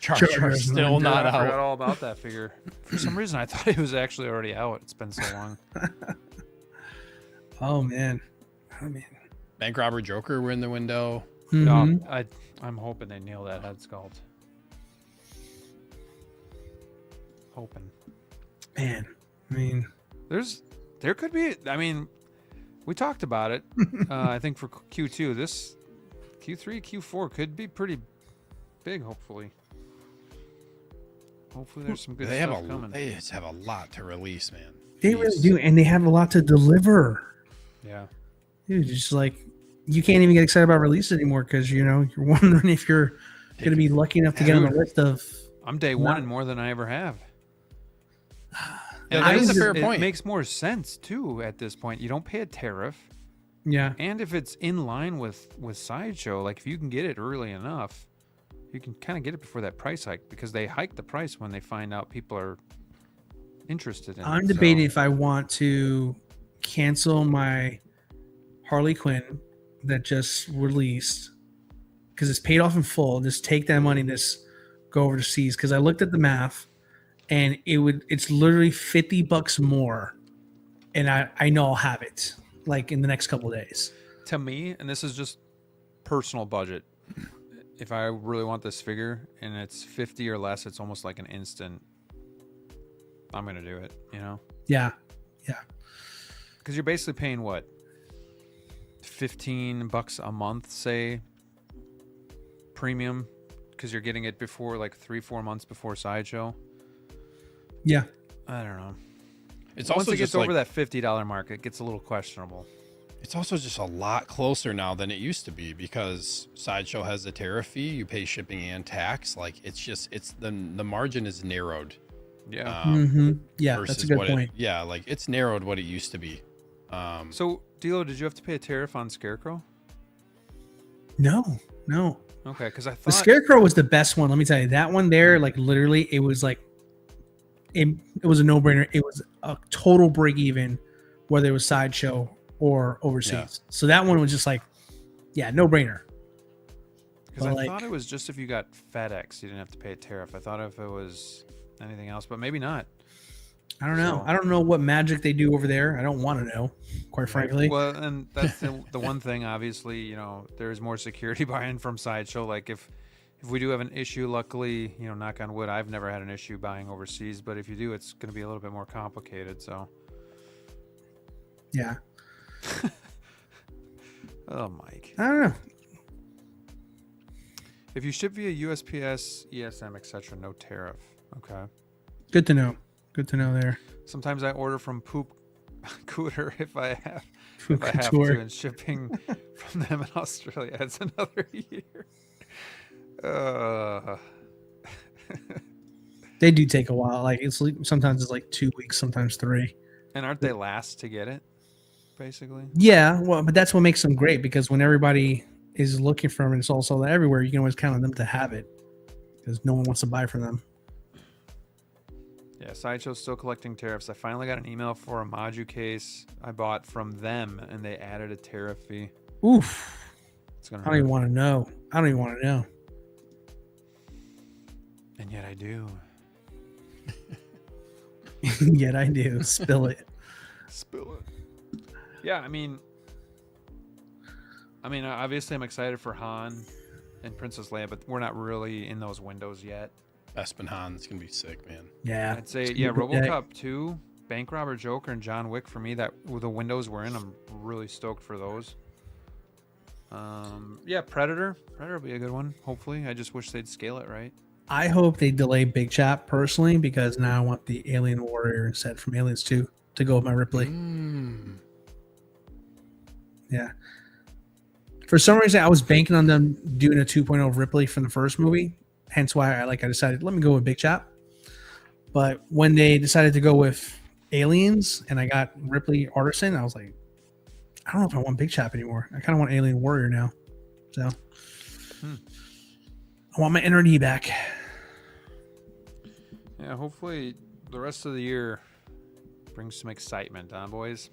Jar Jar Jar, Jar's still window. not I forgot out. all about that figure. For some reason, I thought it was actually already out. It's been so long. Oh man. Bank Robber Joker, we're in the window. Mhm. No, I'm hoping they nail that head sculpt. Hoping. Man, I mean, There could be. I mean, we talked about it. I think for Q2, this Q3, Q4 could be pretty big. Hopefully, there's some good They have stuff coming. They just have a lot to release, man. they Jeez. really do, and they have a lot to deliver. Yeah. Dude, just like you can't even get excited about releases anymore because you're wondering if you're going to be lucky enough to get on the list of. I'm day one and more than I ever have. Yeah, And that it is a makes- fair it point. makes more sense too at this point. You don't pay a tariff, Yeah, and if it's in line with Sideshow, like if you can get it early enough, you can kind of get it before that price hike because they hike the price when they find out people are interested in it. I'm so- debating if I want to cancel my Harley Quinn that just released because it's paid off in full. Just take that money and just go overseas. Because I looked at the math, and it's literally $50 more, and I know I'll have it like in the next couple of days. To me, and this is just personal budget, if I really want this figure and it's 50 or less, it's almost like an instant. I'm gonna do it. You know? Yeah. Because you're basically paying what, $15 a month, say, premium, because you're getting it before like 3-4 months before Sideshow. Yeah. I don't know. It's Once also it gets just over like, that $50 mark, it gets a little questionable. it's also just a lot closer now than it used to be because Sideshow has a tariff fee. You pay shipping and tax. Like it's the margin is narrowed. Yeah. Yeah, that's a good point. Like it's narrowed what it used to be. So, DLO, did you have to pay a tariff on Scarecrow? No. Okay, because I The thought Scarecrow was the best one. Let me tell you, that one there, like literally, it was like it was a no-brainer. It was a total break even, whether it was Sideshow or overseas. Yeah. So that one was just like, yeah, no-brainer. because I but, like- thought it was just if you got FedEx, you didn't have to pay a tariff. I thought if it was anything else, but maybe not. I don't know. So- I don't know what magic they do over there. I don't want to know, quite frankly. Well, and that's the one thing. Obviously, you know, there's more security buying from Sideshow. Like if we do have an issue, luckily, you know, knock on wood, I've never had an issue buying overseas. But if you do, it's going to be a little bit more complicated. So, Yeah. oh, Mike, I don't know. if you ship via USPS, ESM, etc., no tariff. Okay. Good to know. Good to know there. Sometimes I order from Poop Cooter if I have Couture. to, and shipping from them in Australia adds another year. They do take a while. Like sometimes it's like 2 weeks, sometimes 3. And aren't they last to get it? Basically. Yeah, well, but that's what makes them great because when everybody is looking for them and it's all sold out everywhere, you can always count on them to have it because no one wants to buy from them. Yeah, Sideshow's still collecting tariffs. I finally got an email for a Maju case I bought from them, and they added a tariff fee. Oof. It's gonna I don't even hurt. want to know. I don't even want to know. And yet I do. Yet I do. Spill it. Spill it. Yeah, I mean, obviously I'm excited for Han and Princess Leia, but we're not really in those windows yet. Bespin Han's gonna be sick, man. Yeah. I'd say, It's yeah, gonna be a good day. RoboCop 2, Bank Robber Joker, and John Wick for me, that the windows we're in, I'm really stoked for those. Yeah, Predator will be a good one, hopefully. I just wish they'd scale it right. I hope they delay Big Chap personally because now I want the Alien Warrior set from Aliens 2 to go with my Ripley. Yeah. For some reason, I was banking on them doing a 2.0 Ripley from the first movie. Hence why I decided, let me go with Big Chap. But when they decided to go with Aliens and I got Ripley Artisan, I was like, I don't know if I want Big Chap anymore. I kind of want Alien Warrior now. So I want my NRD back. Yeah, hopefully the rest of the year brings some excitement, huh, boys?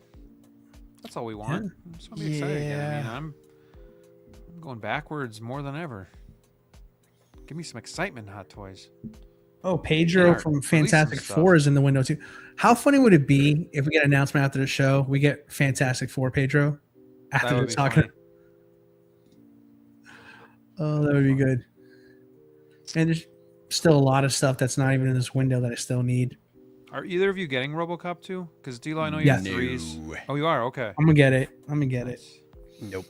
That's all we want. Yeah. Just want to be excited again. I mean, Yeah. I'm going backwards more than ever. Give me some excitement, Hot Toys. Oh, Pedro Yeah, from release some Fantastic stuff. Four is in the window too. How funny would it be if we get an announcement after the show? We get Fantastic Four Pedro after That they're would be talking. funny. Oh, that would be good. And there's still a lot of stuff that's not even in this window that I still need. Are either of you getting RoboCop 2? Because D-Lo, I know you Yes. have threes. No. Oh, you are? Okay. I'm gonna get it. I'm gonna get it. Nope.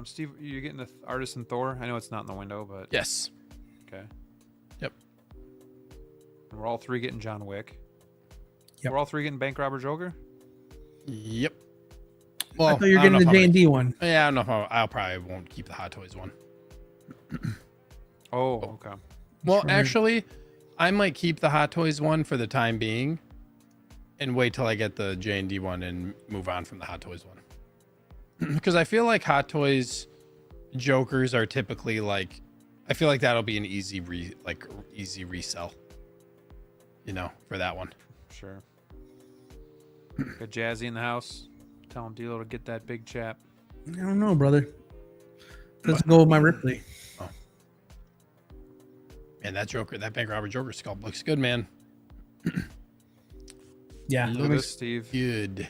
Steve, you're getting the Artisan Thor? I know it's not in the window, but Yes. okay. Yep. And we're all three getting John Wick. Yep. We're all three getting Bank Robber Joker? Yep. I Well, thought you were I don't getting know the if I'm J&D one. gonna- Yeah, I don't know if I'll probably won't keep the Hot Toys one. Oh, okay. Well, Sure. actually, I might keep the Hot Toys one for the time being, and wait till I get the J&D one and move on from the Hot Toys one. Because I feel like Hot Toys Jokers are typically like, I feel like that'll be an easy resell. You know, for that one. Sure. Got Jazzy in the house. Tell him DLO to get that big chap. I don't know, brother. Let's go with my Ripley. Oh. Man, that Joker, that bank robber Joker sculpt looks good, man. Yeah. Look at this, Steve. Good.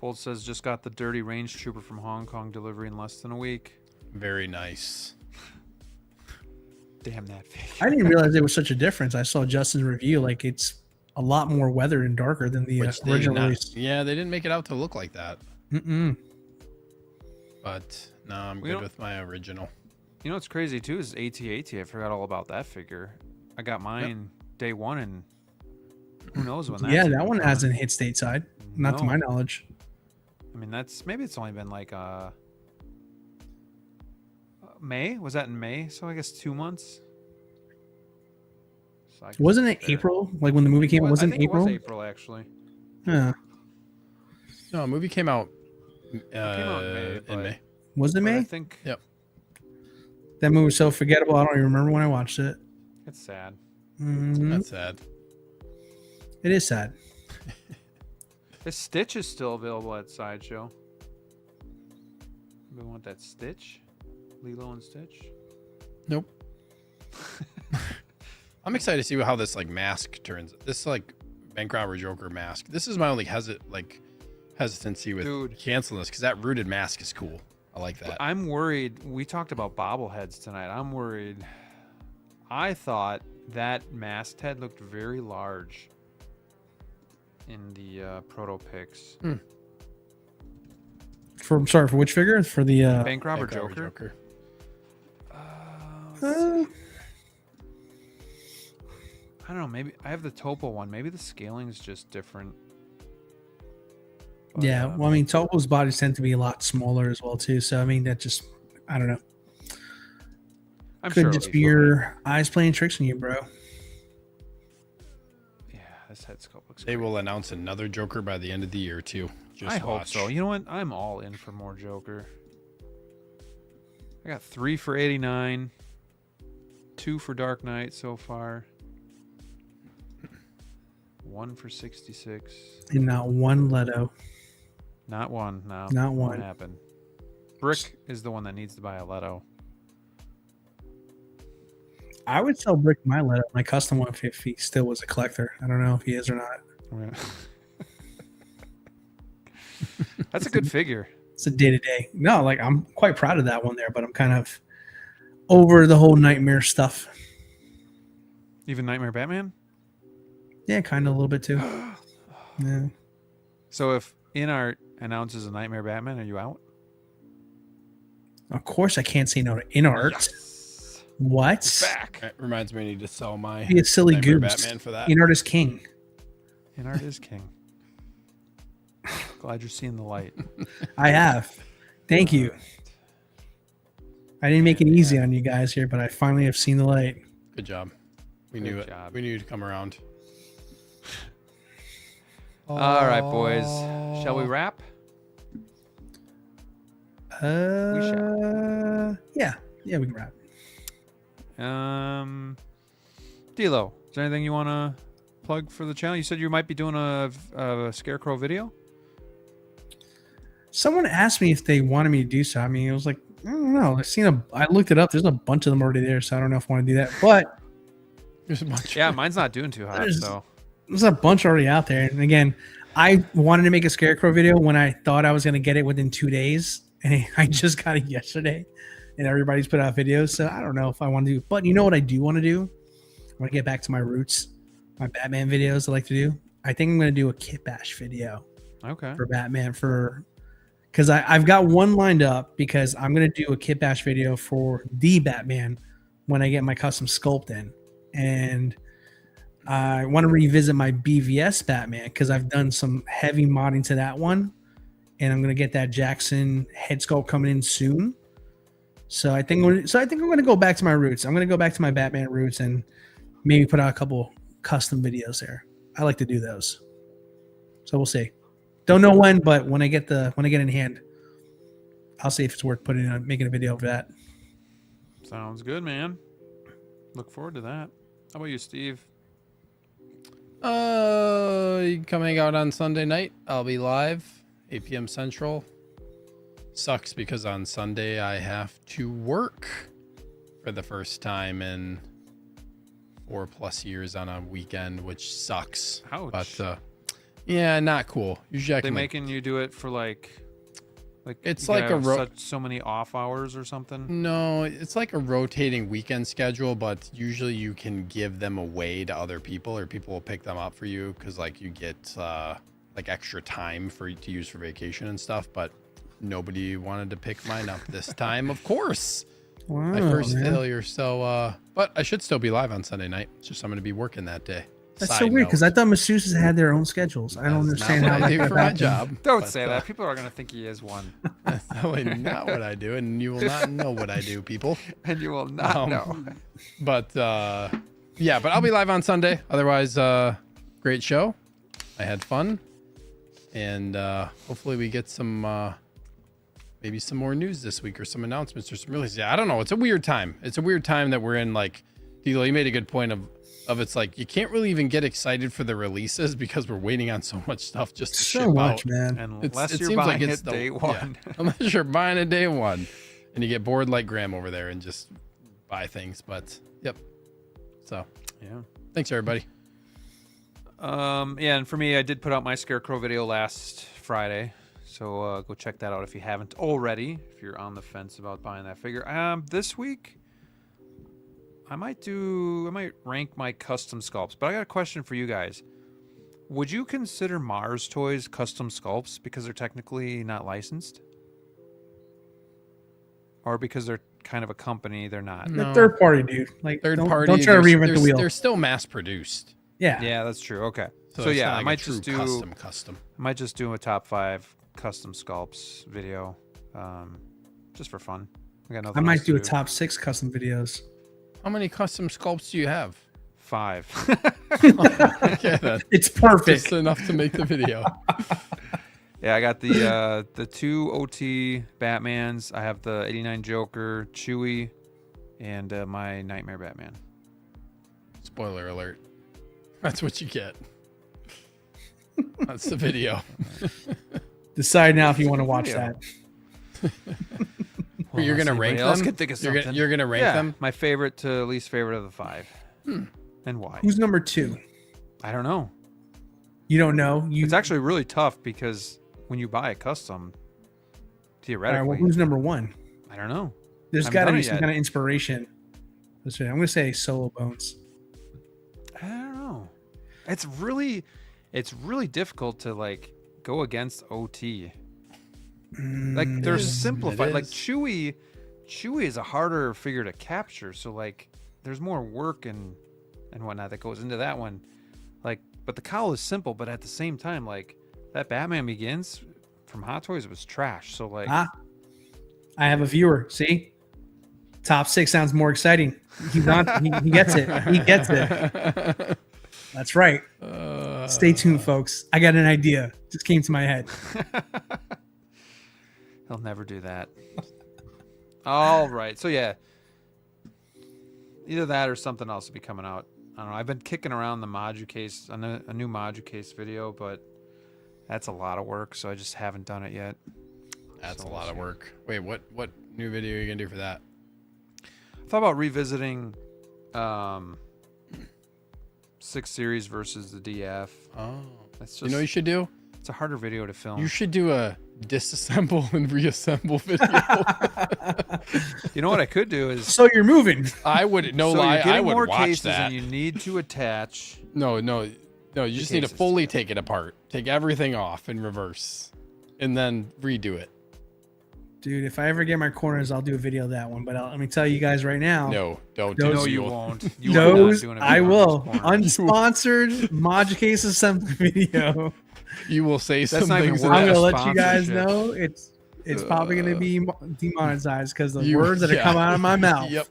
Bolt says just got the dirty range trooper from Hong Kong delivery in less than a week. Very nice. Damn that figure. I didn't realize there was such a difference. I saw Justin's review. Like, it's a lot more weathered and darker than the Which they original did not- release. Yeah, they didn't make it out to look like that. Mm-mm. But no, I'm good with my original. You know what's crazy too is AT-AT. I forgot all about that figure. I got mine day one, and who knows when that. Yeah, that one hasn't hit stateside. Not to No. my knowledge. I mean, maybe it's only been like May. Was that in May? So I guess 2 months. So I guess Wasn't it it's there. April? Like when the movie came out? I Wasn't think it April? It was April actually. Yeah. No, a movie came out, out in May, in but- May. Was it But I May? think Yep. That movie was so forgettable. I don't even remember when I watched it. it's sad. Mhm. That's sad. It is sad. This Stitch is still available at Sideshow. You want that Stitch? Lilo and Stitch? Nope. I'm excited to see how this like mask turns. This like bank robber Joker mask. This is my only hesitancy with Dude. canceling this because that rooted mask is cool. I like that. I'm worried. We talked about bobbleheads tonight. I'm worried. I thought that masked head looked very large in the proto pics. For which figure? For the Bank robber Bank robber Joker. I don't know. Maybe I have the Topo one. Maybe the scaling's just different. But, yeah. Well, I mean, Topo's bodies tend to be a lot smaller as well too. So I mean, that just I don't know. I'm Could sure just it'll be fine. your eyes playing tricks on you, bro. Yeah, this head sculpt looks. They great. will announce another Joker by the end of the year too. Just I hope watch. so. You know what? I'm all in for more Joker. I got 3 for 89, 2 for Dark Knight so far, 1 for 66. And not one Leto. Not one. No, Not won't one. happen. Brick is the one that needs to buy a Leto. I would sell Brick my Leto, my custom one if he still was a collector. I don't know if he is or not. That's a good figure. It's a day to day. No, like I'm quite proud of that one there, but I'm kind of over the whole nightmare stuff. Even Nightmare Batman. Yeah, kind of a little bit too. Yeah. So if InArt announces a Nightmare Batman, are you out? Of course, I can't say no to InArt. Yes. What? Back. That reminds me, I need to sell my Be a silly Nightmare goose. Batman for that. InArt is king. InArt is king. Glad you're seeing the light. I have. Thank you. I didn't make it easy on you guys here, but I finally have seen the light. Good job. We Good knew it. job. We knew you'd come around. All right, boys. Shall we wrap? Yeah, we can wrap. DLO, is there anything you want to plug for the channel? You said you might be doing a Scarecrow video. Someone asked me if they wanted me to do so. I mean, it was like, I don't know. I looked it up. There's a bunch of them already there, so I don't know if I want to do that. But There's a bunch. Yeah, mine's not doing too hot, There's- so there's a bunch already out there. And again, I wanted to make a Scarecrow video when I thought I was going to get it within 2 days. And I just got it yesterday. And everybody's put out videos. So I don't know if I want to do. But you know what I do want to do? I want to get back to my roots. My Batman videos I like to do. I think I'm going to do a Kit Bash video okay. for Batman because I've got one lined up because I'm going to do a Kit Bash video for the Batman when I get my custom sculpt in. And I want to revisit my BVS Batman because I've done some heavy modding to that one. And I'm going to get that Jackson head sculpt coming in soon. So I think I'm going to go back to my roots. I'm going to go back to my Batman roots and maybe put out a couple custom videos there. I like to do those. So we'll see. Don't know when, but when I get in hand, I'll see if it's worth making a video for that. Sounds good, man. Look forward to that. How about you, Steve? You can come hang out on Sunday night. I'll be live, 8 p.m. Central. Sucks because on Sunday I have to work for the first time in 4+ years on a weekend, which sucks. Ouch. But yeah, not cool. Usually I They can making you do it for like it's you like gotta a have so many off hours or something. No, it's like a rotating weekend schedule, but usually you can give them away to other people, or people will pick them up for you because like you get like extra time to use for vacation and stuff. But nobody wanted to pick mine up this time, of course. Wow, My first man. failure. So, but I should still be live on Sunday night. It's just I'm going to be working that day. That's Side so weird because note. I thought masseuses had their own schedules. I don't That's understand not how what I that do could for my happen. job. Don't but, say that. People are gonna think he is one, That's totally not what I do, and you will not know what I do, people. and you will not know. But yeah, but I'll be live on Sunday. Otherwise, great show. I had fun, and hopefully we get some maybe some more news this week or some announcements or some releases. Yeah, I don't know. It's a weird time. It's a weird time that we're in. Like, DLO, you made a good point of it's like you can't really even get excited for the releases because we're waiting on so much stuff just to So ship much, out. man. Unless It you're seems buying like it's it day one. Yeah, unless you're buying it day one, and you get bored like Graham over there and just buy things. But yep. So Yeah. thanks everybody. Yeah, and for me, I did put out my Scarecrow video last Friday, so go check that out if you haven't already. If you're on the fence about buying that figure, this week I might rank my custom sculpts. But I got a question for you guys: would you consider Mars Toys custom sculpts because they're technically not licensed, or because they're kind of a company they're not? No. The third party, dude. Like Third don't, party. Don't try to they're- reinvent the wheel. They're still mass produced. Yeah. Yeah, that's true. Okay, so it's yeah, not I like a might true just do custom. I might just do a top 5 custom sculpts video, just for fun. I got nothing I might else to do a top 6 custom videos. How many custom sculpts do you have? 5. Okay, then. It's perfect. Just enough to make the video. Yeah, I got the 2 OT Batmans. I have the 89 Joker, Chewie, and my Nightmare Batman. Spoiler alert. That's what you get. That's the video. Decide now if you want to watch video. that. You're unless gonna rank anybody else them? can think of You're gonna- something. you're gonna rank Yeah, them? my favorite to least favorite of the 5. And why? Who's number 2? I don't know. You don't know. You It's actually really tough because when you buy a custom, all right, theoretically, well, who's number 1? I don't know. There's Haven't got to done be it some yet. kind of inspiration. I'm going to say Solo Bones. I don't know. It's really difficult to like go against OT. Like they're simplified. Like is. Chewie is a harder figure to capture. So like there's more work and whatnot that goes into that one. Like, but the cowl is simple, but at the same time, like that Batman Begins from Hot Toys was trash. So like I have a viewer. See? Top 6 sounds more exciting. He gets it. He gets it. That's right. Stay tuned, folks. I got an idea. Just came to my head. he'll never do that. All right. So yeah. Either that or something else will be coming out. I don't know. I've been kicking around the Modu case, a new Modu case video, but that's a lot of work, so I just haven't done it yet. That's So a we'll lot of see. work. Wait, what new video are you gonna do for that? I thought about revisiting 6 Series versus the DF. Oh, It's just, you know what you should do? it's a harder video to film. You should do a disassemble and reassemble video. You know what I could do is So you're moving. I would no so lie. you're getting I would more watch cases that. and you need to attach. No. You just need to cases fully together. take it apart, take everything off in reverse, and then redo it. Dude, if I ever get my corners, I'll do a video of that one. But let me tell you guys right now. No, don't Those- do No, it. you You'll- won't. You are not Those doing a I video on will. those corners. Unsponsored Mod Case Assembly video. You will say some That's not even things. worth I'm Yeah, gonna let you guys sponsorship. know it's probably gonna be demonetized because the You- words that are yeah. coming out of my mouth Yep.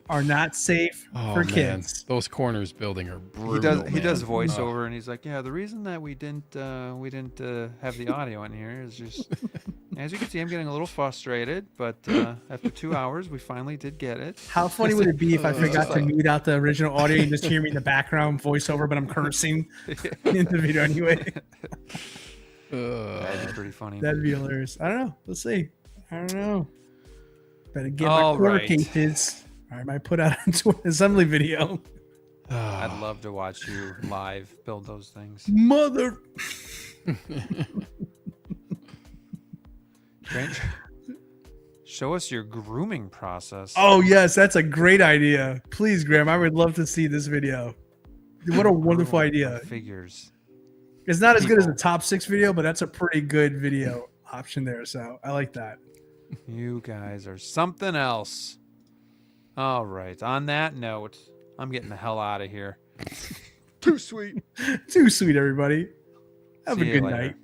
are not safe Oh, for man. kids. Those corners building are brutal. He does man. voiceover Oh. and he's like, yeah, the reason that we didn't have the audio in here is just As you can see, I'm getting a little frustrated, but after 2 hours, we finally did get it. How funny would it be if I forgot to mute out the original audio and just hear me in the background voiceover, but I'm cursing in the video anyway? That'd be pretty funny. That'd be hilarious. I don't know. Let's see. I don't know. Better get my All court right. cases. I might put out into an assembly video. I'd love to watch you live build those things. Mother. Grant, show us your grooming process. Oh, yes. That's a great idea. Please, Graham. I would love to see this video. What a wonderful idea. Figures. It's not as good as the top 6 video, but that's a pretty good video option there. So I like that. You guys are something else. All right. On that note, I'm getting the hell out of here. Too sweet. Too sweet, everybody. Have See a you good later. night.